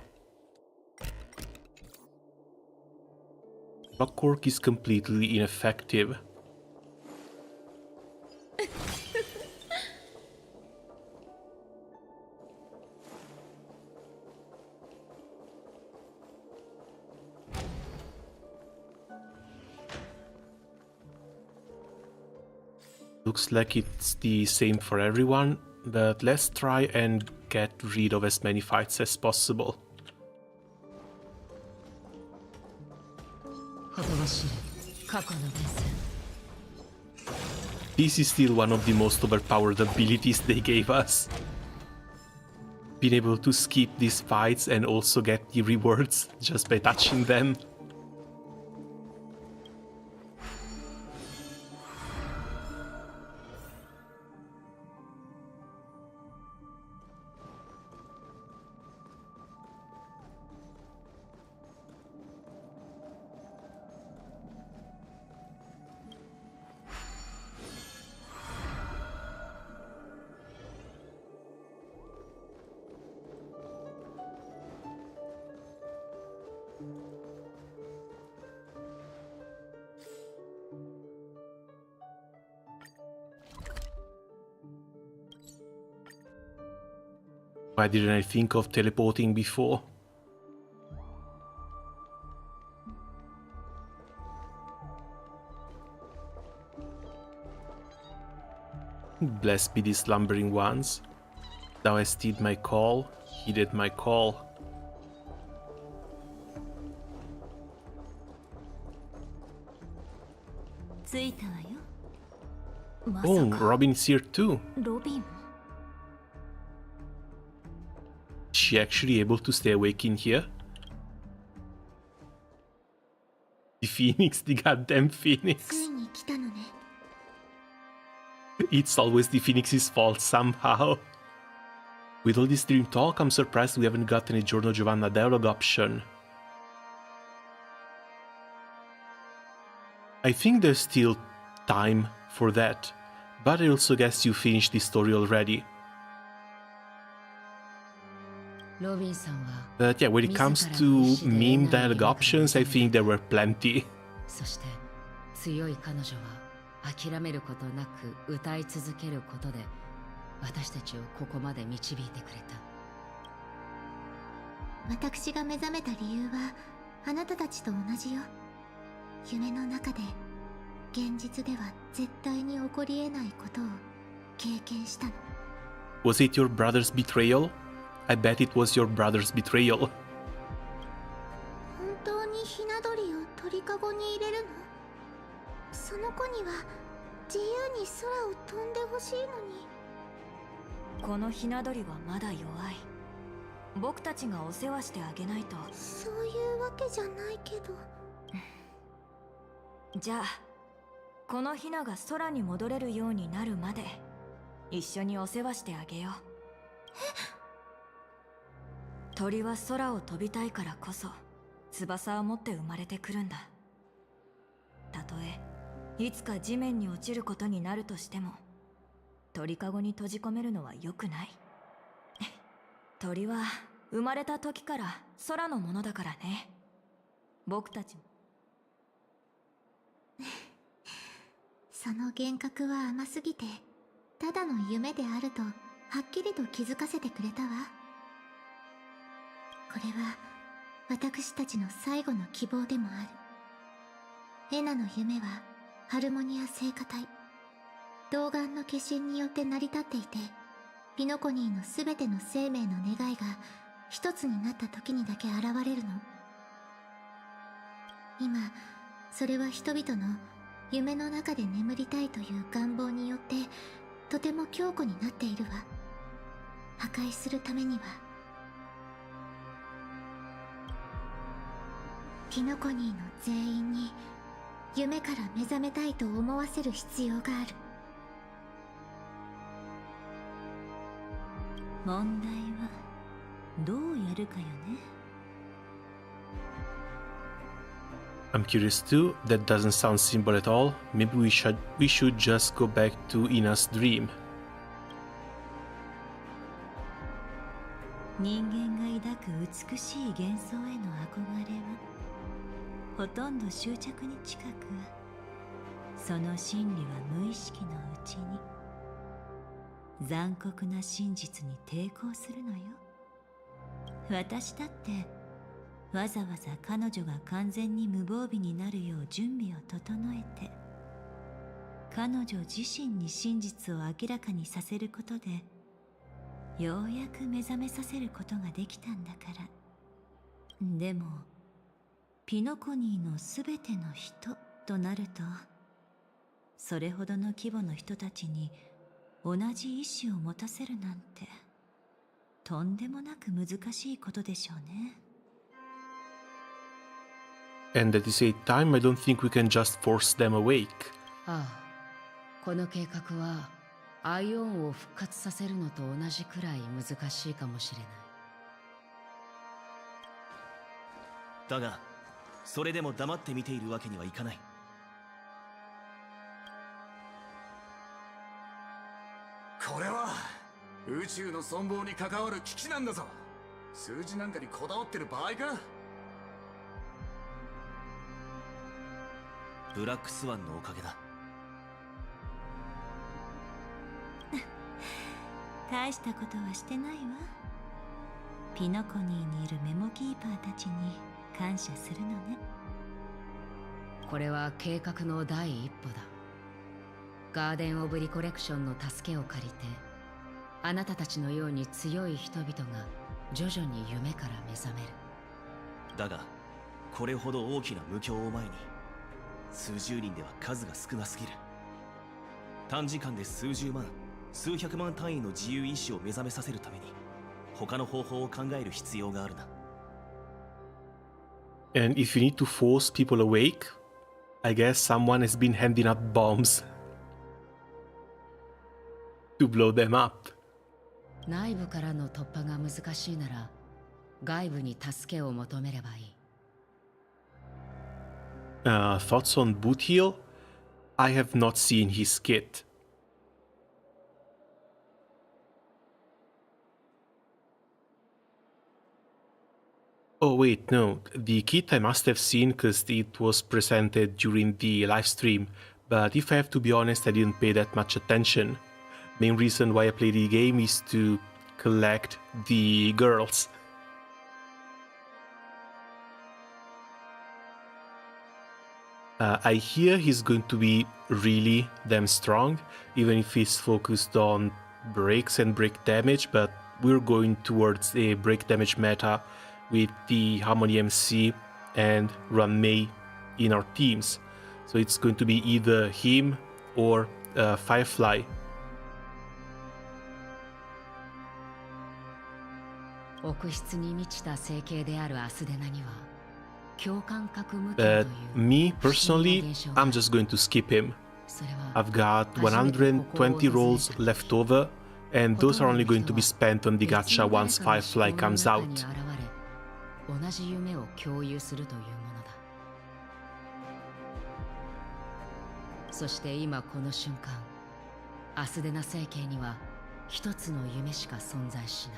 Clockwork is completely ineffective. Looks like it's the same for everyone, but let's try and get rid of as many fights as possible. This is still one of the most overpowered abilities they gave us. Being able to skip these fights and also get the rewards just by touching them. Why didn't I think of teleporting before? Blessed be these slumbering ones. Thou hast heeded my call, heeded my call. Oh, Robin's here too. Is she actually able to stay awake in here? The Phoenix, the goddamn Phoenix. It's always the Phoenix's fault somehow. With all this dream talk, I'm surprised we haven't gotten a Giorno Giovanna dialogue option. I think there's still time for that, but I also guess you finished the story already. But yeah, when it comes to meme dialogue options, I think there were plenty. そして強い彼女は諦めることなく歌い続けることで私たちをここまで導いてくれた。私が目覚めた理由はあなたたちと同じよ。夢の中で現実では絶対に起こり得ないことを経験したの。Was it your brother's betrayal? I bet it was your brother's betrayal. 本当にひな鳥を鳥かごに入れるの？その子には自由に空を飛んでほしいのに。このひな鳥はまだ弱い。僕たちがお世話してあげないと。そういうわけじゃないけど。じゃあこのひなが空に戻れるようになるまで一緒にお世話してあげよう。鳥は空を飛びたいからこそ翼を持って生まれてくるんだ。たとえいつか地面に落ちることになるとしても鳥かごに閉じ込めるのは良くない。鳥は生まれた時から空のものだからね。僕たちも。その幻覚は甘すぎてただの夢であるとはっきりと気づかせてくれたわ。これは私たちの最後の希望でもある。エナの夢はハルモニア聖歌隊童顔の化身によって成り立っていて、ピノコニーのすべての生命の願いが一つになった時にだけ現れるの。今それは人々の夢の中で眠りたいという願望によってとても強固になっているわ。破壊するためにはピノコニーの全員に夢から目覚めたいと思わせる必要がある。問題はどうやるかよね。I'm curious too. That doesn't sound simple at all. Maybe we should just go back to Ina's dream. 人間が抱く美しい幻想への憧れはほとんど執着に近く、その真理は無意識のうちに残酷な真実に抵抗するのよ。私だってわざわざ彼女が完全に無防備になるよう準備を整えて、彼女自身に真実を明らかにさせることでようやく目覚めさせることができたんだから。でもピノコニーのすべての人となると、それほどの規模の人たちに同じ意志を持たせるなんてとんでもなく難しいことでしょうね。And at the same time, I don't think we can just force them awake. ああ、この計画はアイオンを復活させるのと同じくらい難しいかもしれない。だがそれでも黙って見ているわけにはいかない。これは宇宙の存亡に関わる危機なんだぞ。数字なんかにこだわってる場合か。ブラックスワンのおかげだ。大したことはしてないわ。ピノコニーにいるメモキーパーたちに感謝するのね。これは計画の第一歩だ。ガーデン・オブ・リコレクションの助けを借りて、あなたたちのように強い人々が徐々に夢から目覚める。だがこれほど大きな無境を前に数十人では数が少なすぎる。短時間で数十万数百万単位の自由意志を目覚めさせるために他の方法を考える必要があるな。And if you need to force people awake, I guess someone has been handing out bombs to blow them up. 内部からの突破が難しいなら外部に助けを求めればいい。Thoughts on Bootheel? I have not seen his kit. Oh wait, no. The kit I must have seen because it was presented during the live stream, but if I have to be honest, I didn't pay that much attention. Main reason why I play the game is to collect the girls. I hear he's going to be really damn strong, even if he's focused on breaks and break damage, but we're going towards a break damage meta with the Harmony MC and Run Mei in our teams. So it's going to be either him or Firefly. 奥室に満ちた整形であるアスデナには共感覚無 But me personally, I'm just going to skip him. I've got 120 rolls left over, and those are only going to be spent on the gacha once Firefly comes out. 同じ夢を共有するというものだ。そして今この瞬間、アスデナ星系には一つの夢しか存在しない。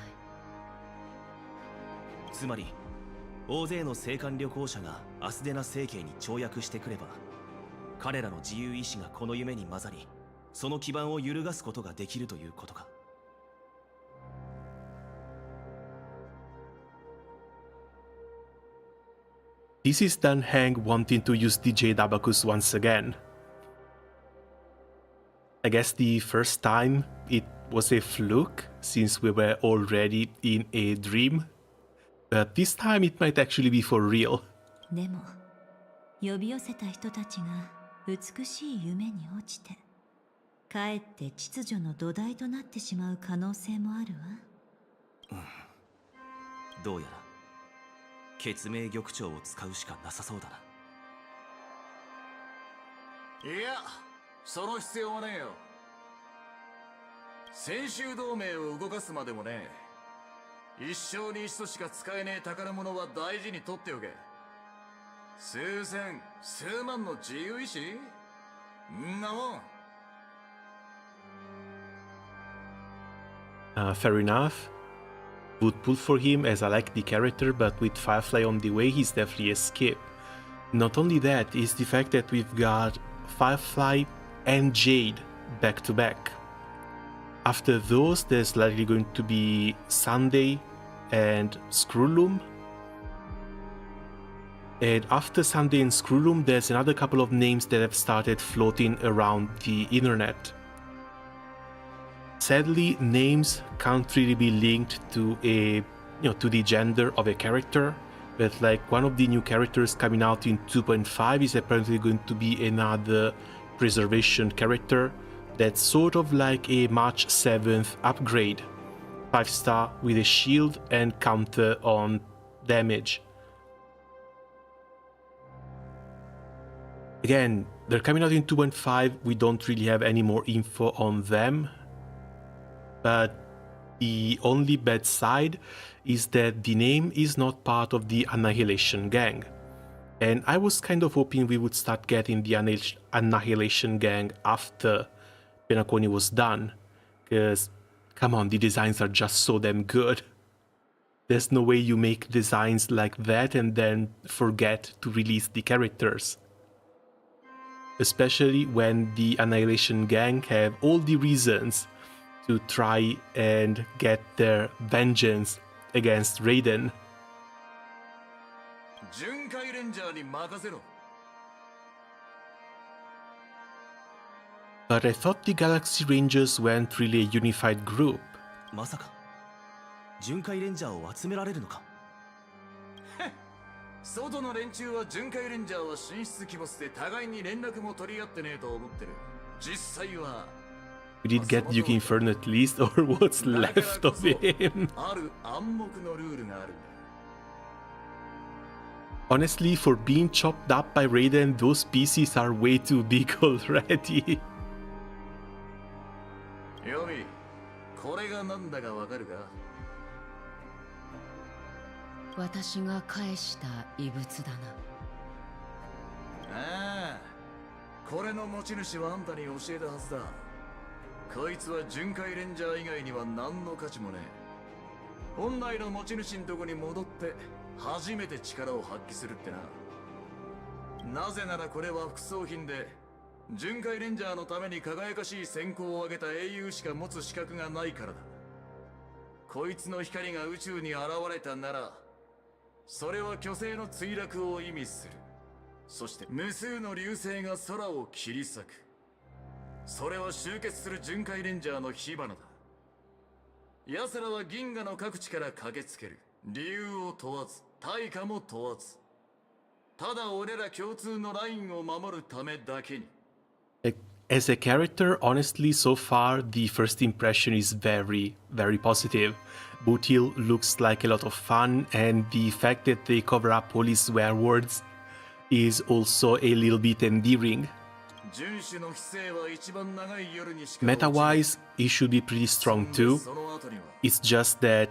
つまり大勢の青函旅行者がアスデナ星系に跳躍してくれば、彼らの自由意志がこの夢に混ざり、その基盤を揺るがすことができるということか。This is Dan Heng wanting to use DJ Dabacus once again. I guess the first time it was a fluke, since we were already in a dream. But this time it might actually be for real. でも呼び寄せた人たちが美しい夢に落ちてかえって秩序の土台となってしまう可能性もあるわ。どうやら血明玉蝶を使うしかなさそうだな。いや、その必要はねえよ。先週同盟を動かすまでもねえ。一生に一度しか使えねえ宝物は大事に取っておけ。数千、数万の自由意志んなもん。Fair enough. Would pull for him as I like the character, but with Firefly on the way, he's definitely a skip. Not only that, is the fact that we've got Firefly and Jade back to back. After those, there's likely going to be Sunday and Screwloom. And after Sunday and Screwloom, there's another couple of names that have started floating around the internet. Sadly, names can't really be linked to to the gender of a character, but like one of the new characters coming out in 2.5 is apparently going to be another preservation character that's sort of like a March 7th upgrade. 5-star with a shield and counter on damage. Again, they're coming out in 2.5, we don't really have any more info on them. But the only bad side is that the name is not part of the Annihilation Gang. And I was kind of hoping we would start getting the Annihilation Gang after Penacony was done. Because, come on, the designs are just so damn good. There's no way you make designs like that and then forget to release the characters. Especially when the Annihilation Gang have all the reasons to try and get their vengeance against Raiden. But I thought the Galaxy Rangers weren't really a unified group. まさか巡回レンジャーを集められるのか。外の連中は巡回レンジャーは神出鬼没で互いに連絡も取り合ってねえと思ってる。実際は We did get Yuki Inferno at least, or what's left of him. Honestly, for being chopped up by Raiden, those pieces are way too big already. ヨミ、これがなんだかわかるか？私が返した遺物だな。ああ、これの持ち主はあんたに教えたはずだ。こいつは巡回レンジャー以外には何の価値もねえ。本来の持ち主のとこに戻って初めて力を発揮するってな。なぜならこれは副葬品で、巡回レンジャーのために輝かしい戦功を挙げた英雄しか持つ資格がないからだ。こいつの光が宇宙に現れたなら、それは巨星の墜落を意味する。そして無数の流星が空を切り裂く。それは集結する巡回レンジャーの火花だ。奴らは銀河の各地から駆けつける。理由を問わず、対価も問わず。ただ俺ら共通のラインを守るためだけに。As a character, honestly, so far, the first impression is very, very positive. Bootil looks like a lot of fun, and the fact that they cover up all his swear words is also a little bit endearing. Meta-wise, he should be pretty strong too. It's just that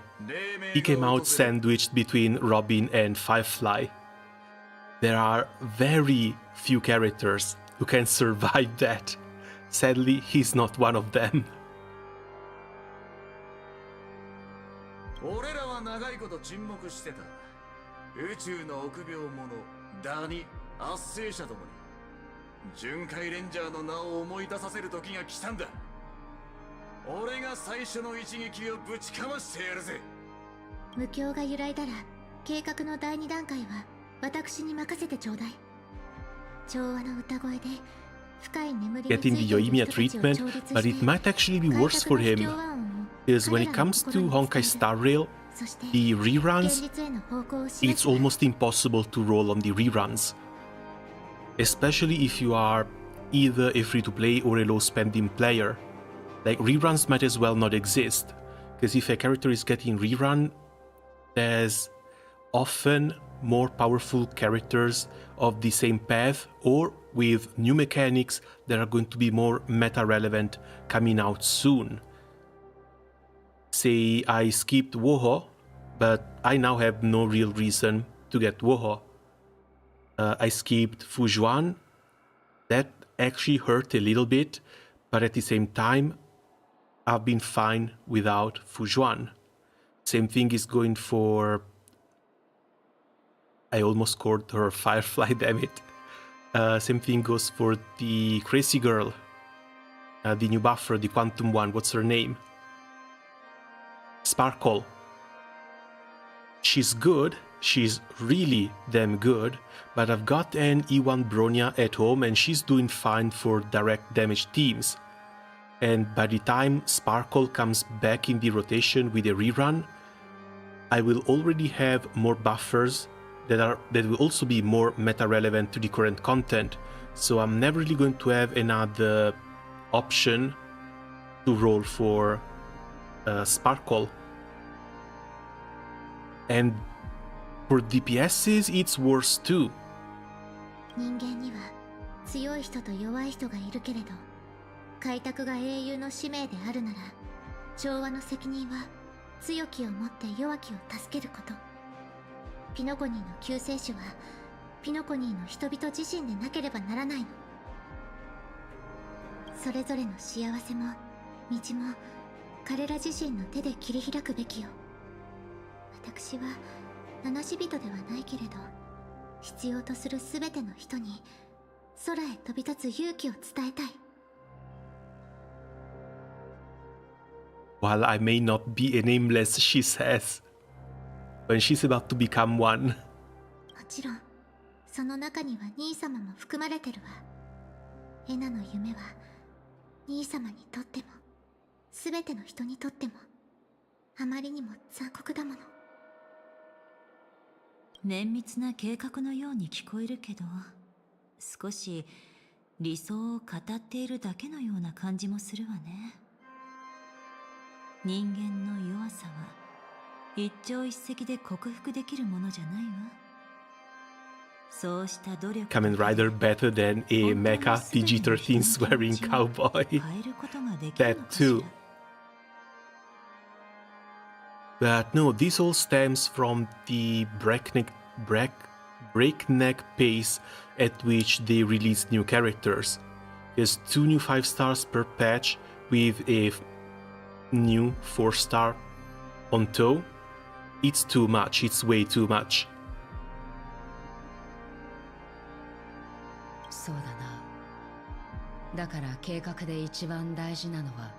he came out sandwiched between Robin and Firefly. There are very few characters who can survive that. Sadly, he's not one of them. 俺らは長いこと沈黙してた。宇宙の臆病者、ダニ、圧星者ともに巡回レンジャーの名を思い出させる時が来たんだ。俺が最初の一撃をぶちかましてやるぜ。無境が揺らいだら計画の第2段階は私に任せてちょうだい。調和の歌声で Getting the Yoimiya treatment, but it might actually be worse for him, because when it comes to Honkai Star Rail, the reruns, it's almost impossible to roll on the reruns. Especially if you are either a free-to-play or a low-spending player. Like, reruns might as well not exist, because if a character is getting rerun, there's often more powerful characters of the same path, or with new mechanics that are going to be more meta-relevant coming out soon. Say I skipped Woho, but I now have no real reason to get Woho. I skipped Fujuan. That actually hurt a little bit, but at the same time, I've been fine without Fujuan. Same thing is going for... I almost called her Firefly, damn it. Same thing goes for the Crazy Girl, the new buffer, the Quantum one, what's her name? Sparkle. She's good, she's really damn good, but I've got an E1 Bronya at home and she's doing fine for direct damage teams. And by the time Sparkle comes back in the rotation with a rerun, I will already have more buffers that will also be more meta-relevant to the current content. So I'm never really going to have another option to roll for Sparkle. And for DPSs, it's worse too. 人間には強い人と弱い人がいるけれど、開拓が英雄の使命であるなら、調和の責任は強きをもって弱きを助けること。ピノコニーの救世主はピノコニーの人々自身でなければならないの。それぞれの幸せも道も彼ら自身の手で切り開くべきよ。私は七死人ではないけれど、必要とするすべての人に空へ飛び立つ勇気を伝えたい。While I may not be a nameless, she says, when she's about to become one. もちろん、その中には兄様も含まれてるわ。エナの夢は、兄様にとっても、すべての人にとっても、あまりにも残酷だもの。綿密な計画のように聞こえるけど、少し理想を語っているだけのような感じもするわね。人間の弱さは一朝一夕で克服できるものじゃないわ。そうした努力 Kamen Rider better than a mecha PG-13 swearing cowboy. That too. But no, this all stems from the breakneck pace at which they release new characters. There's 2 new 5 stars per patch with a new 4-star on toe. It's too much, it's way too much. そうだな。だから計画で一番大事なのは、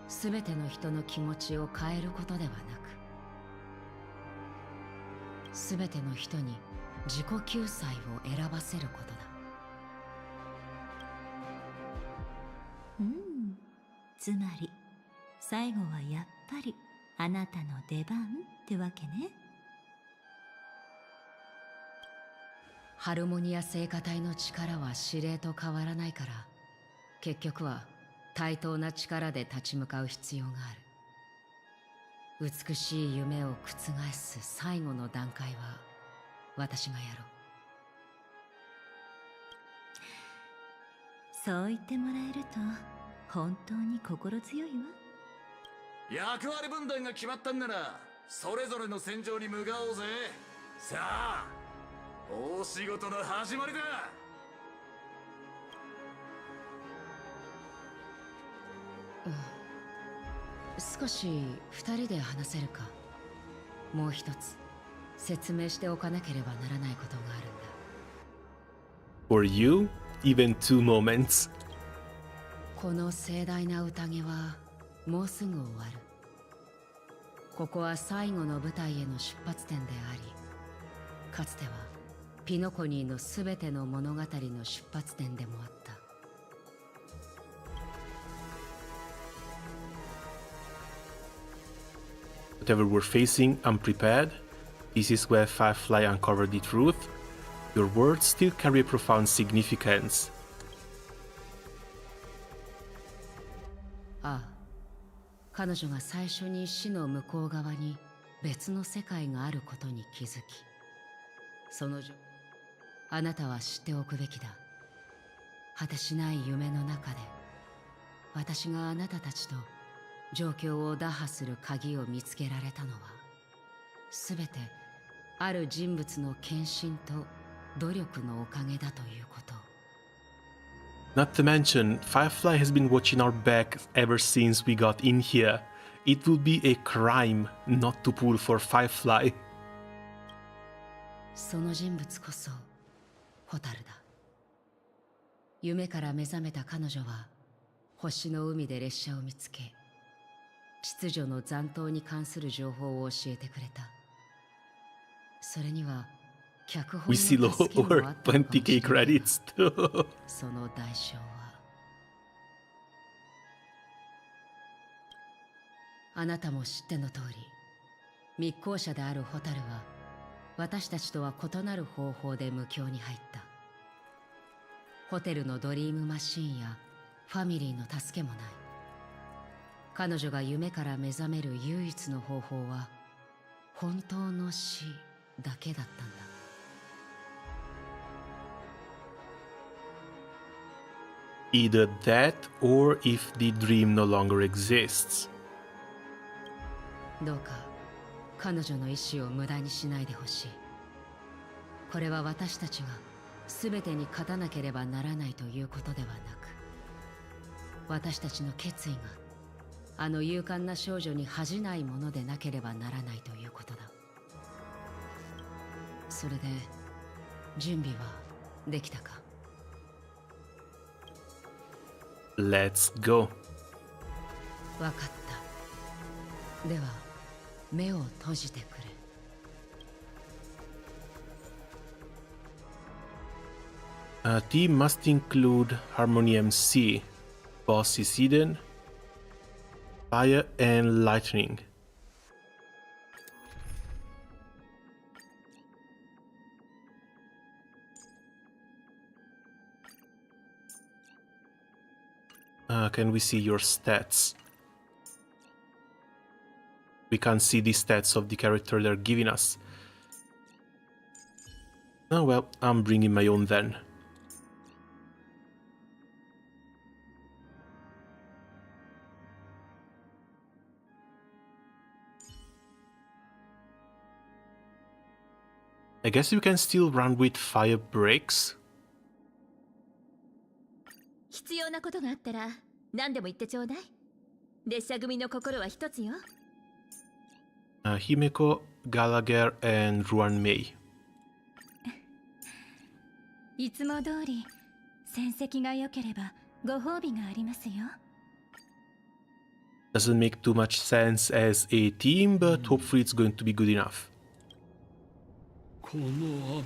すべての人の気持ちを変えることではなく、すべての人に自己救済を選ばせることだ。つまり最後はやっぱりあなたの出番ってわけね。ハルモニア聖歌隊の力は指令と変わらないから、結局は対等な力で立ち向かう必要がある。美しい夢を覆す最後の段階は私がやろう。そう言ってもらえると本当に心強いわ。役割分担が決まったんならそれぞれの戦場に向かおうぜ。さあ、大仕事の始まりだ。少し二人で話せるか。もう一つ説明しておかなければならないことがあるんだ。For you, even 2 moments. この盛大な宴はもうすぐ終わる。ここは最後の舞台への出発点であり、かつてはピノコニーのすべての物語の出発点でもあった。Whatever we're facing, I'm prepared. This is where Firefly uncovered the truth. Your words still carry a profound significance. ああ、彼女が最初に死の向こう側に別の世界があることに気づき、そのあなたは知っておくべきだ。果てしない夢の中で私があなたたちと状況を打破する鍵を見つけられたのは、すべてある人物の献身と努力のおかげだということ。Not to mention, Firefly has been watching our back ever since we got in here. It would be a crime not to pull for Firefly. その人物こそホタルだ。夢から目覚めた彼女は星の海で列車を見つけ、秩序の残党に関する情報を教えてくれた。それには脚本の We still 助けもあ over ったのかもしれ 20k ない。 credits too. その代償は、あなたも知っての通り、密航者であるホタルは私たちとは異なる方法で無境に入った。ホテルのドリームマシーンやファミリーの助けもない。彼女が夢から目覚める唯一の方法は本当の死だけだったんだ。Either that or if the dream no longer exists. どうか彼女の意志を無駄にしないでほしい。これは私たちが全てに勝たなければならないということではなく、私たちの決意があの勇敢な少女に恥じないものでなければならないということだ。それで準備はできたか？ Let's go. わかった。では目を閉じてくれ。Team must include Harmony MC, Boss is hidden, Fire and Lightning. Can we see your stats? We can't see the stats of the character they're giving us. Oh well, I'm bringing my own then. I guess you can still run with fire breaks. 必要なことがあったら何でも言ってちょうだい。列車組の心は一つよ。Himeko, Gallagher, and Ruan Mei. いつも通り戦績が良ければご褒美がありますよ。 Doesn't make too much sense as a team, but hopefully it's going to be good enough. この雨は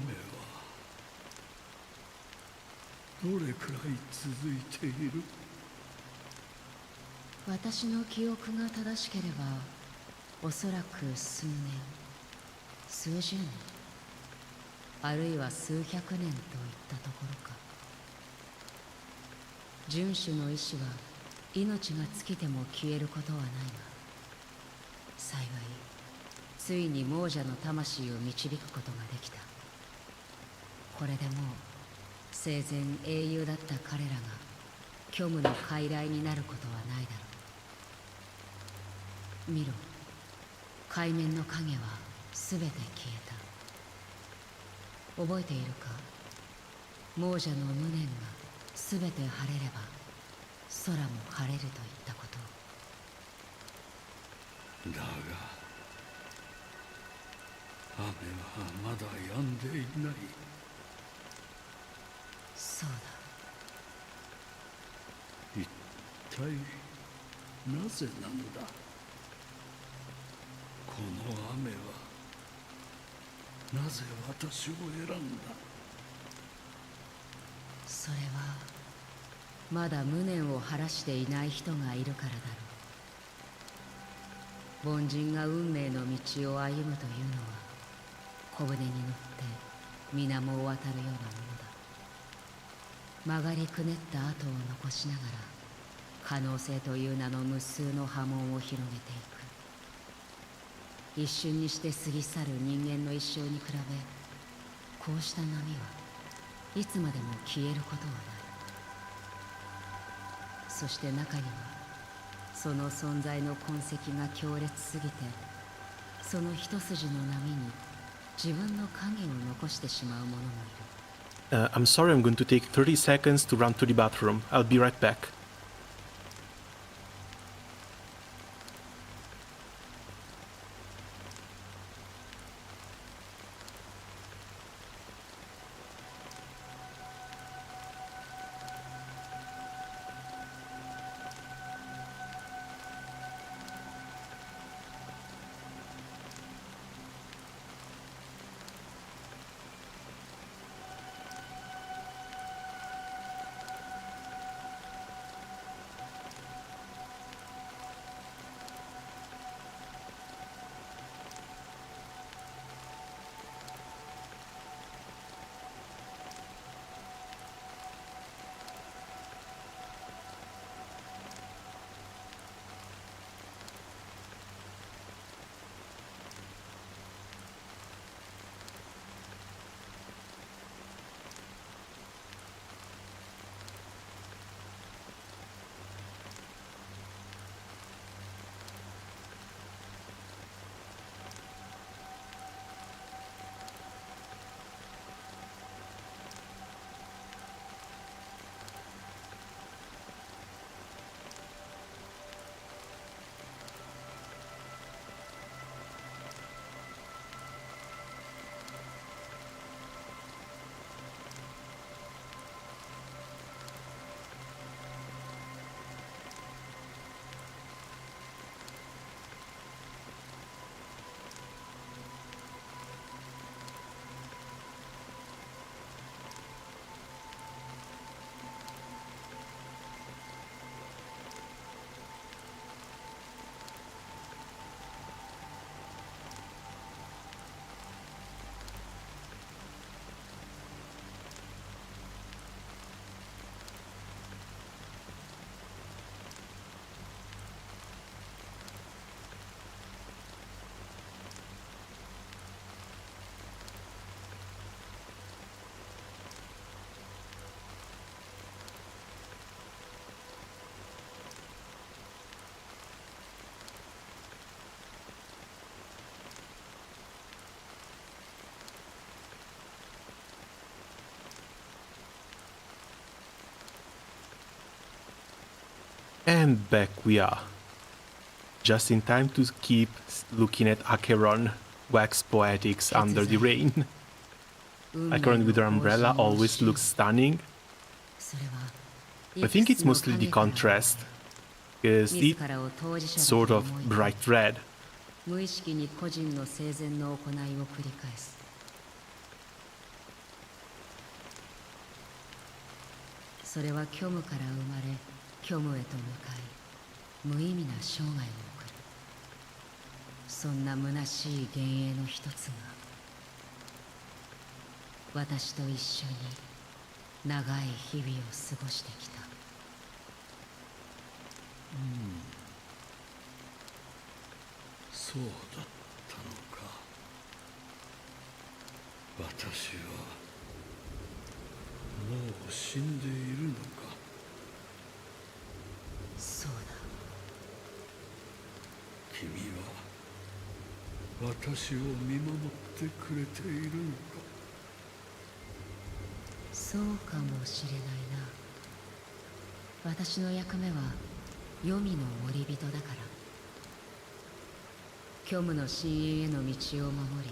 どれくらい続いている？私の記憶が正しければおそらく数年、数十年、あるいは数百年といったところか。遵守の意志は命が尽きても消えることはないが、幸いついに亡者の魂を導くことができた。これでもう生前英雄だった彼らが虚無の傀儡になることはないだろう。見ろ、海面の影は全て消えた。覚えているか？亡者の無念が全て晴れれば空も晴れるといったこと。だが雨はまだ止んでいない。そうだ。一体なぜなんだ？この雨はなぜ私を選んだ？それはまだ無念を晴らしていない人がいるからだろう。凡人が運命の道を歩むというのは小舟に乗って水面を渡るようなものだ。曲がりくねった跡を残しながら可能性という名の無数の波紋を広げていく。一瞬にして過ぎ去る人間の一生に比べ、こうした波はいつまでも消えることはない。そして中にはその存在の痕跡が強烈すぎて、その一筋の波に自分の影を残してしまう者もいる。I'm sorry, I'm going to take 30 seconds to run to the bathroom. I'll be right back. And back we are. Just in time to keep looking at Acheron wax poetics under the rain. Acheron with her umbrella always looks stunning. I think it's mostly the contrast, because it's sort of bright red. 無意識に個人の生前の行いを繰り返す。それは虚無から生まれ、虚無へと向かい、無意味な生涯を送る。そんな虚しい幻影の一つが、私と一緒に長い日々を過ごしてきた。そうだったのか。私はもう死んでいるのか。そうだ。君は私を見守ってくれているのか。そうかもしれないな。私の役目は黄泉の森人だから。虚無の深淵への道を守り、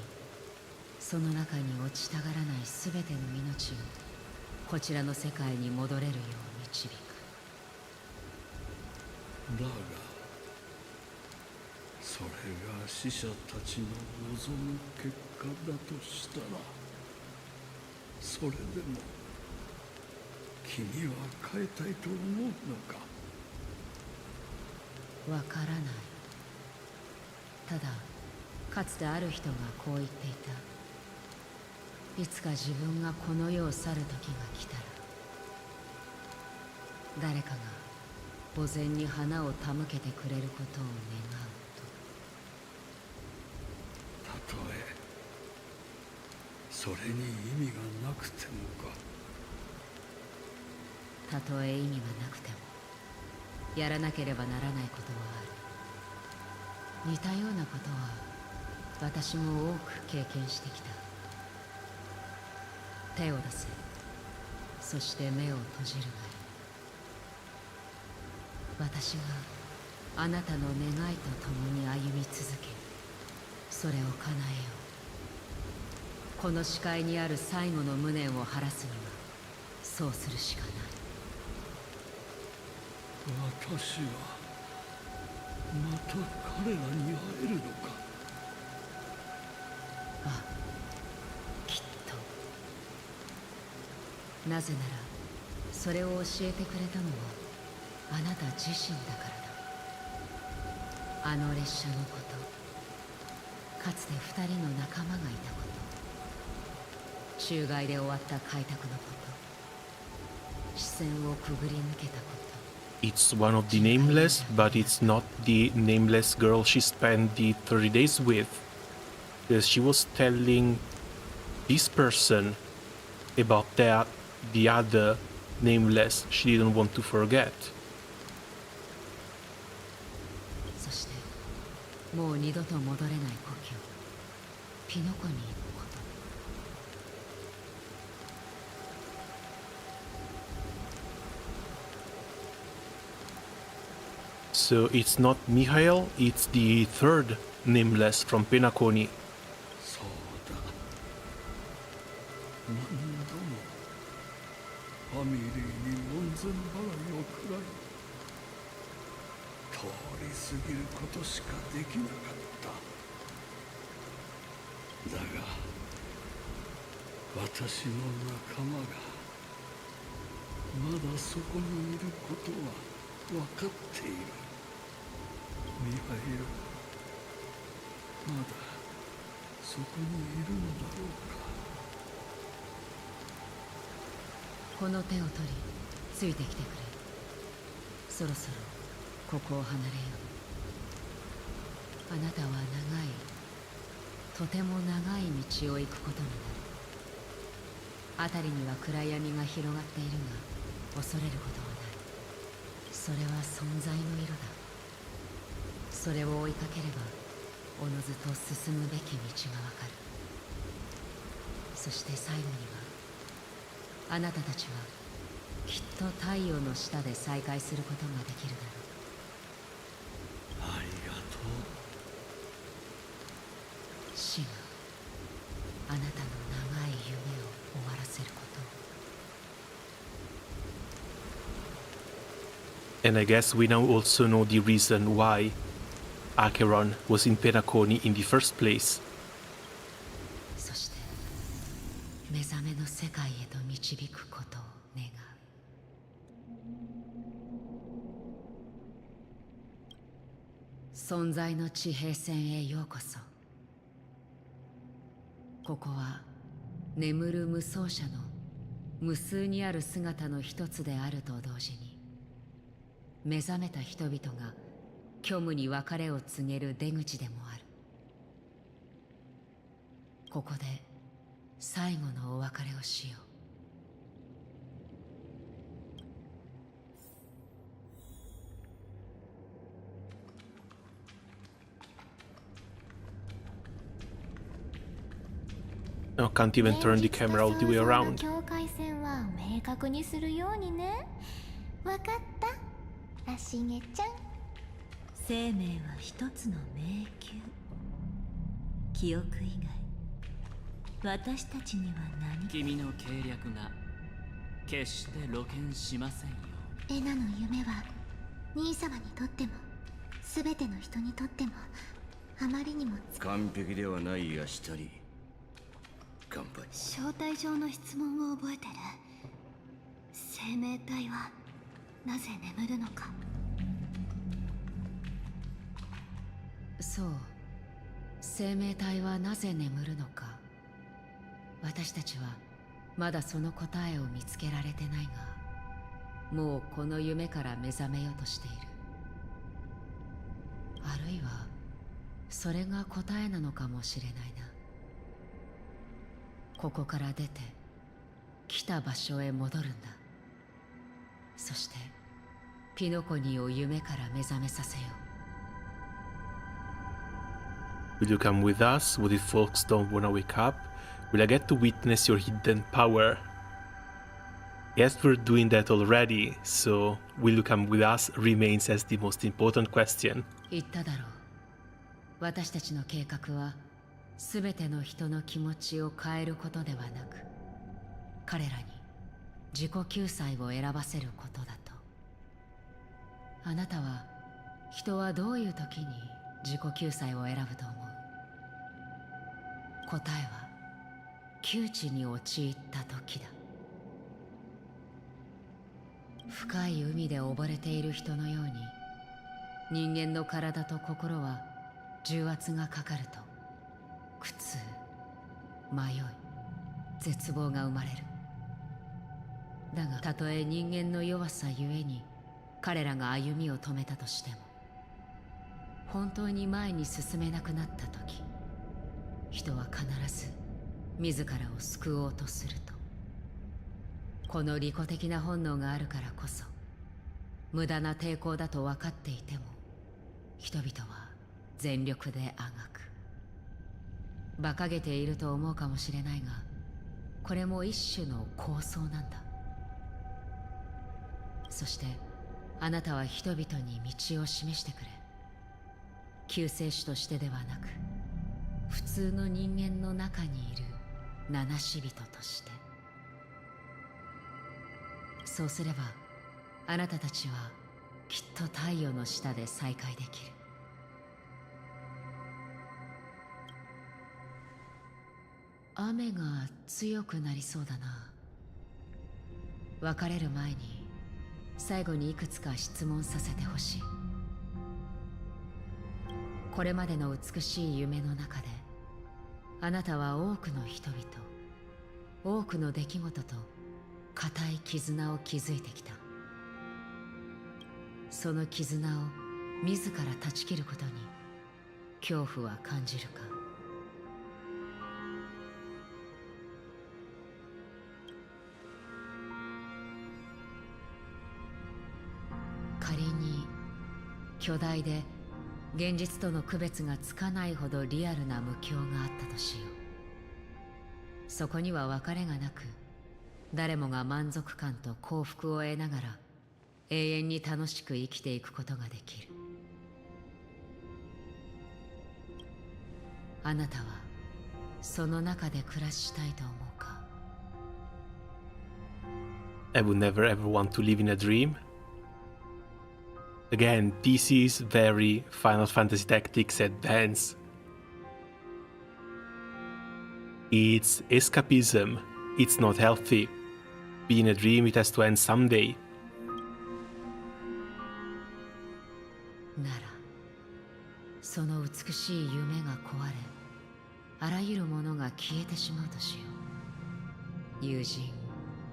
その中に落ちたがらないすべての命をこちらの世界に戻れるよう導く。だがそれが死者たちの望む結果だとしたら、それでも君は変えたいと思うのか。わからない。ただ、かつてある人がこう言っていた。いつか自分がこの世を去る時が来たら、誰かが墓前に花を手向けてくれることを願うと。たとえそそれに意味がなくてもか。たとえ意味がなくてもやらなければならないことはある。似たようなことは私も多く経験してきた。手を出せ、そして目を閉じるがいい。私があなたの願いと共に歩み続け、それを叶えよう。この視界にある最後の無念を晴らすにはそうするしかない。私はまた彼らに会えるのか。ああ、きっと。なぜならそれを教えてくれたのはあなた自身だからだ。あの列車のこと、かつて二人の仲間がいたこと、中害で終わった開拓のこと、視線をくぐり抜けたこと。It's one of the nameless, but it's not the nameless girl she spent the 30 days with. Because she was telling this person about that, the other nameless she didn't want to forget. そしてもう二度と戻れない故郷、ピノコニーのこと。So it's not Mihail, it's the third nameless from Penacony. そうだ。何度もファミリーに門前払いを食らい、通り過ぎることしかできなかった。だが私の仲間がまだそこにいることは分かっている。ミハイル、まだそこにいるのだろうか。この手を取りついてきてくれ。そろそろここを離れよう。あなたは長い、とても長い道を行くことになる。辺りには暗闇が広がっているが恐れることはない。それは存在の色だ。それを追いかければおのずと進むべき道がわかる。そして最後にはあなたたちはきっと太陽の下で再会することができるだろう。ありがとう。死があなたの長い夢を終わらせること。 And I guess we now also know the reason why Acheron was in Penacony in the first place. そして目覚めの世界へと導くことを願う。存在の地平線へようこそ。ここは眠る無双者の無数にある姿の一つであると同時に、目覚めた人々が虚無に別れを告げる出口でもある。ここで最後のお別れをしよう。Now can't even turn the camera all the way around. 境界線は明確にするようにね。わかった足毛ちゃん。生命は一つの迷宮。記憶以外私たちには何。君の計略が決して露見しませんよ。エナの夢は兄様にとっても全ての人にとってもあまりにも完璧ではないがしたり。乾杯。招待状の質問を覚えてる。生命体はなぜ眠るのか。そう、生命体はなぜ眠るのか。私たちはまだその答えを見つけられてないが、もうこの夢から目覚めようとしている。あるいはそれが答えなのかもしれないな。ここから出て来た場所へ戻るんだ。そしてピノコニーを夢から目覚めさせよう。 Will you come with us? What if folks don't wanna wake up? Will I get to witness your hidden power? Yes, we're doing that already, so will you come with us remains as the most important question. 言っただろう。私たちの計画は全ての人の気持ちを変えることではなく、彼らに自己救済を選ばせることだと。あなたは人はどういう時に自己救済を選ぶと思う？答えは窮地に陥った時だ。深い海で溺れている人のように、人間の体と心は重圧がかかると苦痛、迷い、絶望が生まれる。だがたとえ人間の弱さゆえに彼らが歩みを止めたとしても、本当に前に進めなくなった時、人は必ず自らを救おうとすると。この利己的な本能があるからこそ、無駄な抵抗だと分かっていても人々は全力であがく。馬鹿げていると思うかもしれないが、これも一種の構想なんだ。そしてあなたは人々に道を示してくれ。救世主としてではなく、普通の人間の中にいる七死人として。そうすればあなたたちはきっと太陽の下で再会できる。雨が強くなりそうだな。別れる前に最後にいくつか質問させてほしい。これまでの美しい夢の中で、あなたは多くの人々、多くの出来事と固い絆を築いてきた。その絆を自ら断ち切ることに恐怖は感じるか？仮に巨大で現実との区別がつかないほどリアルな無境があったとしよう。そこには別れがなく、誰もが満足感と幸福を得ながら永遠に楽しく生きていくことができる。あなたはその中で暮らしたいと思うか？ I would never ever want to live in a dream. Again, this is very Final Fantasy Tactics Advance. It's escapism. It's not healthy. Being a dream, it has to end someday. なら、その美しい夢が壊れ、あらゆるものが消えてしまうとしよう。友人、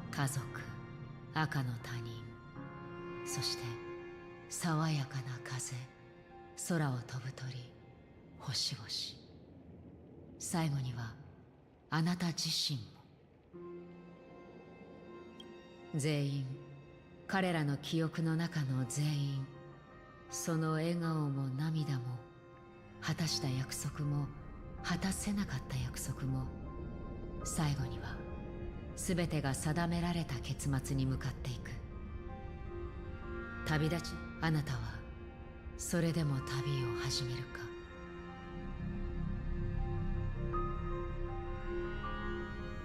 家族、赤の他人、そして爽やかな風、空を飛ぶ鳥、星々。最後にはあなた自身も。全員、彼らの記憶の中の全員、その笑顔も涙も、果たした約束も果たせなかった約束も、最後には全てが定められた結末に向かっていく。旅立ち、あなたはそれでも旅を始めるか？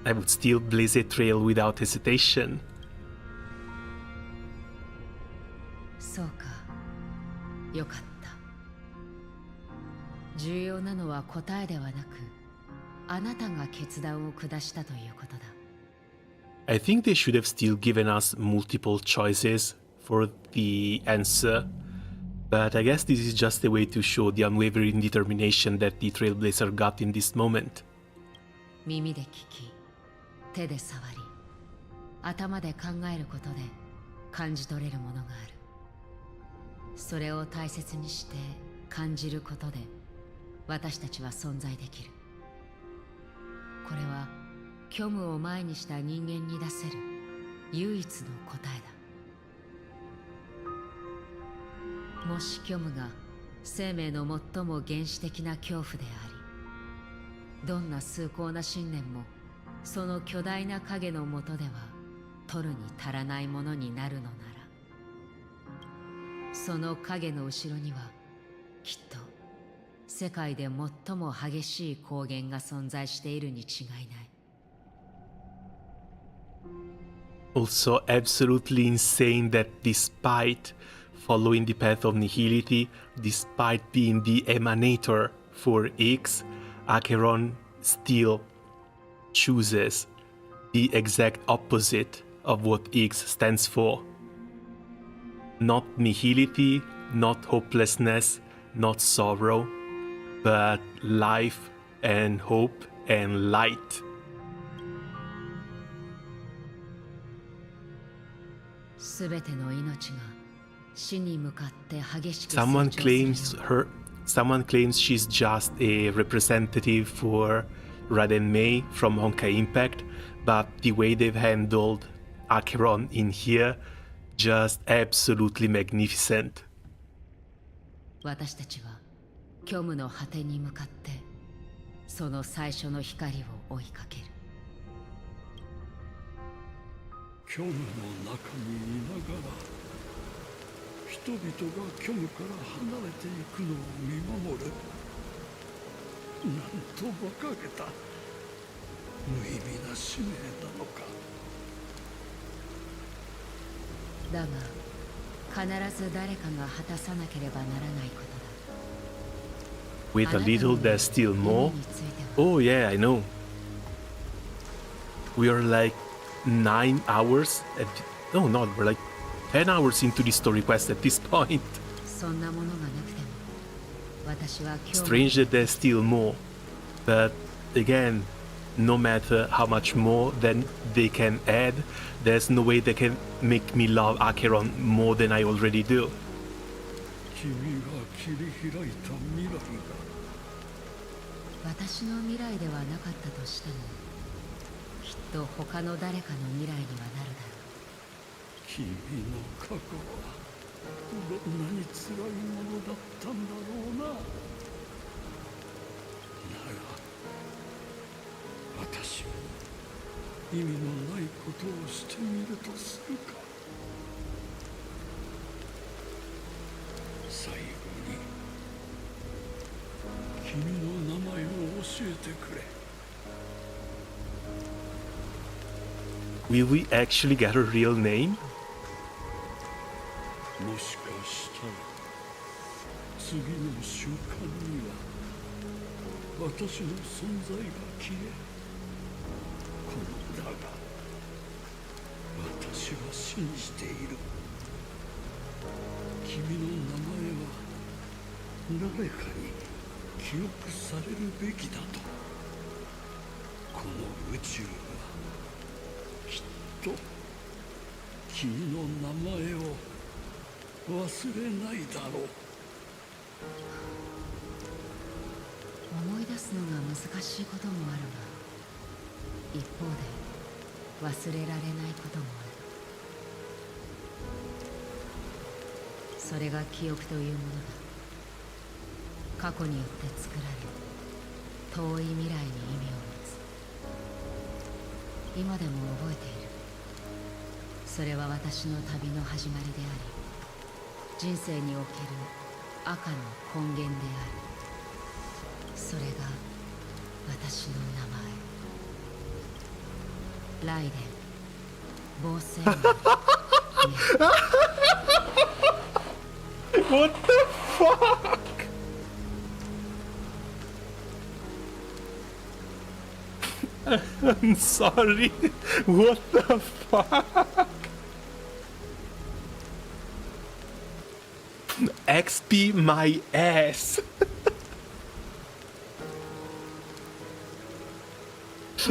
I would still blaze a trail without hesitation. そうか、よかった。重要なのは答えではなく、あなたが決断を下したということだ。I think they should have still given us multiple choices for the answer, but I guess this is just a way to show the unwavering determination that the Trailblazer got in this moment. 耳で聞き、手で触り、頭で考えることで感じ取れるものがある。それを大切にして感じることで私たちは存在できる。これは虚無を前にした人間に出せる唯一の答えだ。もし虚無が生命の最も原始的な恐怖であり、どんな崇高な信念もその巨大な影の下では取るに足らないものになるのなら、その影の後ろにはきっと世界で最も激しい光源が存在しているに違いない。 Also absolutely insane that despite following the path of nihility, despite being the emanator for X, Acheron still chooses the exact opposite of what X stands for. Not nihility, not hopelessness, not sorrow, but life and hope and light. Someone claims she's just a representative for Raiden Mei from Honkai Impact, but the way they've handled Acheron in here, just absolutely magnificent. 私たちは虚無の果てに向かってその最初の光を追いかける。虚無の中にいながら人々が虚無から離れていくのを見守る。なんと馬鹿げた無意味な使命なのか。だが必ず誰かが果たさなければならないことだ。 With a little, there's still more. Oh yeah, I know. We are like 9 hours at no, not we're like 10 hours into the story quest at this point. Strange that there's still more, but again, no matter how much more then they can add, there's no way they can make me love Acheron more than I already do. 君が切り開いた未来が私の未来ではなかったとしてもきっと他の誰かの未来にはなるだろう。君の過去はどんなに辛いものだったんだろうな。なら私も意味のないことをしてみるとするか。最後に君の名前を教えてくれ。 Will we actually get a real name? もしかしたら次の瞬間には私の存在が消え、このだが私は信じている。君の名前は誰かに記憶されるべきだと。この宇宙はきっと君の名前を忘れないだろう。思い出すのが難しいこともあるが、一方で忘れられないこともある。それが記憶というものだ。過去によって作られ、遠い未来に意味を持つ。今でも覚えている。それは私の旅の始まりであり、人生における赤の根源である。それが私の名前。ライデン、防戦。What the fuck? I'm sorry. What the fuck? XP my ass.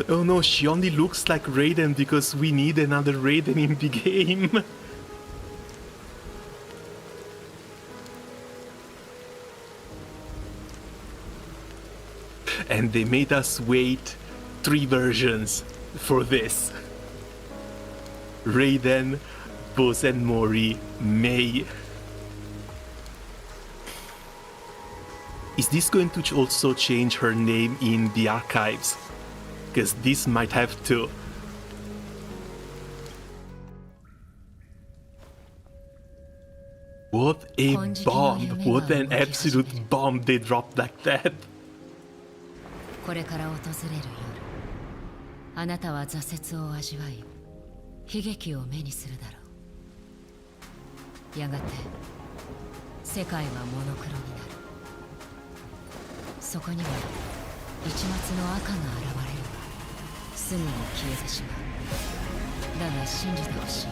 Oh no, she only looks like Raiden because we need another Raiden in the game. And they made us wait 3 versions for this. Raiden, Bozen Mori, Mei. Is this going to also change her name in the archives? Because this might have to. What a bomb! What an absolute bomb they dropped like that! これから訪れる夜、あなたは挫折を味わい、悲劇を目にするだろう。やがて世界はモノクロになる。そこには一抹の赤が現れる。すぐに消えてしまう。だが信じてほしい。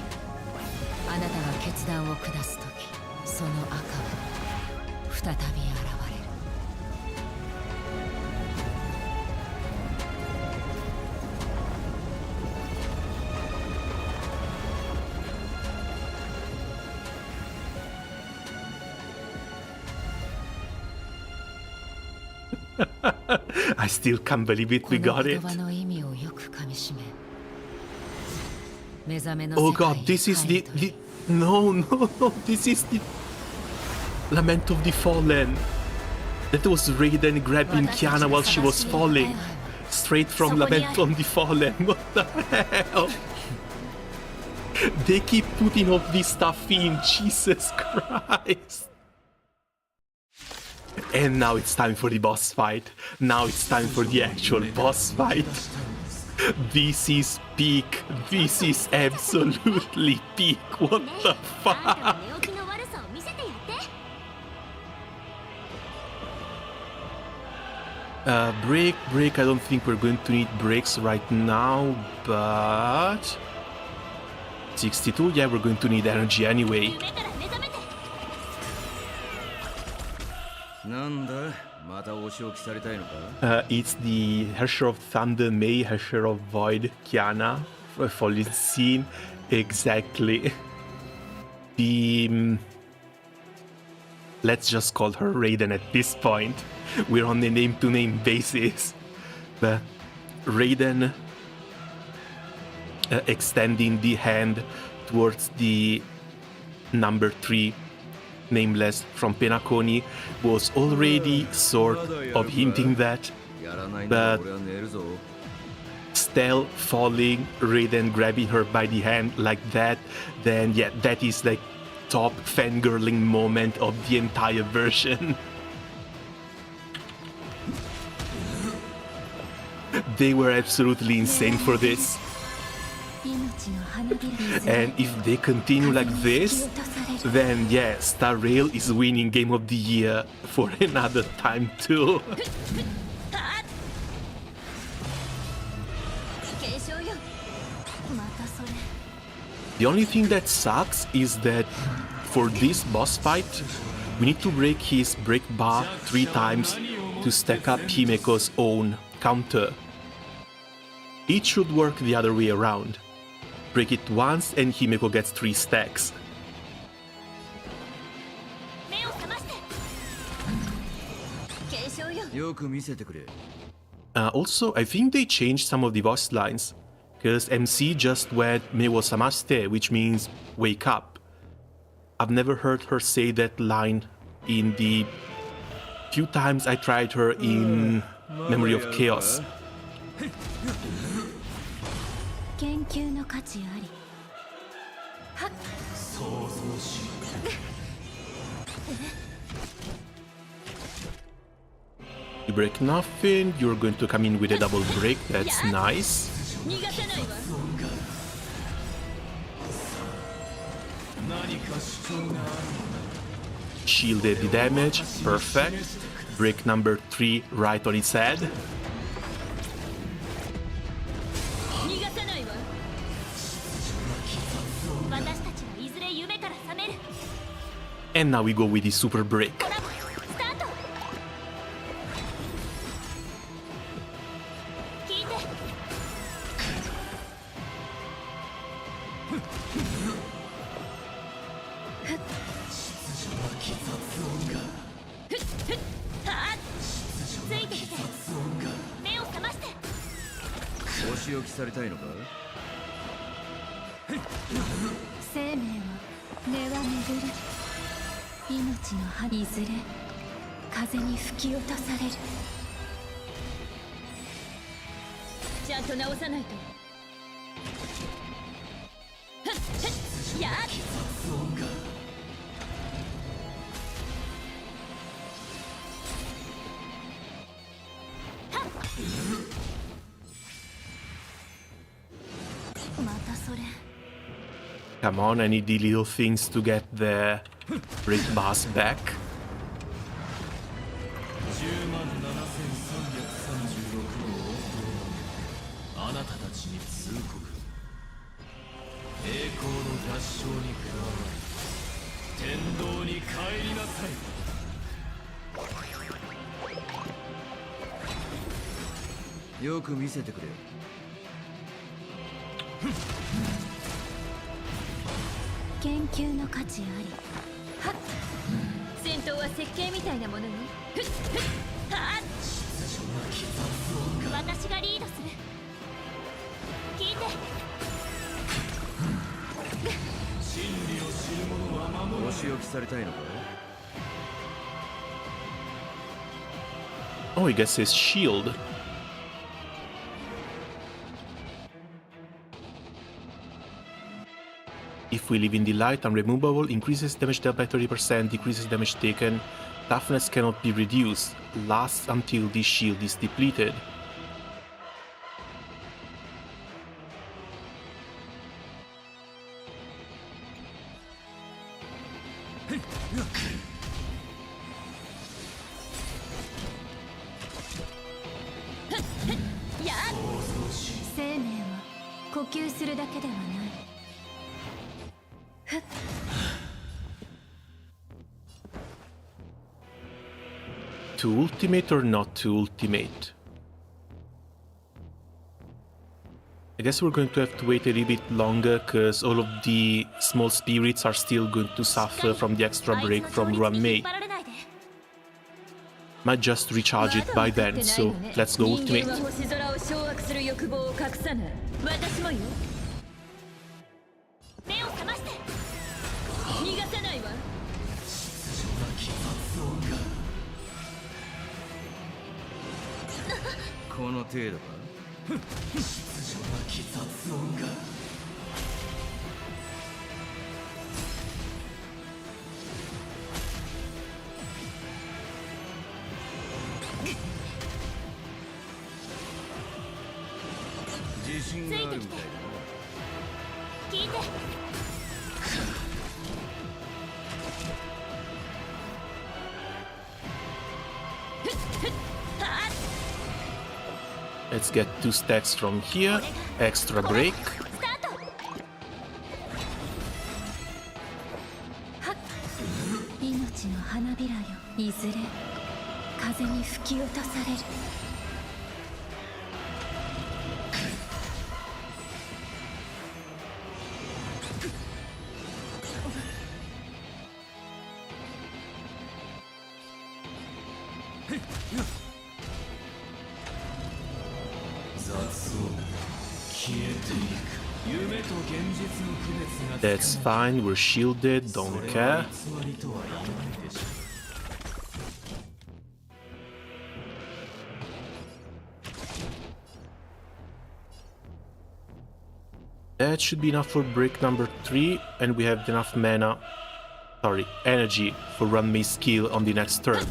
あなたが決断を下すとき、その赤は再び現れる。I still can't believe it, we got it. Oh god, this is the no, this is the Lament of the Fallen. That was Raiden grabbing Kiana while she was falling. Straight from Lament on the Fallen. What the hell? They keep putting all this stuff in, Jesus Christ. And now it's time for the boss fight. Now it's time for the actual boss fight. This is peak. This is absolutely peak. What the fuck? Break. I don't think we're going to need breaks right now, but 62, yeah, we're going to need energy anyway. It's the Herrscher of Thunder, Mei, Herrscher of Void, Kiana, Fallen Scene, exactly. The... let's just call her Raiden at this point. We're on a name-to-name basis. But Raiden extending the hand towards the number 3 nameless from Penacony was already sort of hinting that, but Stell falling, Raiden grabbing her by the hand like that, then yeah, that is like top fangirling moment of the entire version. They were absolutely insane for this. And if they continue like this, then yeah, Star Rail is winning Game of the Year for another time too. The only thing that sucks is that for this boss fight, we need to break his break bar 3 times to stack up Himeko's own counter. It should work the other way around. Break it once and Himeko gets 3 stacks. Also, I think they changed some of the voice lines, because MC just went Mewo Samaste, which means wake up. I've never heard her say that line in the few times I tried her in Memory of Chaos. You break nothing, you're going to come in with a double break, that's nice. Shielded the damage, perfect. Break number 3 right on its head. And now we go with the super break. 仕置きされたいのか？生命は根は巡る。命の葉いずれ風に吹き落とされる。ちゃんと直さないと。やっまたそれ。 Come on, I need the little things to get the Break Boss back. あなたたちに通告。栄光の合唱に加わり天道に帰りなさい。よく見せてくれ。研究の価値あり。はっ戦闘は設計みたいなものね。ふっふっはっ私がリードする。聞いて。真理を知る者は守る。お仕置きされたいのか？ Oh, he gets his shield. If we live in the light, unremovable, increases damage dealt by 30%, decreases damage taken, toughness cannot be reduced, lasts until the shield is depleted. To ultimate or not to ultimate? I guess we're going to have to wait a little bit longer because all of the small spirits are still going to suffer from the extra break from Ruan-Mei. Might just recharge it by then, so let's go ultimate. Let's get 2 stacks from here, extra break. That's fine, we're shielded, don't care. That should be enough for break number 3, and we have enough mana, energy for Ruan-Mei's skill on the next turn.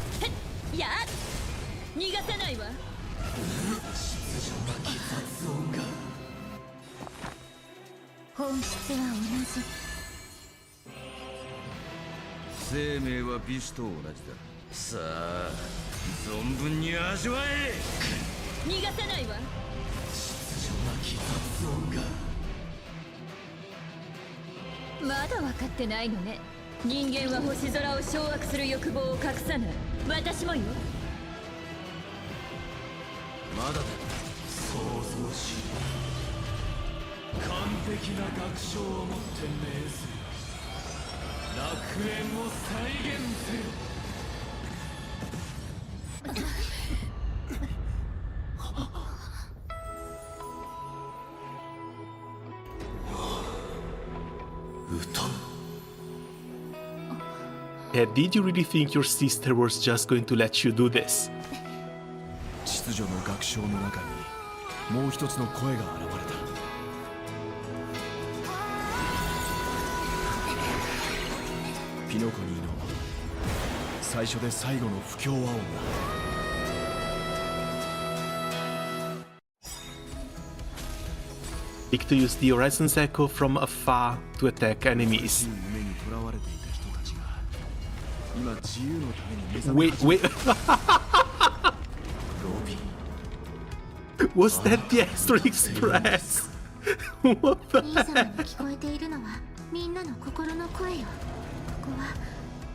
Yeah, did you really think your sister was just going to let you do this? 秩序の楽章の中にもう一つの声が現れた。ピノコニーの最初で最後の不協和音だ。Pick to use the Horizon's Echo from afar to attack enemies. Wait. Was that the Astral Express? What the 兄様に聞こえているのはみんなの心の声よ。ここは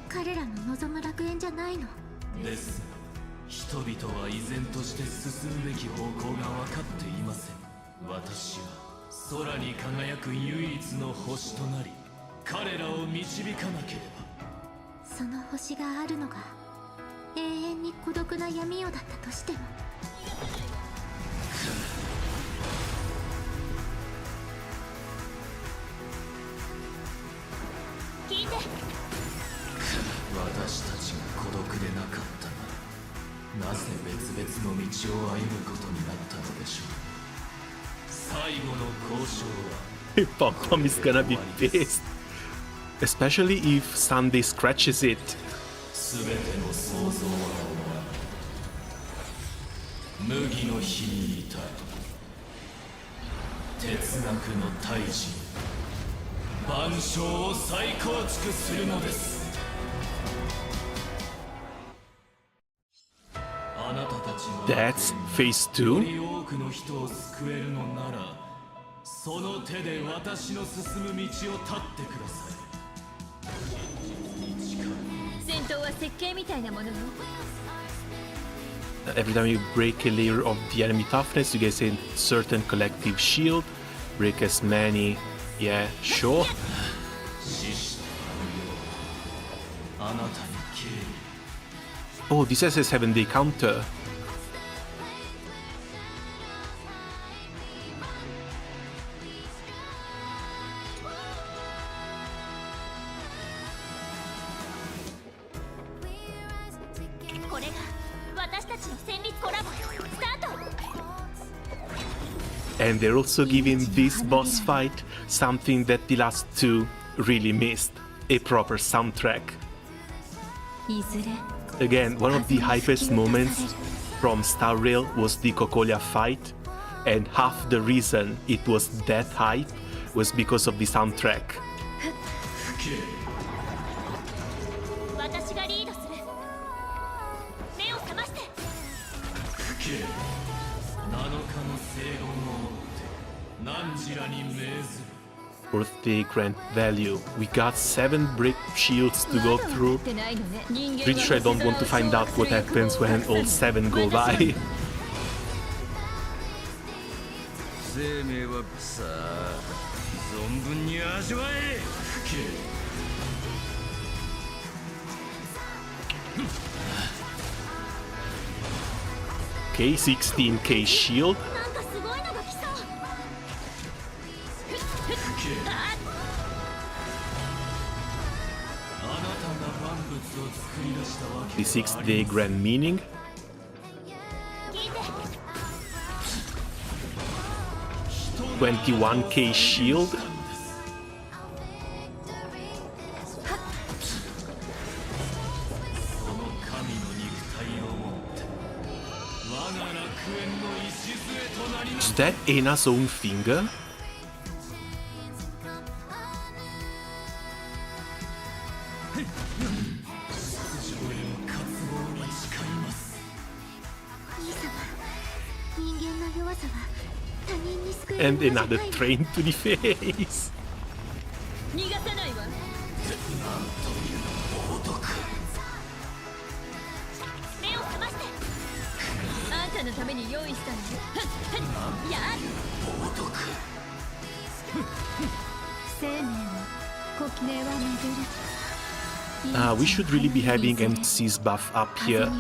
彼らの望む楽園じゃないの。です。人々は依然として進むべき方向が分かっていません。私は空に輝く唯一の星となり、彼らを導かなければ。その星があるのが永遠に孤独な闇夜だったとしても。聞いて。私たちが孤独でなかったなら、なぜ別々の道を歩むことになったのでしょう。最後の交渉は Pom-Pom is gonna be pissed. Especially if Sunday scratches it. 全ての想像は麦の日にいた哲学の大事万象を再構築するのです。あなたたちの That's phase より 2? 多くの人を救えるのなら、その手で私の進む道を立ってください。戦闘は設計みたいなものよ。Every time you break a layer of the enemy toughness, you get a certain collective shield. Break as many. Yeah, sure. あなたに敬意。 Oh, this has a 7-day counter. これが私たちの戦慄コラボスタート。 And they're also giving this boss fight something that the last two really missed. A proper soundtrack. いずれ Again, one of the hypest moments from Star Rail was the Cocolia fight, and half the reason it was that hype was because of the soundtrack. 私がリードする。目を覚まして。7日の正論をもって汝らに命ずる。 Birthday Grand Value. We got 7 brick shields to go through. Pretty sure I don't want to find out what happens when all 7 go by. 生命はさあ存分に味わえ。 Okay, 16k shield. なんかすごいのが来そう。 The 6-day Grand Meaning. 21k shield. Is that Ena's own finger? And another train to the face. 逃がさないわ。目を覚まして。あんたのために用意したのよ。やっ。生命の呼吸は巡る。 We should really be having MC's buff up here.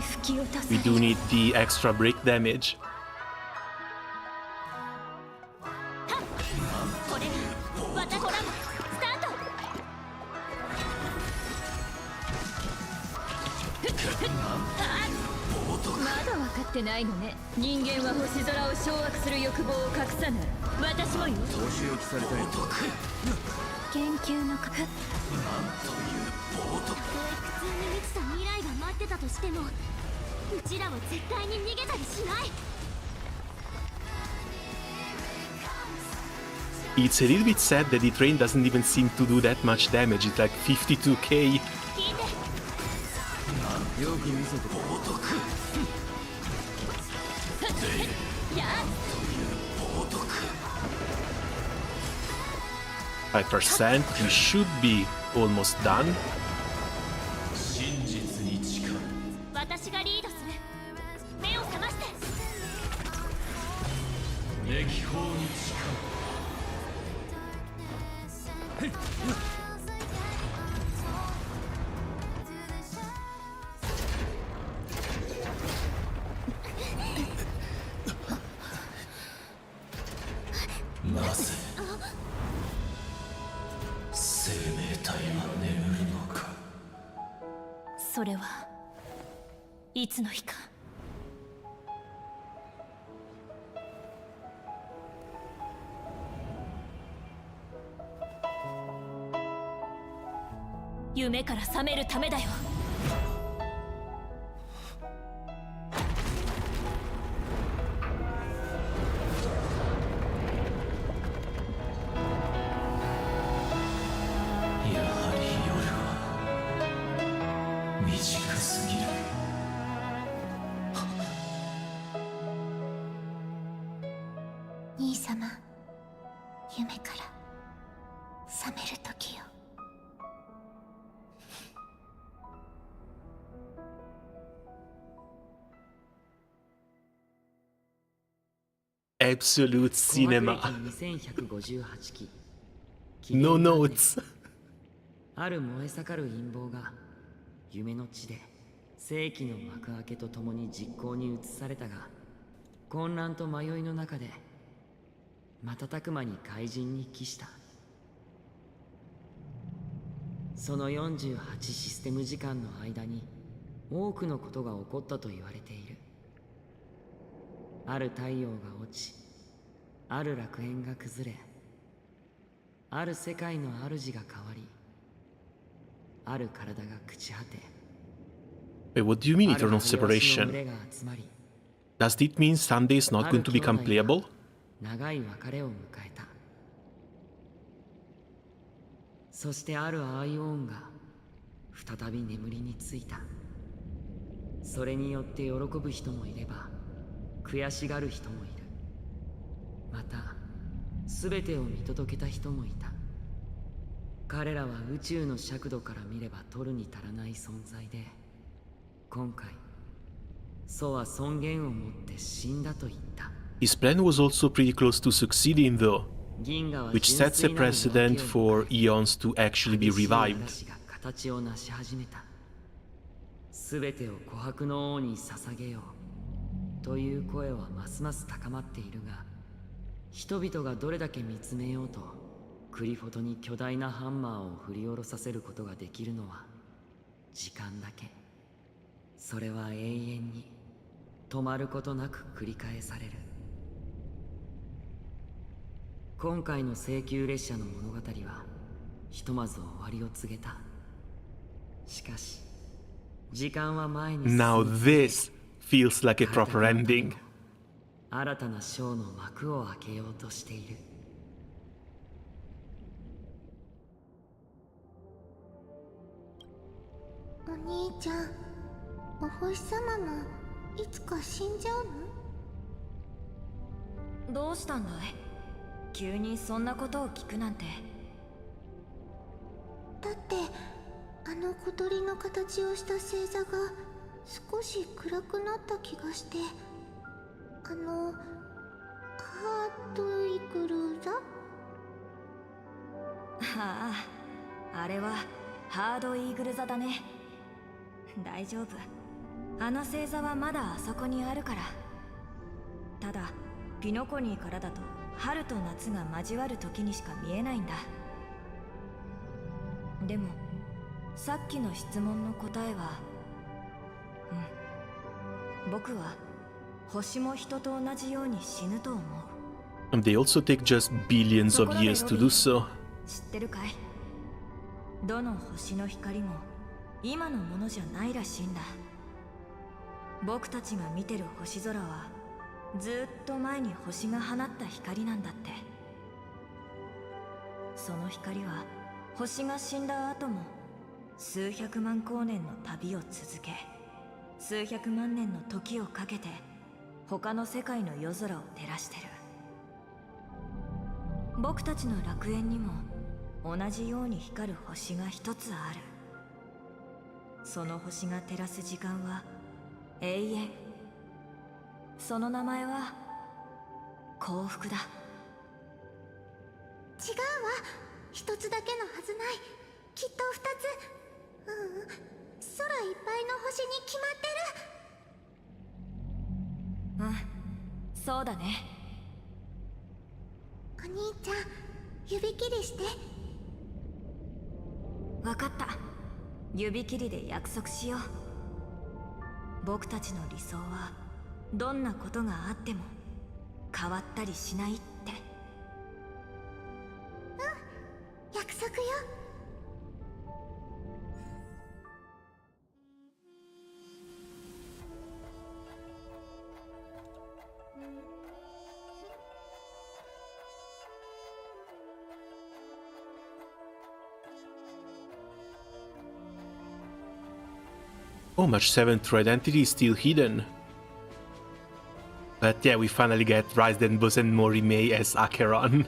We do need the extra break damage. これが私コラボスタート。まだ分かってないのね。人間は星空を掌握する欲望を隠さない。私もよ。お仕置きされたよ。研究の核。なんという冒涜。たとえ苦痛に満ちた未来が待ってたとしても、うちらは絶対に逃げたりしない。 It's a little bit sad that the train doesn't even seem to do that much damage. It's like 52k. よく見せて。 5%. We should be almost done. 真実に誓う。私がリードする。目を覚まして。歴法に誓う。なぜ生命体は眠るのか。それはいつの日か。夢から覚めるためだよ。やはり夜は短すぎる。兄様、夢から覚める時よ。 Absolute cinema. 2158期 No notes. ある燃え盛る陰謀が夢の地で世紀の幕開けとともに実行に移されたが、混乱と迷いの中で瞬く間に怪人に帰した。その48システム時間の間に多くのことが起こったと言われている。ある太陽が落ち、ある楽園が崩れ、ある世界の主が変わり、ある体が朽ち果て、 Wait, what do you mean eternal ある羽の separation? 群れが集まり、 Does it mean Sunday is not going to become playable? 長い別れを迎えた。そしてあるアイオーンが再び眠りについた。それによって喜ぶ人もいれば悔しがる人もいる。また全てを見届けた人もいた。彼らは宇宙の尺度から見れば取るに足らない存在で、今回ソは尊厳を持って死んだと言った。 His plan was also pretty close to succeeding though, 銀河は which sets a 純粋なる precedent 動きを for eons to actually be 激しい revived. 嵐が形を成し始めた。全てを琥珀の王に捧げようという声はますます高まっているが、人々がどれだけ見つめようとクリフォトに巨大なハンマーを振り下ろさせることができるのは時間だけ。それは永遠に止まることなく繰り返される。今回の請求列車の物語はひとまず終わりを告げた。しかし時間は前に進み Now this feels like a proper ending. 新たな章の幕を開けようとしている。お兄ちゃん、お星様もいつか死んじゃうの？どうしたんだい？急にそんなことを聞くなんて。だってあの小鳥の形をした星座が少し暗くなった気がして、ハードイグル座？ああ、あれはハードイーグル座だね。大丈夫、あの星座はまだあそこにあるから。ただピノコニーからだと春と夏が交わる時にしか見えないんだ。でもさっきの質問の答えは僕は星も人と同じように死ぬと思う。 And they also take just billions of years to do so. 知ってるかい？どの星の光も今のものじゃないらしいんだ。僕たちが見てる星空はずっと前に星が放った光なんだって。その光は星が死んだ後も数百万光年の旅を続け、数百万年の時をかけて他の世界の夜空を照らしてる。僕たちの楽園にも同じように光る星が一つある。その星が照らす時間は永遠。その名前は幸福だ。違うわ、一つだけのはずない。きっと二つ。空いっぱいの星に決まってる。そうだね。お兄ちゃん、指切りして。わかった。指切りで約束しよう。僕たちの理想はどんなことがあっても変わったりしないって。約束よ。Oh, much seventh identity is still hidden. But yeah, we finally get Raiden Bosen Morime as Acheron.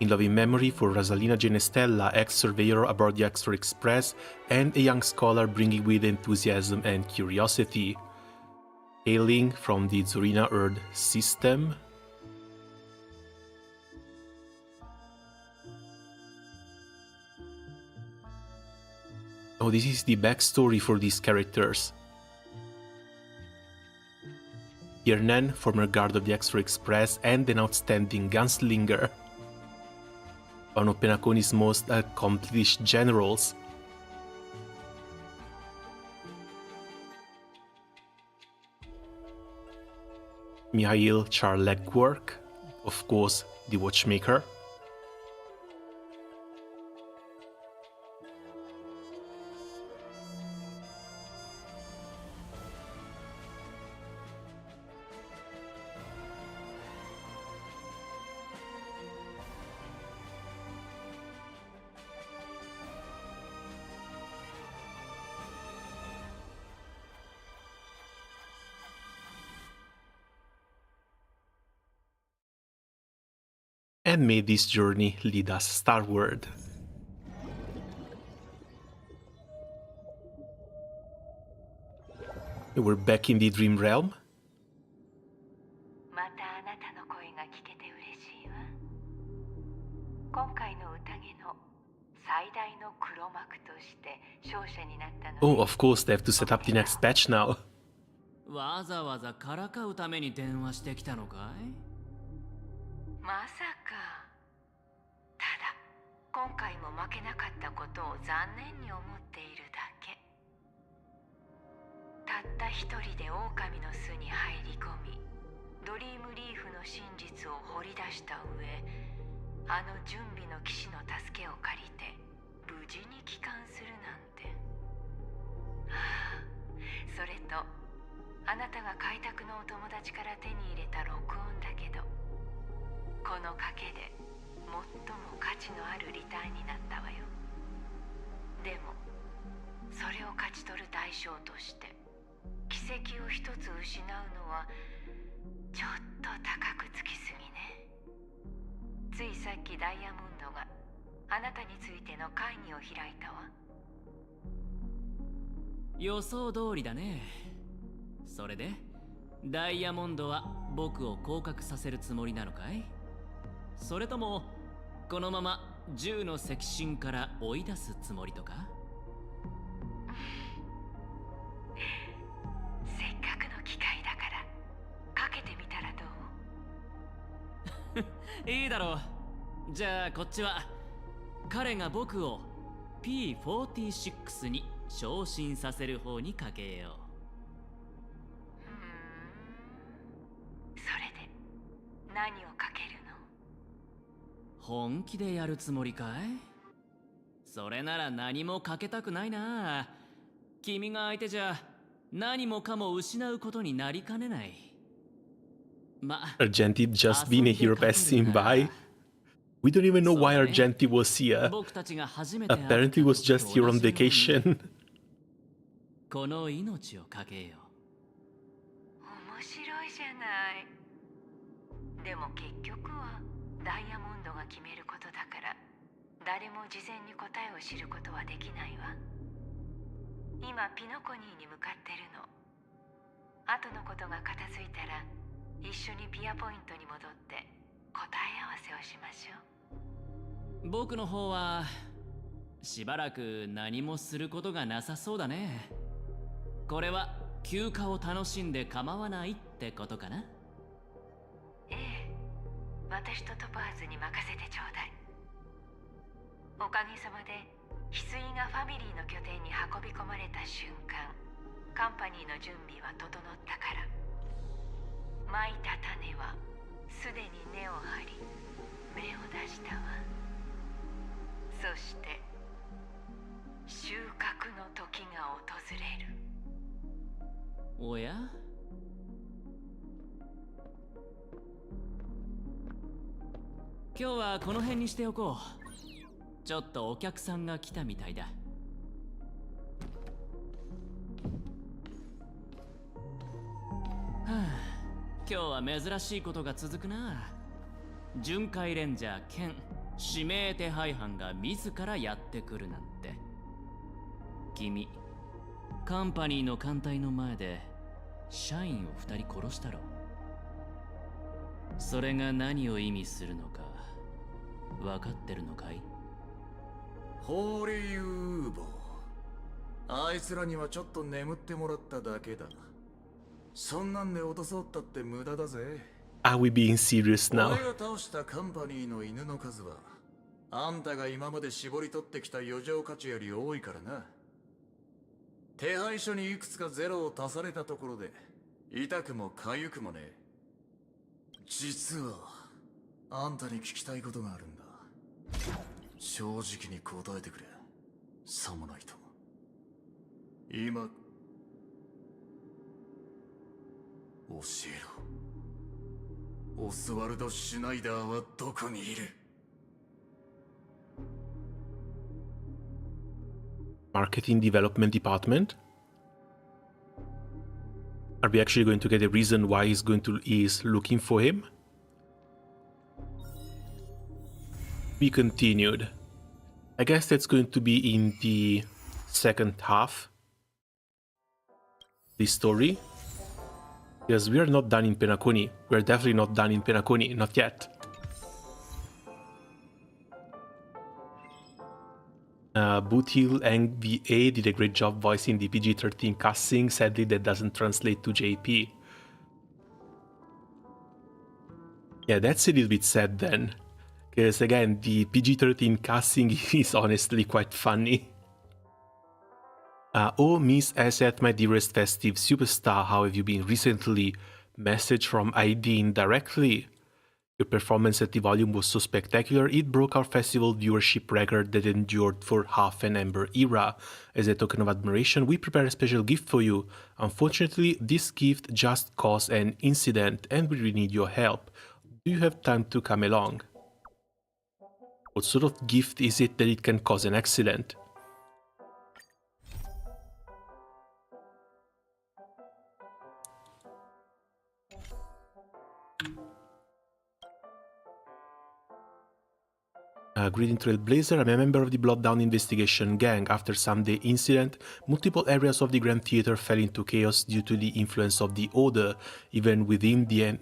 In loving memory for Rosalina Genestella, ex-surveyor aboard the Extra Express, and a young scholar bringing with enthusiasm and curiosity. Hailing from the Zorina Earth system. Oh, this is the backstory for these characters. Yernan, former guard of the Extra Express and an outstanding gunslinger. One of Penacony's most accomplished generals. Mihail Charlegwork, of course, the watchmaker. And may this journey lead us starward. We're back in the Dream Realm. またあなたの声が聞けて嬉しいわ。今回の宴の最大の黒幕として勝者になったの。 Oh, of course, they have to set up the next patch now. わざわざからかうために電話してきたのかい？まさか。ただ今回も負けなかったことを残念に思っているだけ。たった一人で狼の巣に入り込み、ドリームリーフの真実を掘り出した上、あの準備の騎士の助けを借りて無事に帰還するなんて。はあ、それとあなたが開拓のお友達から手に入れた録音だけど、この賭けで最も価値のあるリターンになったわよ。でもそれを勝ち取る代償として奇跡を一つ失うのはちょっと高くつきすぎね。ついさっきダイヤモンドがあなたについての会議を開いたわ。予想通りだね。それでダイヤモンドは僕を降格させるつもりなのかい？それともこのまま銃の赤心から追い出すつもりとか？せっかくの機会だからかけてみたらどう？いいだろう。じゃあこっちは彼が僕を P46 に昇進させる方にかけよう。それで何をかけるの？本気でやるつもりかい？それなら何もかけたくないな。君が相手じゃ何もかも失うことになりかねない。Argenti just being a hero passing by. We don't even know why Argenti was here. Apparently was just here on vacation. この命をかけよう。面白いじゃない。でも結局はダイヤモンドが決めることだから誰も事前に答えを知ることはできないわ。今ピノコニーに向かってるの。後のことが片付いたら一緒にピアポイントに戻って答え合わせをしましょう。僕の方はしばらく何もすることがなさそうだね。これは休暇を楽しんで構わないってことかな？ええ、私とトパーズに任せてちょうだい。おかげさまで翡翠がファミリーの拠点に運び込まれた瞬間、カンパニーの準備は整ったから。まいた種はすでに根を張り芽を出したわ。そして収穫の時が訪れる。おや？今日はこの辺にしておこう。ちょっとお客さんが来たみたいだ。はあ、今日は珍しいことが続くな。巡回レンジャー兼指名手配犯が自らやってくるなんて。君、カンパニーの艦隊の前で社員を2人殺したろ。それが何を意味するのか分かってるのかい？ホーリーウーボー、あいつらにはちょっと眠ってもらっただけだ。そんなんで落とそうったって無駄だぜ。Are we being serious now? 俺が倒したカンパニーの犬の数はあんたが今まで絞り取ってきた余剰価値より多いからな。手配書にいくつかゼロを足されたところで痛くも痒くもねえ。実はあんたに聞きたいことがあるんだ。正直に答えてくれ、サモナイト。今教えろ。オスワルド・シュナイダーはどこにいる？ Marketing Development Department? Are we actually going to get a reason why he's looking for him? We continued. I guess that's going to be in the second half. This story. Because we are not done in Penacony. We are definitely not done in Penacony. Not yet. Boothil NVA did a great job voicing the PG-13 casting. Sadly, that doesn't translate to JP. Yeah, that's a little bit sad then. Because again, the PG-13 casting is honestly quite funny. Oh, Miss Asset, my dearest festive superstar, how have you been recently? Message from ID indirectly. Your performance at the volume was so spectacular, it broke our festival viewership record that endured for half an Ember era. As a token of admiration, we prepared a special gift for you. Unfortunately, this gift just caused an incident and we really need your help. Do you have time to come along? What sort of gift is it that it can cause an accident? Greeting Trailblazer, I'm a member of the Blooddown Investigation Gang. After Sunday incident, multiple areas of the Grand Theater fell into chaos due to the influence of the Order. Even within the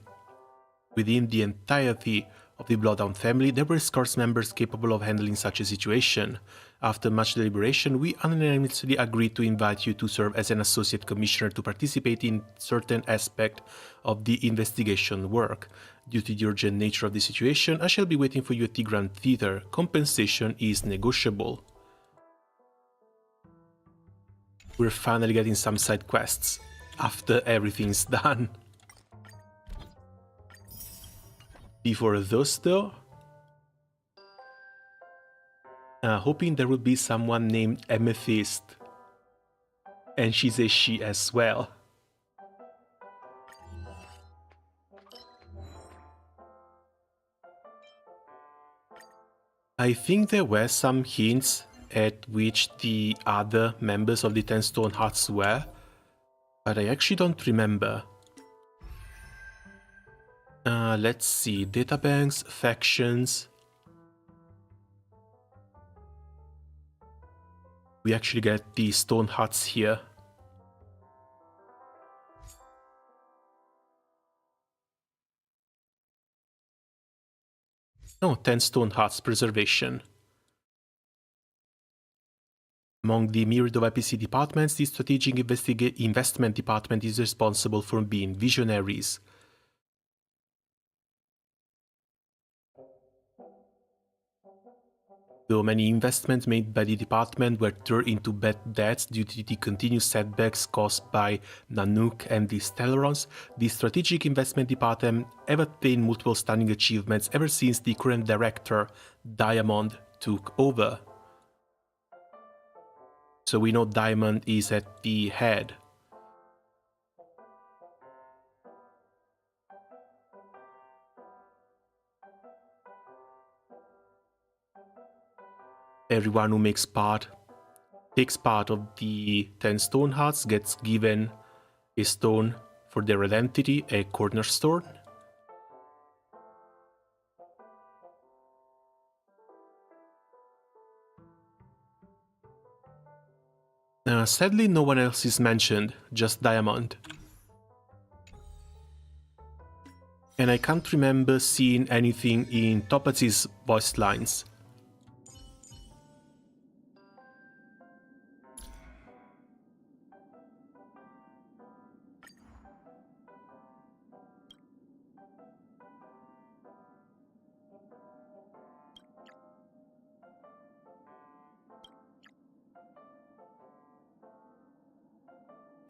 entirety of the Bloodhound family, there were scarce members capable of handling such a situation. After much deliberation, we unanimously agreed to invite you to serve as an associate commissioner to participate in certain aspect of the investigation work. Due to the urgent nature of the situation, I shall be waiting for you at the Grand Theater. Compensation is negotiable. We're finally getting some side quests after everything's done. Before those though, hoping there will be someone named Amethyst, and she's a she as well. I think there were some hints at which the other members of the 10 Stone Hearts were, but I actually don't remember. Let's see, databanks, factions. We actually get the Stone Hearts here. Oh, 10 Stone Hearts preservation. Among the myriad of IPC departments, the Strategic Investment Department is responsible for being visionaries. Though many investments made by the department were turned into bad debts due to the continuous setbacks caused by Nanook and the Stellarons, the Strategic Investment Department have attained multiple stunning achievements ever since the current director, Diamond, took over. So we know Diamond is at the head. Everyone who takes part of the 10 Stone Hearts gets given a stone for their identity, a cornerstone. Sadly, no one else is mentioned, just Diamond. And I can't remember seeing anything in Topaz's voice lines.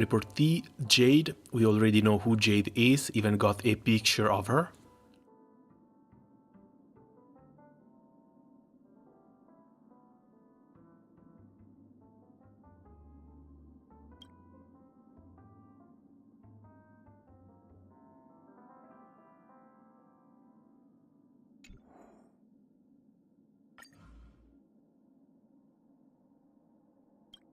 Reportee Jade, we already know who Jade is, even got a picture of her.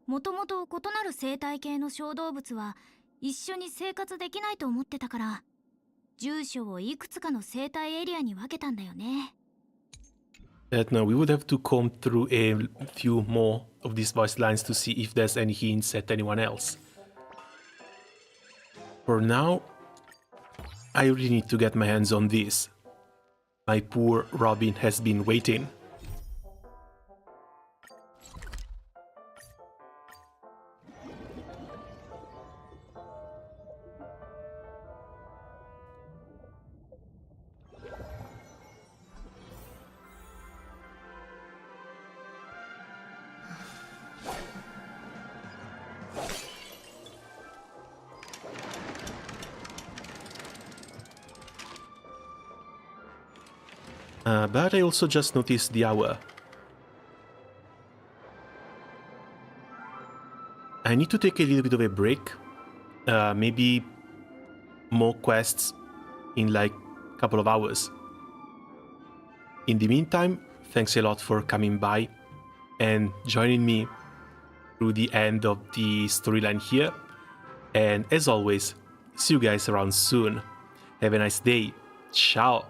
もともと異なる生態系の小動物は一緒に生活できないと思ってたから、住所をいくつかの生態エリアに分けたんだよね。No, we would have to comb through a few more of these voice lines to see if there's any hints at anyone else. For now, I really need to get my hands on this. My poor Robin has been waiting. But I also just noticed the hour. I need to take a little bit of a break. Maybe more quests in like a couple of hours. In the meantime, thanks a lot for coming by and joining me through the end of the storyline here. And as always, see you guys around soon. Have a nice day. Ciao.